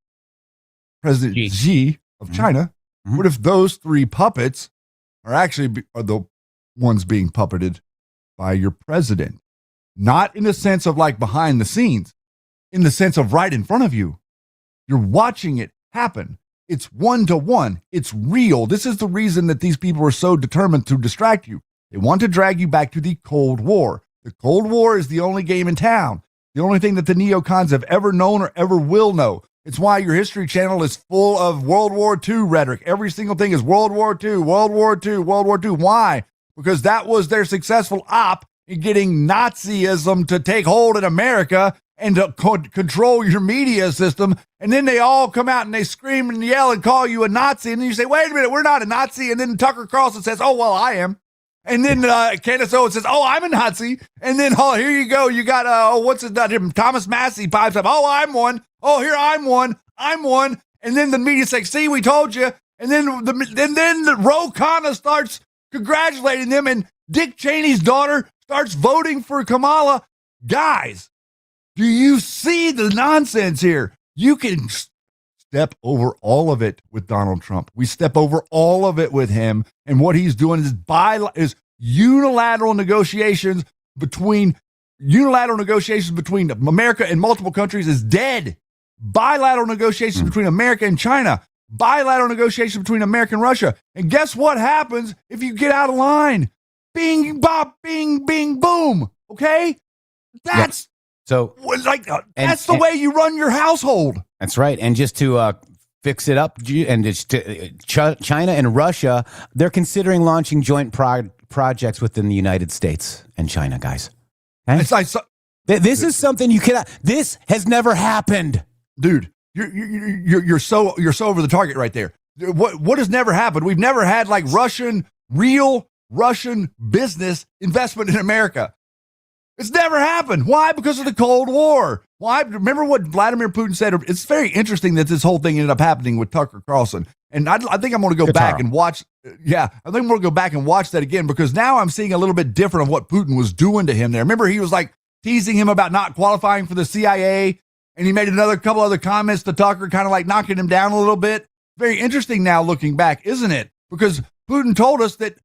President Xi of China, what if those three puppets are actually are the ones being puppeted by your president? Not in the sense of like behind the scenes, in the sense of right in front of you. You're watching it happen. It's one-to-one. It's real. This is the reason that these people are so determined to distract you. They want to drag you back to the Cold War. The Cold War is the only game in town. The only thing that the neocons have ever known or ever will know. It's why your History Channel is full of World War II rhetoric. Every single thing is World War II, World War II, World War II. Why? Because that was their successful op in getting Nazism to take hold in America and to control your media system. And then they all come out and they scream and yell and call you a Nazi. And then you say, wait a minute, we're not a Nazi. And then Tucker Carlson says, oh, well, I am. And then Candace Owens says, oh, I'm a Nazi. And then, oh, here you go. You got, what's his name? Thomas Massey pipes up. Oh, I'm one. Oh, here, I'm one. I'm one. And then the media says, see, we told you. And then the Ro Khanna starts congratulating them. And Dick Cheney's daughter starts voting for Kamala. Guys, do you see the nonsense here? You can step over all of it with Donald Trump. We step over all of it with him. And what he's doing is unilateral negotiations between America and multiple countries is dead. Bilateral negotiations between America and China. Bilateral negotiations between America and Russia. And guess what happens if you get out of line? Bing, bop, bing, bing, boom. Okay? That's so like that's the way you run your household. That's right. And just to fix it up, and just China and Russia, they're considering launching joint projects within the United States and China, guys. Okay? It's like this is something you cannot. This has never happened, dude. You're so over the target right there. What has never happened? We've never had like real Russian business investment in America. It's never happened. Why? Because of the Cold War. Why? Remember what Vladimir Putin said? It's very interesting that this whole thing ended up happening with Tucker Carlson And I think I'm going to go back and watch. Yeah, I think I'm going to go back and watch that again, because now I'm seeing a little bit different of what Putin was doing to him there. Remember, he was like teasing him about not qualifying for the CIA, and he made couple other comments to Tucker, kind of like knocking him down a little bit. Very interesting now looking back, isn't it? Because Putin told us that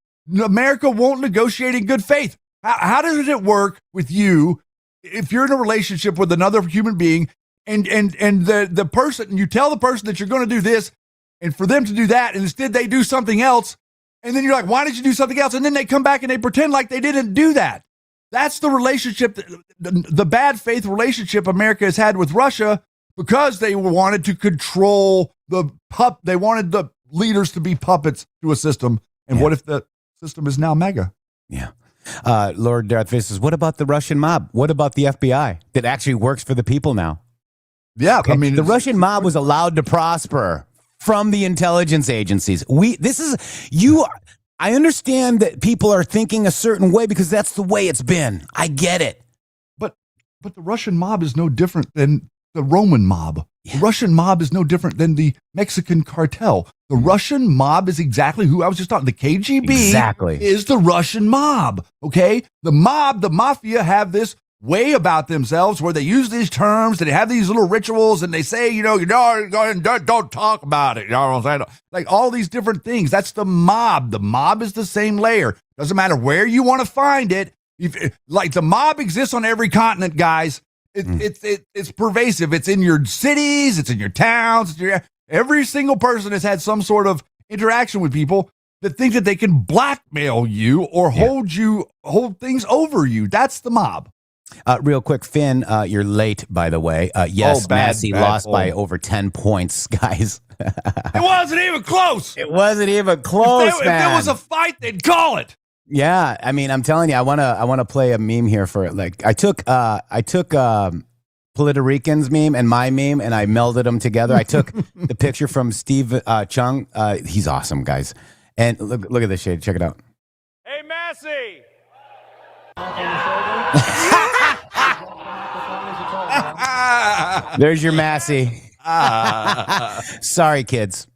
America won't negotiate in good faith. How does it work with you if you're in a relationship with another human being and the person, you tell the person that you're going to do this and for them to do that, and instead they do something else, and then you're like, why did you do something else? And then they come back and they pretend like they didn't do that. That's the relationship, the bad faith relationship America has had with Russia, because they wanted to control they wanted the leaders to be puppets to a system. And what if the system is now MAGA? Yeah. Lord Darth Vader says, what about the Russian mob? What about the FBI that actually works for the people now? Yeah, okay. I mean, the Russian mob was allowed to prosper from the intelligence agencies. I understand that people are thinking a certain way because that's the way it's been. I get it. But the Russian mob is no different than the Roman mob. Yeah. The Russian mob is no different than the Mexican cartel. The Russian mob is exactly who I was just talking. The KGB is the Russian mob. Okay, the mafia have this way about themselves where they use these terms and they have these little rituals and they say, don't talk about it. You know what I'm saying? Like all these different things. That's the mob. The mob is the same layer. Doesn't matter where you want to find it. Like the mob exists on every continent, guys. It's pervasive. It's in your cities. It's in your towns. Every single person has had some sort of interaction with people that think that they can blackmail you or hold things over you. That's the mob. Real quick, Finn, you're late, by the way. Yes, Massey lost by over 10 points, guys. It wasn't even close. It wasn't even close, If there was a fight, they'd call it. Yeah, I mean, I'm telling you, I wanna play a meme here for it. Like, I took Puerto Rican's meme and my meme, and I melded them together. I took the picture from Steve Chung. He's awesome, guys. And look at this shade. Check it out. Hey, Massey! There's your Massey. Sorry, kids.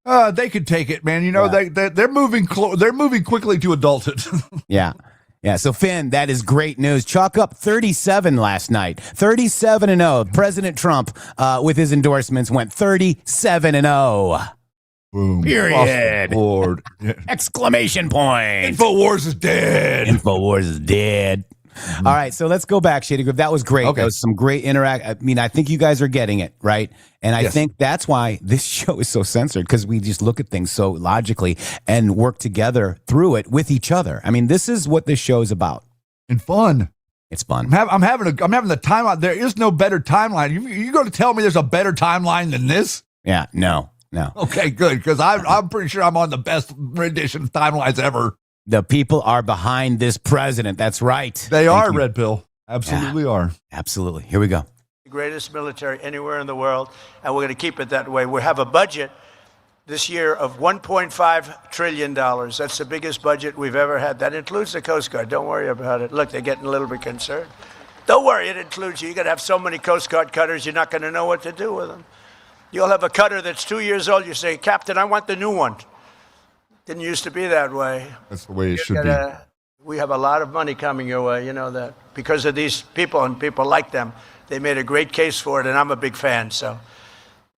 They could take it, man. They're moving. They're moving quickly to adulthood. Yeah. So Finn, that is great news. Chalk up 37 last night. 37-0. President Trump, with his endorsements, went 37-0. Boom. Period. Lord. Exclamation point. InfoWars is dead. InfoWars is dead. All right, so let's go back, Shady Group. That was great. Okay. That was some great interact. I mean, I think you guys are getting it, right? And I think that's why this show is so censored, because we just look at things so logically and work together through it with each other. I mean, this is what this show is about. And fun. It's fun. I'm having the timeline. There is no better timeline. You going to tell me there's a better timeline than this? Yeah, no. Okay, good, because I'm pretty sure I'm on the best rendition of timelines ever. The people are behind this president. That's right. They are, Red Pill. Absolutely are. Absolutely. Here we go. The greatest military anywhere in the world, and we're going to keep it that way. We have a budget this year of $1.5 trillion. That's the biggest budget we've ever had. That includes the Coast Guard. Don't worry about it. Look, they're getting a little bit concerned. Don't worry, it includes you. You're going to have so many Coast Guard cutters, you're not going to know what to do with them. You'll have a cutter that's 2 years old. You say, Captain, I want the new one. Didn't used to be that way. That's the way it should be. We have a lot of money coming your way, you know that. Because of these people and people like them, they made a great case for it, and I'm a big fan. So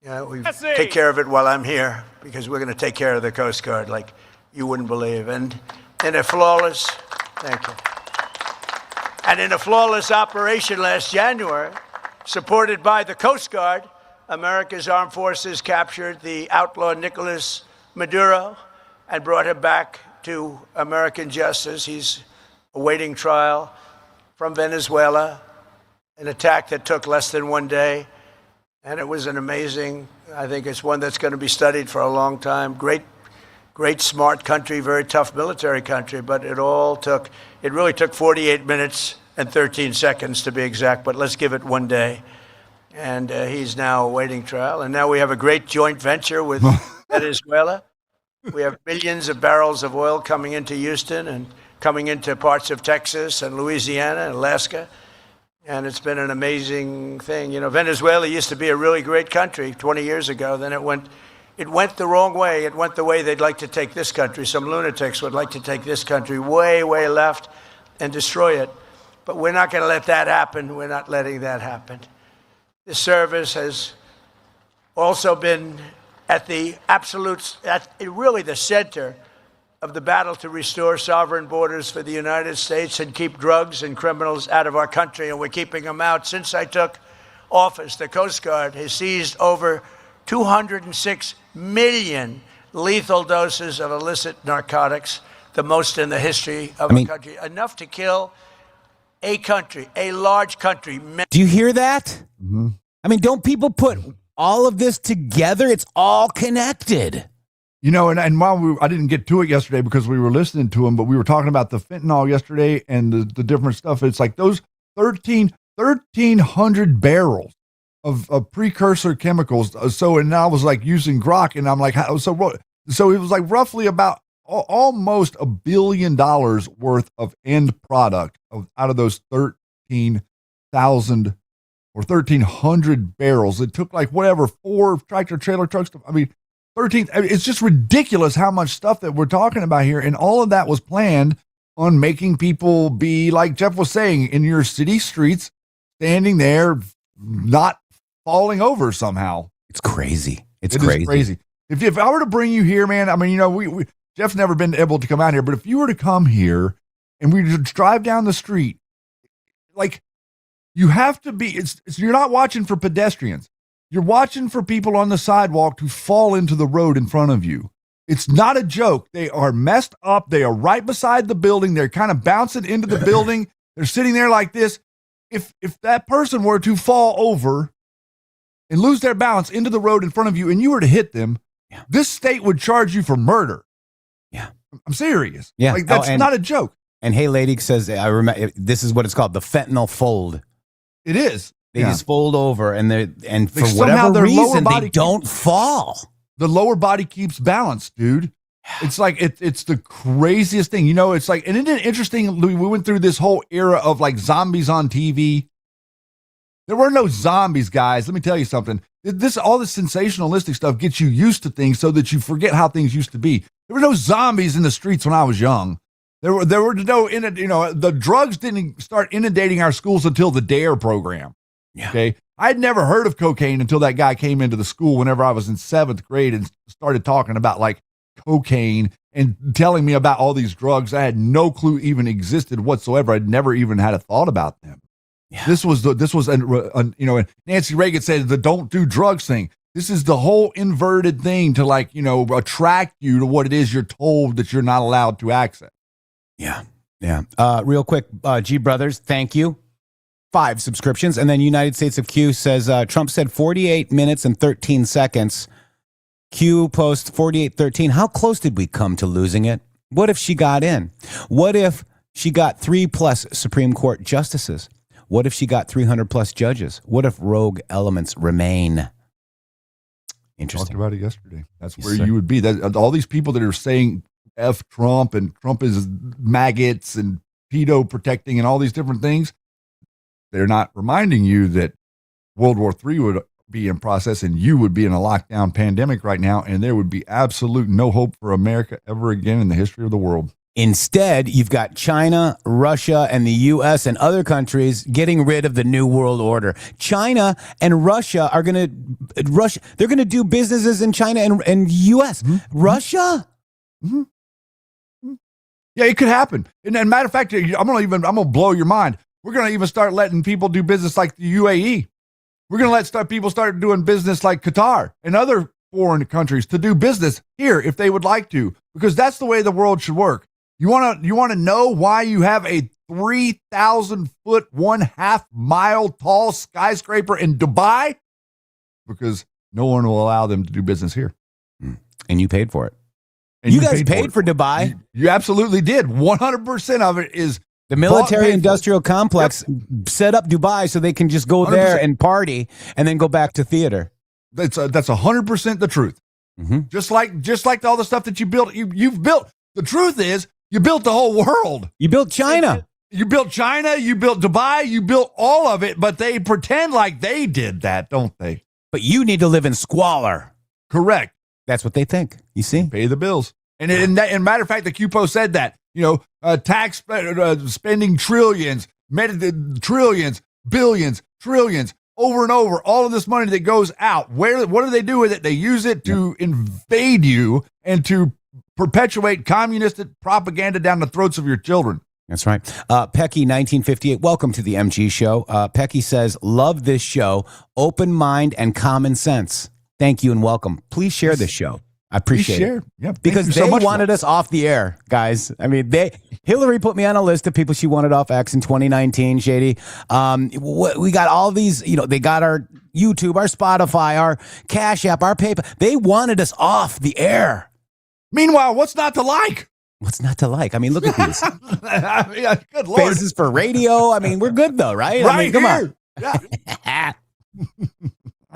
we take care of it while I'm here, because we're going to take care of the Coast Guard like you wouldn't believe. And in a flawless, thank you. And in a flawless operation last January, supported by the Coast Guard, America's armed forces captured the outlaw Nicolas Maduro and brought him back to American justice. He's awaiting trial from Venezuela, an attack that took less than 1 day. And it was an amazing, I think it's one that's going to be studied for a long time. Great, smart country, very tough military country, but it really took 48 minutes and 13 seconds to be exact, but let's give it 1 day. And he's now awaiting trial. And now we have a great joint venture with Venezuela. We have millions of barrels of oil coming into Houston and coming into parts of Texas and Louisiana and Alaska. And it's been an amazing thing. You know, Venezuela used to be a really great country 20 years ago. Then it went It went the wrong way. It went the way they'd like to take this country. Some lunatics would like to take this country way, way left and destroy it. But we're not going to let that happen. We're not letting that happen. This service has also been at the really the center of the battle to restore sovereign borders for the United States and keep drugs and criminals out of our country, and we're keeping them out. Since I took office, the Coast Guard has seized over 206 million lethal doses of illicit narcotics, the most in the history of our country, enough to kill a country, a large country. Do you hear that? Mm-hmm. I mean, don't people put all of this together? It's all connected. You know, and while I didn't get to it yesterday because we were listening to him, but we were talking about the fentanyl yesterday and the different stuff. It's like those 1,300 barrels of precursor chemicals. So, and I was like using grok, and I'm like, so it was like roughly about almost $1 billion worth of end product out of those 13,000 or 1,300 barrels. It took like 4 tractor trailer trucks. I mean, 13. It's just ridiculous how much stuff that we're talking about here. And all of that was planned on making people be, like Jeff was saying, in your city streets, standing there, not falling over somehow. It's crazy. It's crazy. If I were to bring you here, man, I mean, you know, Jeff's never been able to come out here, but if you were to come here and we just drive down the street, like, you have to be, you're not watching for pedestrians. You're watching for people on the sidewalk to fall into the road in front of you. It's not a joke. They are messed up. They are right beside the building. They're kind of bouncing into the building. They're sitting there like this. If that person were to fall over and lose their balance into the road in front of you and you were to hit them, this state would charge you for murder. Yeah. I'm serious. Yeah. Like, that's not a joke. And Hey Lady says, I remember, this is what it's called, the fentanyl fold. It is. They just fold over, and for somehow whatever reason, they don't fall. The lower body keeps balance, dude. It's like, it's the craziest thing. You know, it's like, and isn't it interesting, we went through this whole era of like zombies on TV. There were no zombies, guys. Let me tell you something. All this sensationalistic stuff gets you used to things so that you forget how things used to be. There were no zombies in the streets when I was young. There were no, the drugs didn't start inundating our schools until the DARE program. Yeah. Okay. I'd never heard of cocaine until that guy came into the school whenever I was in 7th grade and started talking about like cocaine and telling me about all these drugs. I had no clue even existed whatsoever. I'd never even had a thought about them. Yeah. This was Nancy Reagan said the don't do drugs thing. This is the whole inverted thing to like, attract you to what it is you're told that you're not allowed to access. Yeah. Yeah. Real quick, G Brothers, thank you. 5 subscriptions. And then United States of Q says, Trump said 48 minutes and 13 seconds. Q post 48:13. How close did we come to losing it? What if she got in? What if she got 3+ Supreme Court justices? What if she got 300+ judges? What if rogue elements remain? Interesting. Talked about it yesterday. That's where you would be. All these people that are saying F Trump and Trump is maggots and pedo protecting and all these different things, they're not reminding you that World War III would be in process and you would be in a lockdown pandemic right now, and there would be absolute no hope for America ever again in the history of the world. Instead, you've got China, Russia, and the U.S. and other countries getting rid of the New World Order. China and Russia are going to they're going to do businesses in China and U.S. Mm-hmm. Russia? Mm-hmm. Yeah, it could happen. And matter of fact, I'm gonna blow your mind. We're gonna even start letting people do business like the UAE. We're gonna let people start doing business like Qatar and other foreign countries to do business here if they would like to, because that's the way the world should work. You wanna know why you have a 3,000 foot, 1/2 mile tall skyscraper in Dubai? Because no one will allow them to do business here. And you paid for it. And you guys paid for Dubai. You absolutely did. 100% of it is the military industrial complex set up Dubai so they can just go 100%. There and party and then go back to theater. That's 100% the truth. Mm-hmm. Just like all the stuff that you built. You've built. The truth is, you built the whole world. You built China. You built China. You built Dubai. You built all of it. But they pretend like they did that, don't they? But you need to live in squalor. Correct. That's what they think. You see? Pay the bills. And matter of fact, the QPO said that, tax spending trillions, trillions, billions, trillions, over and over, all of this money that goes out. What do they do with it? They use it to invade you and to perpetuate communist propaganda down the throats of your children. That's right. Pecky, 1958, welcome to the MG Show. Pecky says, love this show, open mind and common sense. Thank you and welcome. Please share this show. I appreciate it. Yeah, because they wanted us off the air, guys. I mean, Hillary put me on a list of people she wanted off X in 2019, Shady. We got all these, they got our YouTube, our Spotify, our Cash App, our PayPal. They wanted us off the air. Meanwhile, what's not to like? What's not to like? I mean, look at these. Good Lord. Faces for radio. I mean, we're good though, right? Right, I mean, come here. on.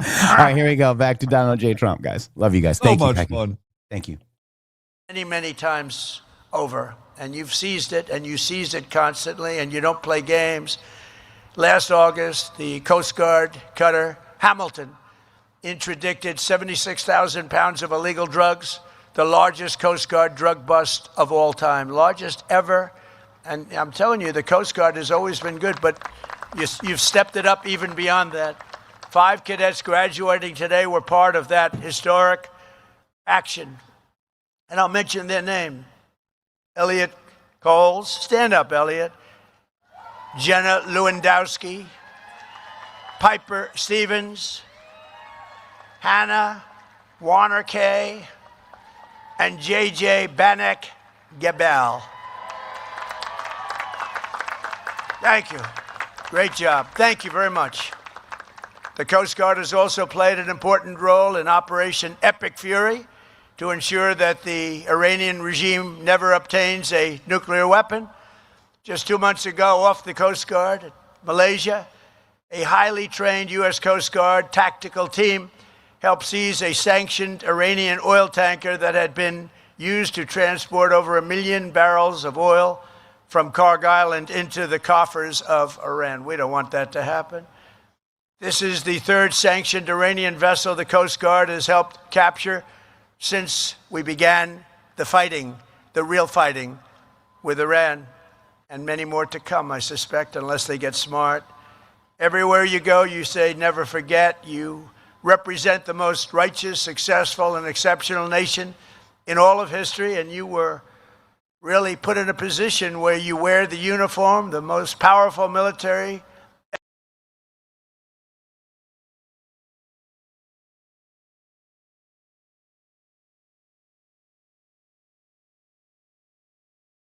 All right, here we go. Back to Donald J. Trump, guys. Love you guys. Thank you. So much fun. Thank you. Many, many times over, and you've seized it, and you seize it constantly, and you don't play games. Last August, the Coast Guard cutter Hamilton interdicted 76,000 pounds of illegal drugs, the largest Coast Guard drug bust of all time, largest ever. And I'm telling you, the Coast Guard has always been good, but you've stepped it up even beyond that. 5 cadets graduating today were part of that historic action. And I'll mention their name. Elliot Coles, stand up, Elliot. Jenna Lewandowski, Piper Stevens, Hannah Warner Kay, and JJ Banek Gebel. Thank you. Great job. Thank you very much. The Coast Guard has also played an important role in Operation Epic Fury to ensure that the Iranian regime never obtains a nuclear weapon. Just 2 months ago, off the Coast Guard at Malaysia, a highly trained U.S. Coast Guard tactical team helped seize a sanctioned Iranian oil tanker that had been used to transport over 1 million barrels of oil from Kharg Island into the coffers of Iran. We don't want that to happen. This is the 3rd sanctioned Iranian vessel the Coast Guard has helped capture since we began the fighting, the real fighting with Iran, and many more to come, I suspect, unless they get smart. Everywhere you go, you say, never forget. You represent the most righteous, successful, and exceptional nation in all of history, and you were really put in a position where you wear the uniform, the most powerful military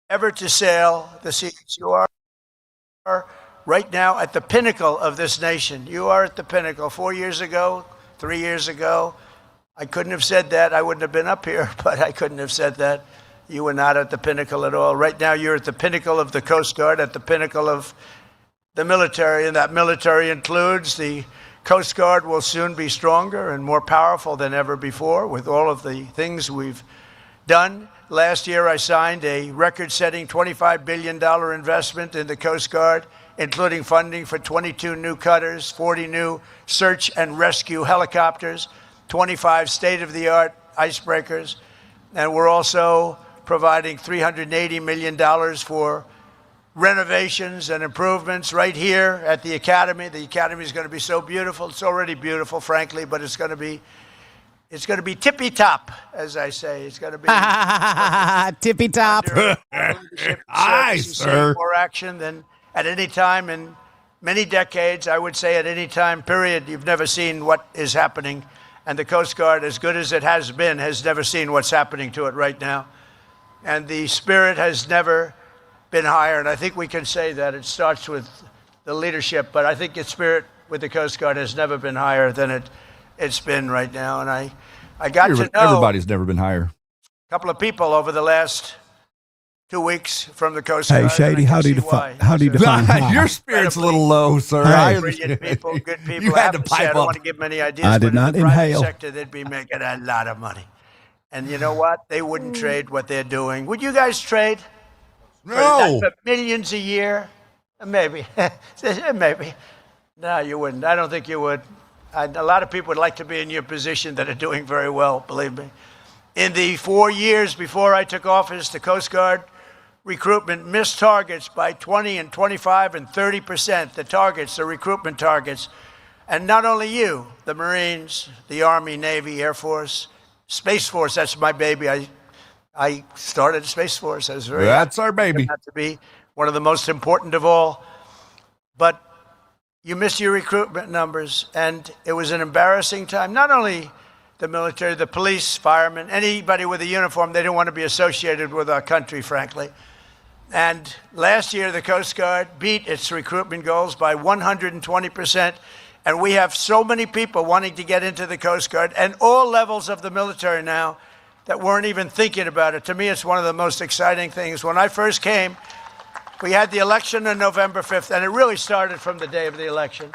ever to sail the seas. You are right now at the pinnacle of this nation. You are at the pinnacle. 4 years ago, 3 years ago, I couldn't have said that. I wouldn't have been up here, but I couldn't have said that. You were not at the pinnacle at all. Right now, you're at the pinnacle of the Coast Guard, at the pinnacle of the military, and that military includes the Coast Guard will soon be stronger and more powerful than ever before with all of the things we've done. Last year, I signed a record-setting $25 billion investment in the Coast Guard, including funding for 22 new cutters, 40 new search and rescue helicopters, 25 state-of-the-art icebreakers, and we're also providing $380 million for renovations and improvements right here at the Academy. The Academy is going to be so beautiful. It's already beautiful, frankly, but it's going to be tippy-top, as I say. It's going to be tippy-top. Aye, sir. More action than at any time in many decades. I would say at any time, period, you've never seen what is happening. And the Coast Guard, as good as it has been, has never seen what's happening to it right now. And the spirit has never been higher. And I think we can say that. It starts with the leadership, but I think the spirit with the Coast Guard has never been higher than it's been right now. And I got to know everybody's never been higher. A couple of people over the last 2 weeks from the Coast Guard. Hey, Shady, how do you define high? Your spirit's a little low, sir. Hey. Brilliant people, good people. You had to pipe I don't up. want to give many ideas. I did but not in the private inhale. sector, they'd be making a lot of money. And you know what? They wouldn't trade what they're doing. Would you guys trade? No. For millions a year? Maybe. Maybe. No, you wouldn't. I don't think you would. A lot of people would like to be in your position that are doing very well, believe me. In the 4 years before I took office, the Coast Guard recruitment missed targets by 20 and 25 and 30%, the targets, the recruitment targets. And not only you, the Marines, the Army, Navy, Air Force, Space Force, that's my baby. I started Space Force. I was very That's our baby. to be one of the most important of all. But you missed your recruitment numbers, and it was an embarrassing time. Not only the military, the police, firemen, anybody with a uniform, they didn't want to be associated with our country, frankly. And last year, the Coast Guard beat its recruitment goals by 120%. And we have so many people wanting to get into the Coast Guard and all levels of the military now that weren't even thinking about it. To me, it's one of the most exciting things. When I first came, we had the election on November 5th, and it really started from the day of the election.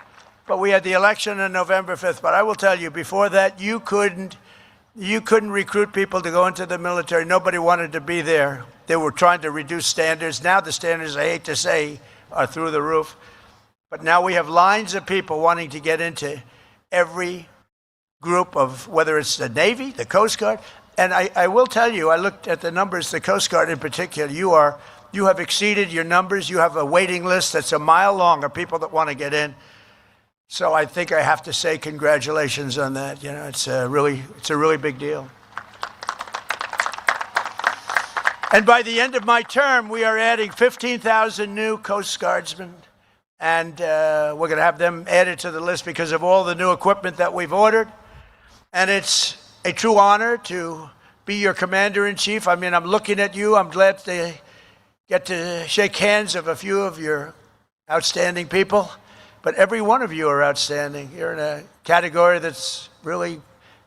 But we had the election on November 5th. But I will tell you, before that, you couldn't recruit people to go into the military. Nobody wanted to be there. They were trying to reduce standards. Now the standards, I hate to say, are through the roof. But now we have lines of people wanting to get into every group of, whether it's the Navy, the Coast Guard. And I will tell you, I looked at the numbers, the Coast Guard in particular, you have exceeded your numbers. You have a waiting list that's a mile long of people that want to get in. So I think I have to say congratulations on that. You know, it's a really big deal. And by the end of my term, we are adding 15,000 new Coast Guardsmen. And we're going to have them added to the list because of all the new equipment that we've ordered. And it's a true honor to be your commander-in-chief. I mean, I'm looking at you. I'm glad to get to shake hands of a few of your outstanding people. But every one of you are outstanding. You're in a category that's really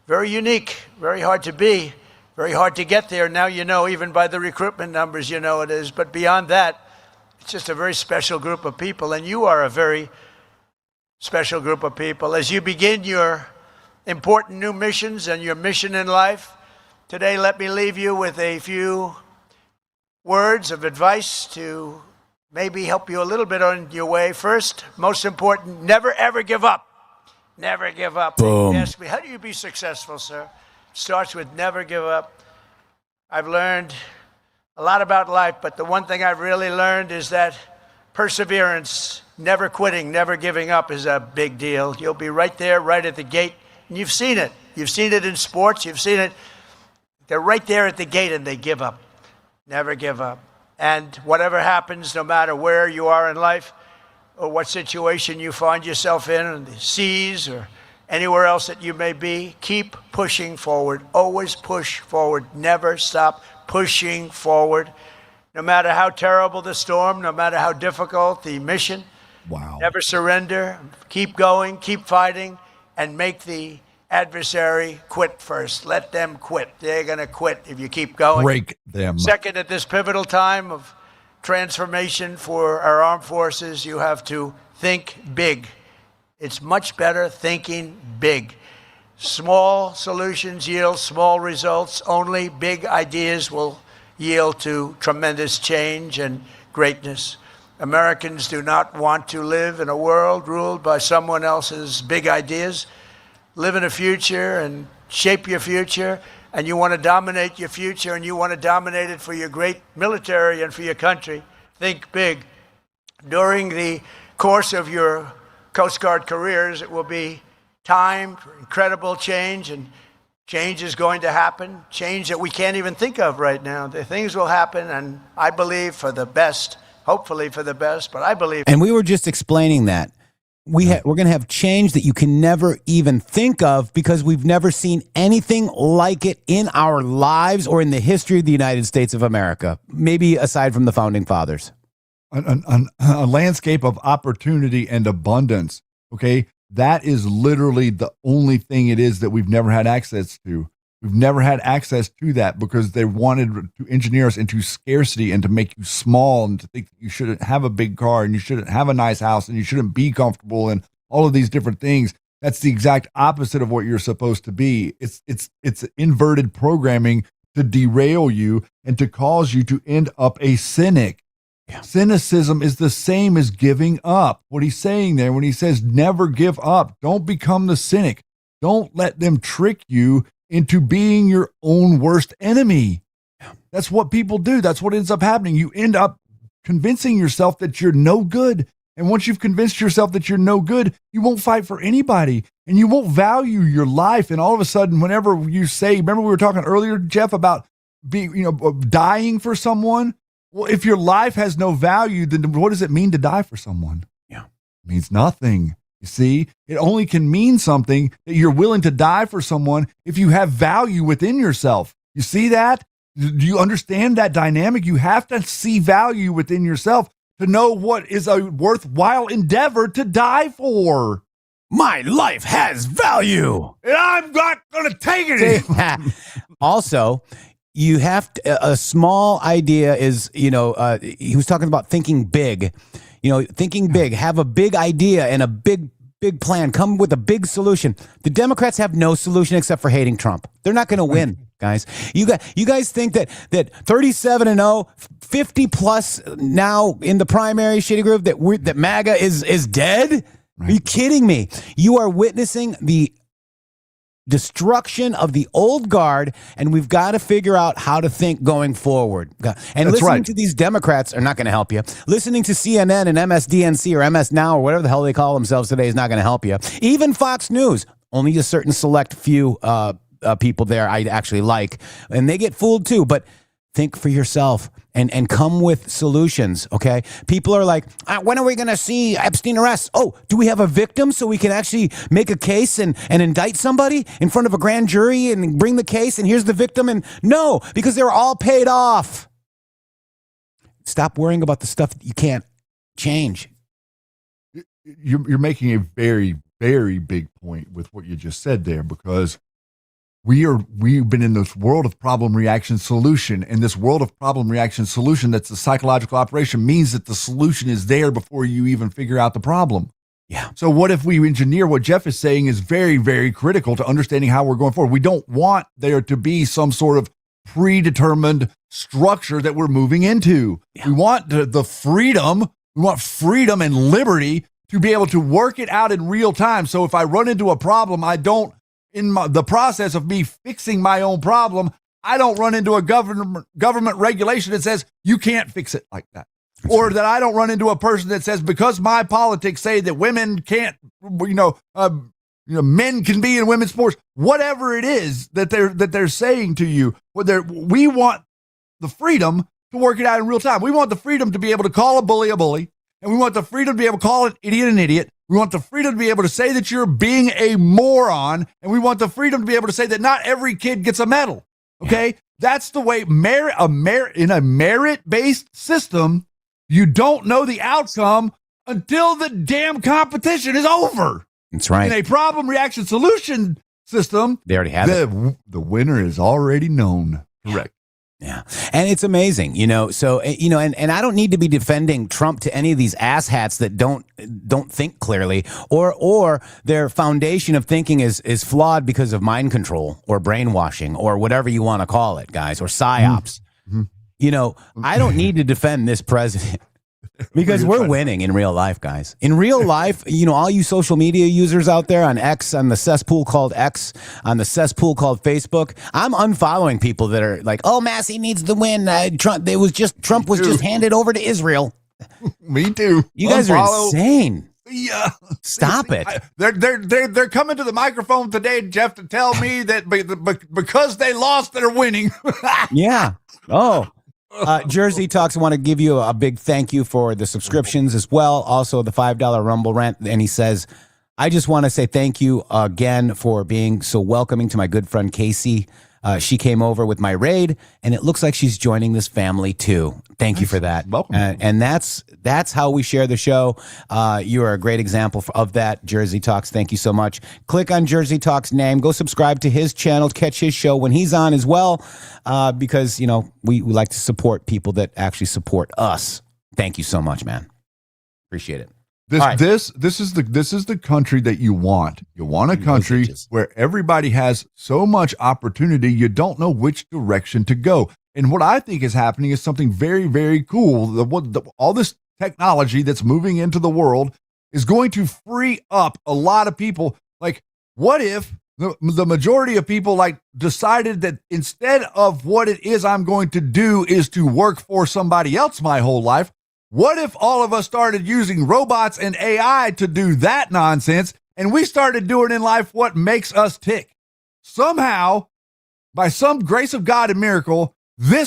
very unique, very hard to be, very hard to get there. Now you know, even by the recruitment numbers, you know it is. But beyond that, it's just a very special group of people. And you are a very special group of people. As you begin your important new missions and your mission in life, today let me leave you with a few words of advice to maybe help you a little bit on your way. First, most important, never ever give up. Never give up. Boom. You ask me, how do you be successful, sir? It starts with never give up. I've learned a lot about life, but the one thing I've really learned is that perseverance, never quitting, never giving up is a big deal. You'll be right there, right at the gate, and you've seen it. You've seen it in sports. You've seen it. They're right there at the gate, and they give up. Never give up. And whatever happens, no matter where you are in life or what situation you find yourself in the seas or anywhere else that you may be, keep pushing forward. Always push forward. Never stop pushing forward. No matter how terrible the storm, no matter how difficult the mission, never surrender. Keep going, keep fighting, and make the adversary quit first. Let them quit. They're going to quit if you keep going. Break them. Second, at this pivotal time of transformation for our armed forces, you have to think big. It's much better thinking big. Small solutions yield small results. Only big ideas will yield to tremendous change and greatness. Americans do not want to live in a world ruled by someone else's big ideas. Live in a future and shape your future, and you want to dominate your future, and you want to dominate it for your great military and for your country. Think big. During the course of your Coast Guard careers, it will be time for incredible change, and change is going to happen, change that we can't even think of right now. The things will happen, and I believe for the best, hopefully for the best, but I believe. And we were just explaining that. We're going to have change that you can never even think of because we've never seen anything like it in our lives or in the history of the United States of America, maybe aside from the founding fathers. A landscape of opportunity and abundance, okay? That is literally the only thing it is that we've never had access to. We've never had access to that because they wanted to engineer us into scarcity and to make you small and to think that you shouldn't have a big car and you shouldn't have a nice house and you shouldn't be comfortable and all of these different things. That's the exact opposite of what you're supposed to be. It's inverted programming to derail you and to cause you to end up a cynic. Yeah. Cynicism is the same as giving up. What he's saying there when he says never give up, don't become the cynic. Don't let them trick you into being your own worst enemy. That's what people do. That's what ends up happening. You end up convincing yourself that you're no good. And once you've convinced yourself that you're no good, you won't fight for anybody and you won't value your life. And all of a sudden, whenever you say, remember we were talking earlier, Jeff, about dying for someone. Well, if your life has no value, then what does it mean to die for someone? Yeah. It means nothing. You see, it only can mean something that you're willing to die for someone if you have value within yourself. You see that? Do you understand that dynamic? You have to see value within yourself to know what is a worthwhile endeavor to die for. My life has value. And I'm not going to take it. Also, you have to, a small idea is, he was talking about thinking big, thinking big, have a big idea and a big plan, come with a big solution. The Democrats have no solution except for hating Trump. They're not going to win, guys. You guys think that 37-0, 50 plus now in the primary shitty group that MAGA is dead? Right. Are you kidding me? You are witnessing the destruction of the old guard, and we've got to figure out how to think going forward. And listening to these Democrats are not going to help you. Listening to CNN and MSDNC or MS Now or whatever the hell they call themselves today is not going to help you. Even Fox News, only a certain select few people there I actually like, and they get fooled too. But think for yourself and come with solutions, okay? People are like, when are we going to see Epstein arrests? Oh, do we have a victim so we can actually make a case and indict somebody in front of a grand jury and bring the case and here's the victim? And no, because they're all paid off. Stop worrying about the stuff that you can't change. You're making a very, very big point with what you just said there, because we've been in this world of problem reaction solution, and this world of problem reaction solution that's a psychological operation means that the solution is there before you even figure out the problem. Yeah. So what if we engineer what Jeff is saying is very, very critical to understanding how we're going forward? We don't want there to be some sort of predetermined structure that we're moving into. Yeah. We want the freedom. We want freedom and liberty to be able to work it out in real time. So if I run into a problem, the process of me fixing my own problem, I don't run into a government regulation that says you can't fix it like that. Or that I don't run into a person that says, because my politics say that women can't, men can be in women's sports, whatever it is that they're saying to you. We want the freedom to work it out in real time. We want the freedom to be able to call a bully, and we want the freedom to be able to call an idiot. We want the freedom to be able to say that you're being a moron, and we want the freedom to be able to say that not every kid gets a medal. Okay, yeah. That's the way in a merit-based system. You don't know the outcome until the damn competition is over. That's right. In a problem reaction solution system, they already have it. The winner is already known. Correct. Yeah. And it's amazing, so, and I don't need to be defending Trump to any of these asshats that don't think clearly or their foundation of thinking is flawed because of mind control or brainwashing or whatever you want to call it, guys, or psyops. Mm-hmm. I don't need to defend this president. Because we're winning in real life, guys. In real life, all you social media users out there on X, on the cesspool called X, on the cesspool called Facebook, I'm unfollowing people that are like, "Oh, Massey needs to win. Trump was just handed over to Israel." Me too. You guys are insane. Yeah, stop it. They're coming to the microphone today, Jeff, to tell me that because they lost, they're winning. Yeah. Oh. Jersey Talks, I want to give you a big thank you for the subscriptions as well. Also, the $5 Rumble rent. And he says, I just want to say thank you again for being so welcoming to my good friend Casey. She came over with my raid, and it looks like she's joining this family too. Thank you for that. Welcome. And that's how we share the show. You are a great example of that. Jersey Talks, thank you so much. Click on Jersey Talks' name. Go subscribe to his channel. Catch his show when he's on as well, because we like to support people that actually support us. Thank you so much, man. Appreciate it. This is the country that you want. You want a country where everybody has so much opportunity, you don't know which direction to go. And what I think is happening is something very, very cool. All this technology that's moving into the world is going to free up a lot of people. Like, what if the majority of people like decided that instead of what it is I'm going to do is to work for somebody else my whole life, what if all of us started using robots and AI to do that nonsense, and we started doing in life what makes us tick? Somehow, by some grace of God and miracle,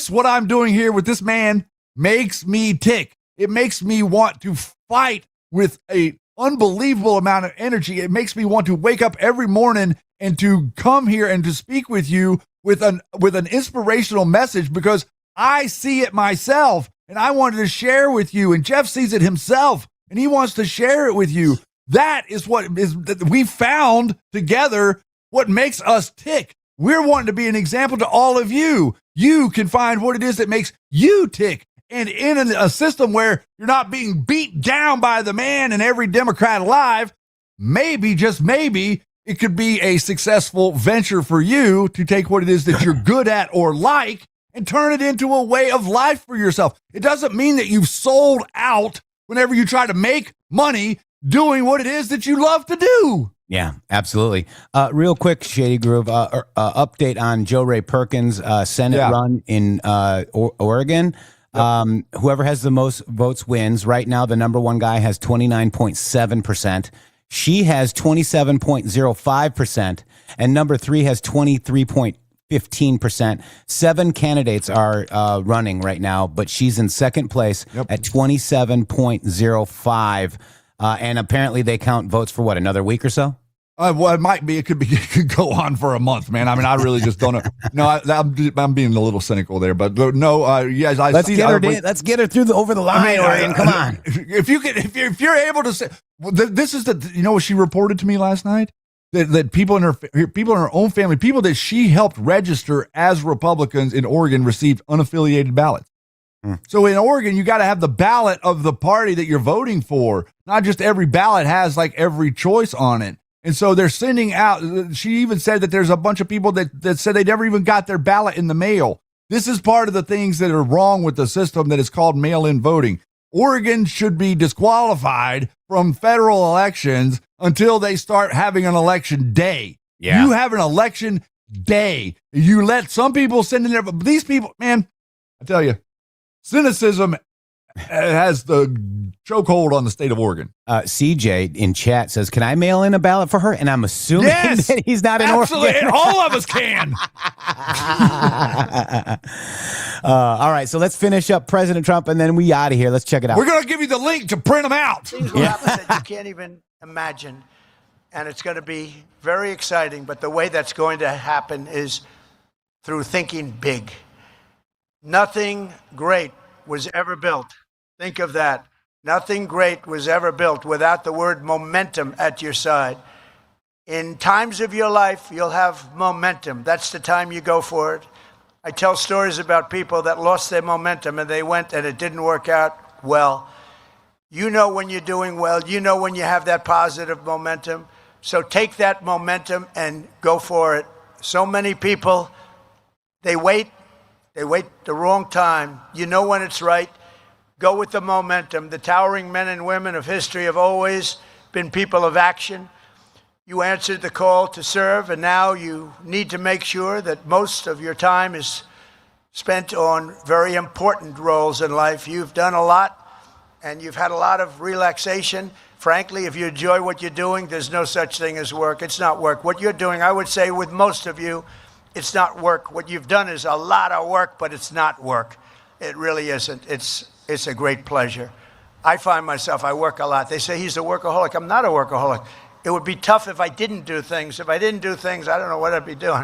what I'm doing here with this man makes me tick. It makes me want to fight with a unbelievable amount of energy. It makes me want to wake up every morning and to come here and to speak with you with an inspirational message, because I see it myself and I wanted to share with you, and Jeff sees it himself and he wants to share it with you. That is what is that we found together what makes us tick. We're wanting to be an example to all of you. You can find what it is that makes you tick. And in a system where you're not being beat down by the man and every Democrat alive, maybe, just maybe, it could be a successful venture for you to take what it is that you're good at or like and turn it into a way of life for yourself. It doesn't mean that you've sold out whenever you try to make money doing what it is that you love to do. Yeah, absolutely. Real quick, Shady Groove, update on Joe Ray Perkins' Senate run in Oregon. Whoever has the most votes wins. Right now, the number one guy has 29.7%. She has 27.05%. And number three has 23.15%. 7 candidates are running right now, but she's in second place at 27.05%. And apparently they count votes for what, another week or so? Well, it might be. It could go on for a month, man. I mean, I really just don't know. No, I'm being a little cynical there, but no. Yes, let's get her through over the line. Oregon, come on. If you're able to say, this is the, you know what she reported to me last night, that people in her own family, people that she helped register as Republicans in Oregon, received unaffiliated ballots. So in Oregon, you got to have the ballot of the party that you're voting for. Not just every ballot has like every choice on it. And so they're sending out, she even said that there's a bunch of people that said they never even got their ballot in the mail. This is part of the things that are wrong with the system that is called mail-in voting. Oregon should be disqualified from federal elections until they start having an election day. Yeah. You have an election day. You let some people send in there, but these people, man, I tell you, cynicism has the chokehold on the state of Oregon. CJ in chat says, can I mail in a ballot for her? And I'm assuming that he's not in Oregon. All of us can. All right, so let's finish up President Trump, and then we out of here. Let's check it out. We're going to give you the link to print them out. Things will happen that you can't even imagine, and it's going to be very exciting. But the way that's going to happen is through thinking big. Nothing great was ever built. Think of that. Nothing great was ever built without the word momentum at your side. In times of your life, you'll have momentum. That's the time you go for it. I tell stories about people that lost their momentum and they went and it didn't work out well. You know when you're doing well. You know when you have that positive momentum. So take that momentum and go for it. So many people, they wait the wrong time. You know when it's right. Go with the momentum. The towering men and women of history have always been people of action. You answered the call to serve, and now you need to make sure that most of your time is spent on very important roles in life. You've done a lot, and you've had a lot of relaxation. Frankly, if you enjoy what you're doing, there's no such thing as work. It's not work. What you're doing, I would say with most of you, it's not work. What you've done is a lot of work, but it's not work. It really isn't. It's a great pleasure. I find myself, I work a lot. They say he's a workaholic. I'm not a workaholic. It would be tough if I didn't do things. If I didn't do things, I don't know what I'd be doing.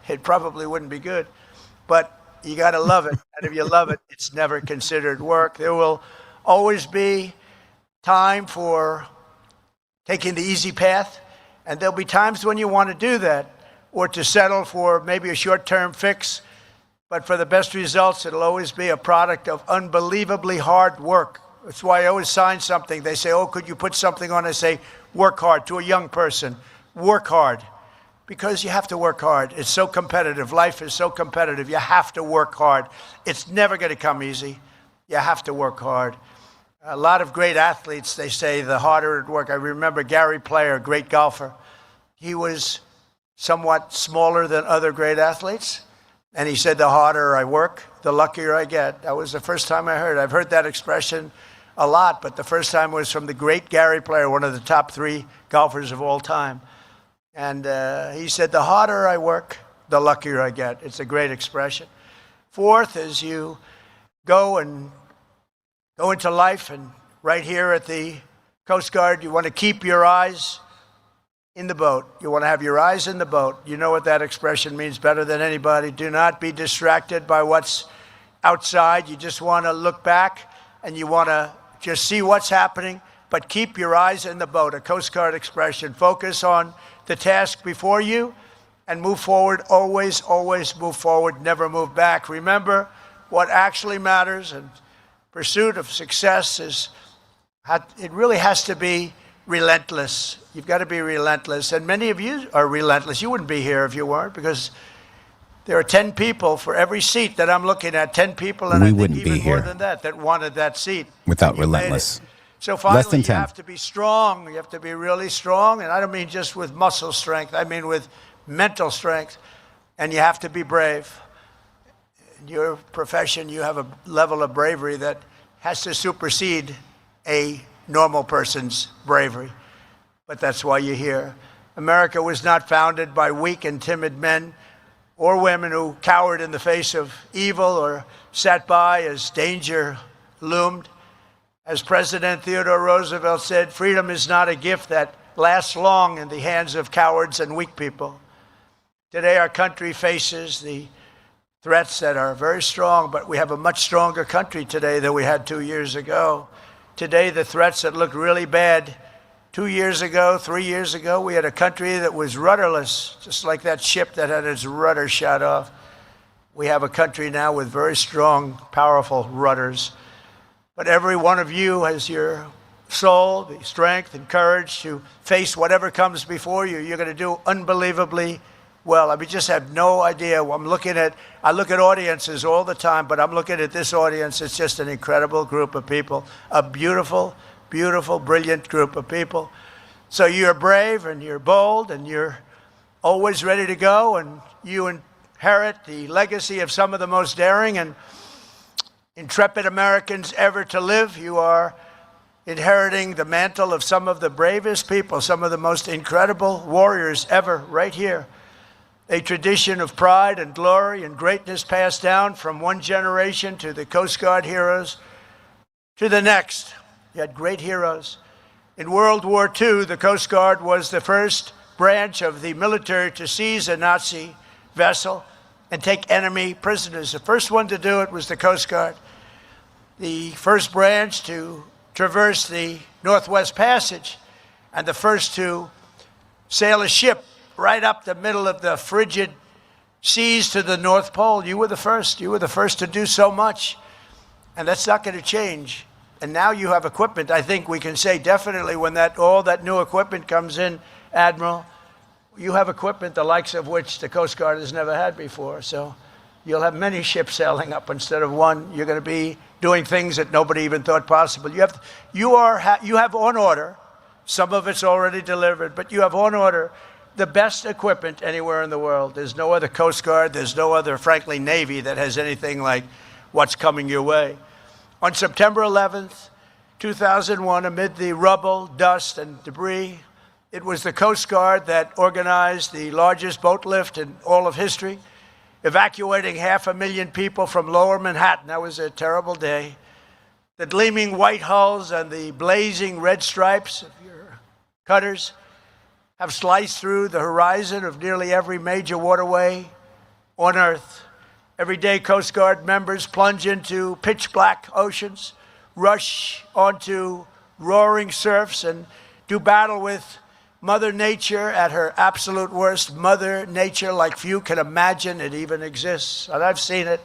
It probably wouldn't be good. But you got to love it. And if you love it, it's never considered work. There will always be time for taking the easy path. And there'll be times when you want to do that or to settle for maybe a short-term fix. But for the best results, it'll always be a product of unbelievably hard work. That's why I always sign something. They say, oh, could you put something on? I say, work hard. To a young person, work hard. Because you have to work hard. It's so competitive. Life is so competitive. You have to work hard. It's never going to come easy. You have to work hard. A lot of great athletes, they say, the harder it work. I remember Gary Player, a great golfer. He was somewhat smaller than other great athletes. And he said, the harder I work, the luckier I get. That was the first time I heard it. I've heard that expression a lot, but the first time was from the great Gary Player, one of the top 3 golfers of all time. And he said, the harder I work, the luckier I get. It's a great expression. Fourth is you go into life, and right here at the Coast Guard, you want to keep your eyes in the boat. You want to have your eyes in the boat. You know what that expression means better than anybody. Do not be distracted by what's outside. You just want to look back and you want to just see what's happening, but keep your eyes in the boat. A Coast Guard expression. Focus on the task before you and move forward. Always, always move forward. Never move back. Remember, what actually matters and pursuit of success is, it really has to be relentless. You've got to be relentless. And many of you are relentless. You wouldn't be here if you weren't, because there are 10 people for every seat that I'm looking at, 10 people, and We I think wouldn't even be more here than that wanted that seat. without And you made it. relentless. So finally, Less than you 10. have to be strong. You have to be really strong. And I don't mean just with muscle strength. I mean with mental strength. And you have to be brave. In your profession, you have a level of bravery that has to supersede a normal person's bravery. But that's why you're here. America was not founded by weak and timid men or women who cowered in the face of evil or sat by as danger loomed. As President Theodore Roosevelt said, freedom is not a gift that lasts long in the hands of cowards and weak people. Today, our country faces the threats that are very strong, but we have a much stronger country today than we had 2 years ago. Today, the threats that looked really bad 2 years ago, 3 years ago, we had a country that was rudderless, just like that ship that had its rudder shot off. We have a country now with very strong, powerful rudders. But every one of you has your soul, the strength and courage to face whatever comes before you. You're going to do unbelievably well. I mean, just have no idea. I look at audiences all the time, but I'm looking at this audience. It's just an incredible group of people, a beautiful, beautiful, brilliant group of people. So you're brave and you're bold and you're always ready to go, and you inherit the legacy of some of the most daring and intrepid Americans ever to live. You are inheriting the mantle of some of the bravest people, some of the most incredible warriors ever, right here. A tradition of pride and glory and greatness passed down from one generation to the Coast Guard heroes to the next. You had great heroes. In World War II, the Coast Guard was the first branch of the military to seize a Nazi vessel and take enemy prisoners. The first one to do it was the Coast Guard. The first branch to traverse the Northwest Passage and the first to sail a ship right up the middle of the frigid seas to the North Pole. You were the first. You were the first to do so much. And that's not going to change. And now you have equipment. I think we can say definitely when all that new equipment comes in, Admiral, you have equipment the likes of which the Coast Guard has never had before. So you'll have many ships sailing up instead of one. You're going to be doing things that nobody even thought possible. You have on order, some of it's already delivered, but you have on order the best equipment anywhere in the world. There's no other Coast Guard, there's no other, frankly, Navy that has anything like what's coming your way. On September 11th, 2001, amid the rubble, dust, and debris, it was the Coast Guard that organized the largest boat lift in all of history, evacuating 500,000 people from lower Manhattan. That was a terrible day. The gleaming white hulls and the blazing red stripes of your cutters have sliced through the horizon of nearly every major waterway on Earth. Every day, Coast Guard members plunge into pitch black oceans, rush onto roaring surfs, and do battle with Mother Nature at her absolute worst. Mother Nature like few can imagine it even exists. And I've seen it.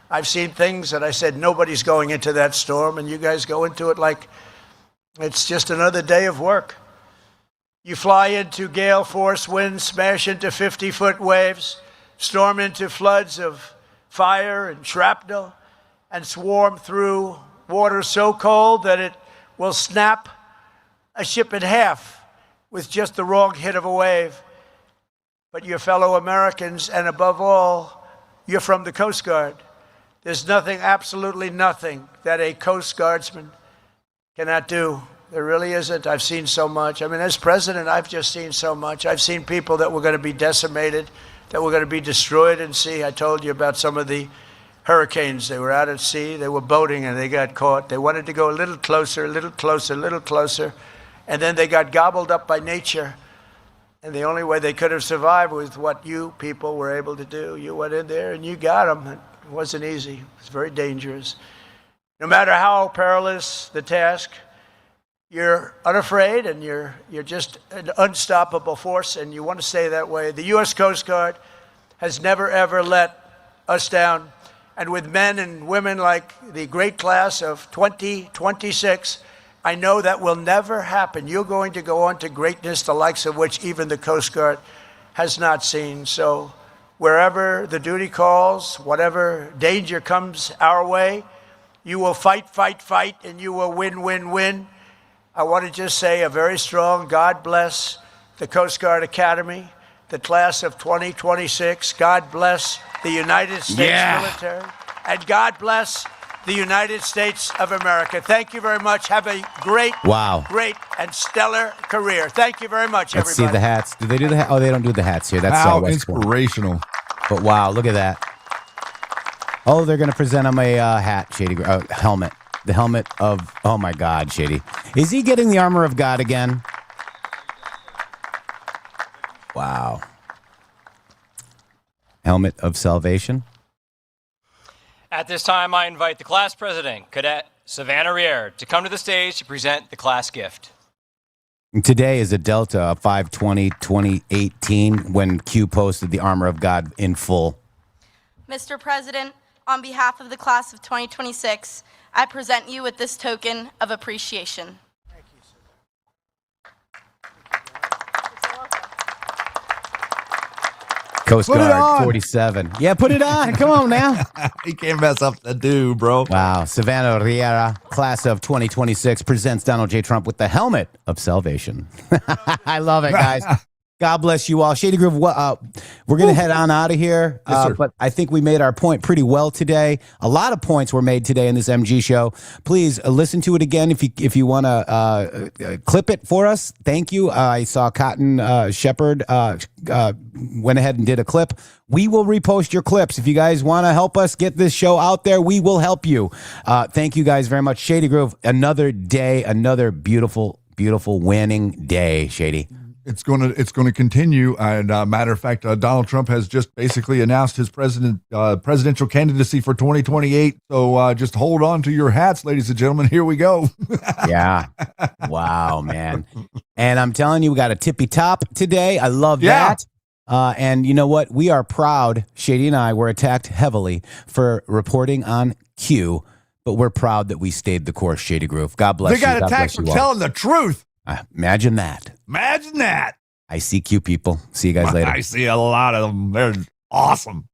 I've seen things that I said, nobody's going into that storm, and you guys go into it like it's just another day of work. You fly into gale force winds, smash into 50-foot waves, storm into floods of fire and shrapnel, and swarm through water so cold that it will snap a ship in half with just the wrong hit of a wave. but your fellow Americans, and above all, you're from the Coast Guard. There's nothing, absolutely nothing, that a Coast Guardsman cannot do. There really isn't. I've seen so much. I mean, as president, I've just seen so much. I've seen people that were going to be decimated, that were going to be destroyed in sea. I told you about some of the hurricanes. They were out at sea. They were boating, and they got caught. They wanted to go a little closer, a little closer, a little closer, and then they got gobbled up by nature. And the only way they could have survived was what you people were able to do. You went in there, and you got them. It wasn't easy. It was very dangerous. No matter how perilous the task, you're unafraid, and you're just an unstoppable force, and you want to stay that way. The U.S. Coast Guard has never, ever let us down. And with men and women like the great class of 2026, I know that will never happen. You're going to go on to greatness, the likes of which even the Coast Guard has not seen. So wherever the duty calls, whatever danger comes our way, you will fight, fight, fight, and you will win, win, win. I want to just say a very strong God bless the Coast Guard Academy, the class of 2026. God bless the United States military, and God bless the United States of America. Thank you very much. Have a great, great and stellar career. Thank you very much, Let's everybody. see the hats. Do they do the hat? Oh, they don't do the hats here. That's How West Point. inspirational. But wow, look at that. Oh, they're going to present him a hat, Shady. Helmet. The helmet of, oh my God, Shady. Is he getting the armor of God again? Wow. Helmet of salvation. At this time, I invite the class president, Cadet Savannah Rier, to come to the stage to present the class gift. Today is a Delta 5/20/2018 when Q posted the armor of God in full. Mr. President, on behalf of the class of 2026, I present you with this token of appreciation. Coast Put it Guard on. 47. Yeah, put it on. Come on now. He can't mess up the do, bro. Wow. Savannah Riera, class of 2026, presents Donald J. Trump with the helmet of salvation. I love it, guys. God bless you all. Shady Groove, we're going to head on out of here. Yes, sir. But I think we made our point pretty well today. A lot of points were made today in this MG show. Please listen to it again if you want to clip it for us. Thank you. I saw Cotton Shepherd went ahead and did a clip. We will repost your clips. If you guys want to help us get this show out there, we will help you. Thank you guys very much. Shady Groove, another day, another beautiful, beautiful winning day, Shady. It's going to continue. And matter of fact, Donald Trump has just basically announced his presidential candidacy for 2028. So just hold on to your hats, ladies and gentlemen. Here we go. Yeah. Wow, man. And I'm telling you, we got a tippy top today. I love that. And you know what? We are proud. Shady and I were attacked heavily for reporting on Q, but we're proud that we stayed the course, Shady Groove. God bless you. They got attacked for telling the truth. Imagine that. Imagine that. I see Q people. See you guys later. I see a lot of them. They're awesome.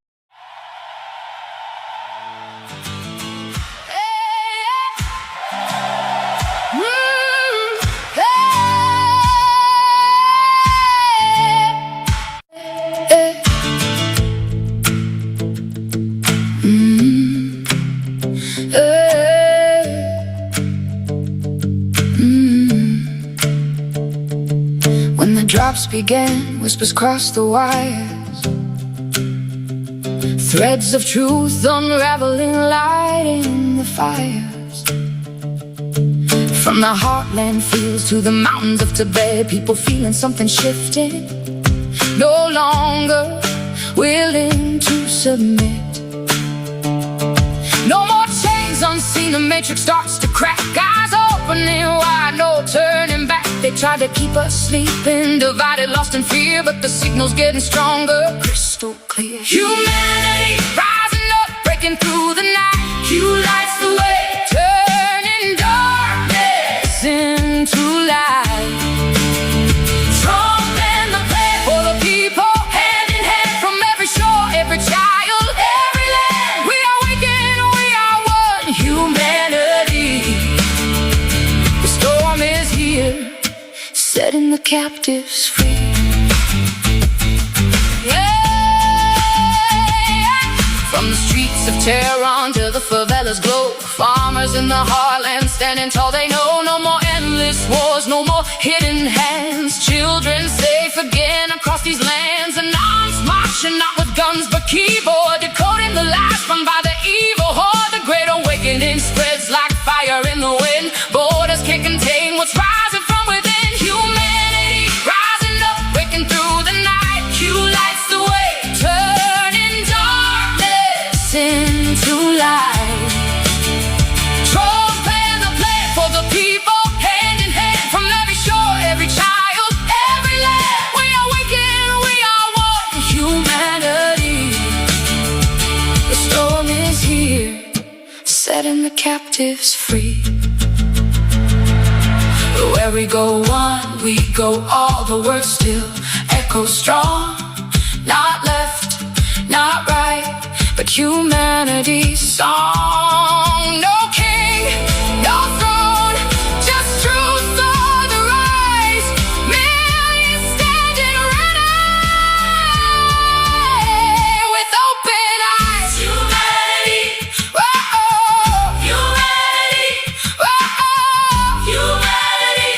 Drops began, whispers crossed the wires, threads of truth unraveling, lighting the fires. From the heartland fields to the mountains of Tibet, people feeling something shifting, no longer willing to submit. No more chains unseen, the matrix starts to crack, eyes opening wide, no turning back. They tried to keep us sleeping, divided, lost in fear, but the signal's getting stronger, crystal clear. Humanity rising up, breaking through the night. Q lights the way, turning darkness into light. Trump and the plan for the people, hand in hand, from every shore, every child, every land. We are waking, we are one, humanity. The storm is here, setting the captives free. streets of Tehran till the favelas glow. Farmers in the heartland standing tall, they know no more endless wars, no more hidden hands. Children safe again across these lands, and arms marching not with guns but keyboard, decoding the lies spun by the evil horde. The great awakening spreads like fire in the wind. Borders can't contain what's rising from within. Humanity rising up, breaking through the night. Q lights the way, turning darkness into light. Trolls playing the plan for the people, hand in hand from every shore, every child, every land. We are waking, we are one, humanity. The storm is here, setting the captives free. Where we go one, we go all. The words still echo strong. Not left, not right, but humanity's song. No king, no throne, just truth on the rise. Millions standing ready with open eyes. Humanity, whoa, humanity, whoa, humanity.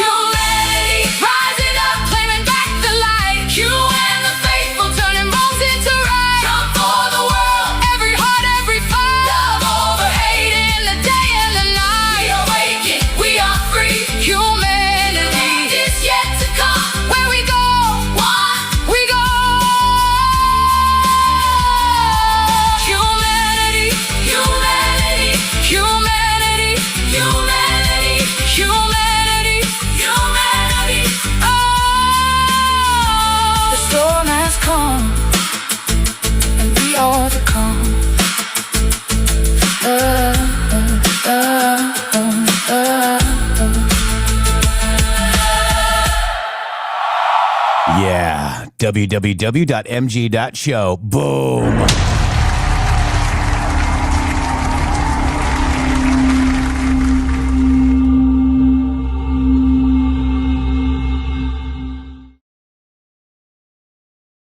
Humanity rising up, claiming back the light. You and the faithful turning wrongs into right. Jump for the world, every heart, every fight. Love over hate in the day and the night. We are waking, we are free. Humanity is yet to come. Where we go, one, we go. Humanity, humanity, humanity, humanity, humanity, humanity. Oh, the storm has come, and we are the calm. Yeah, www.mg.show. Boom.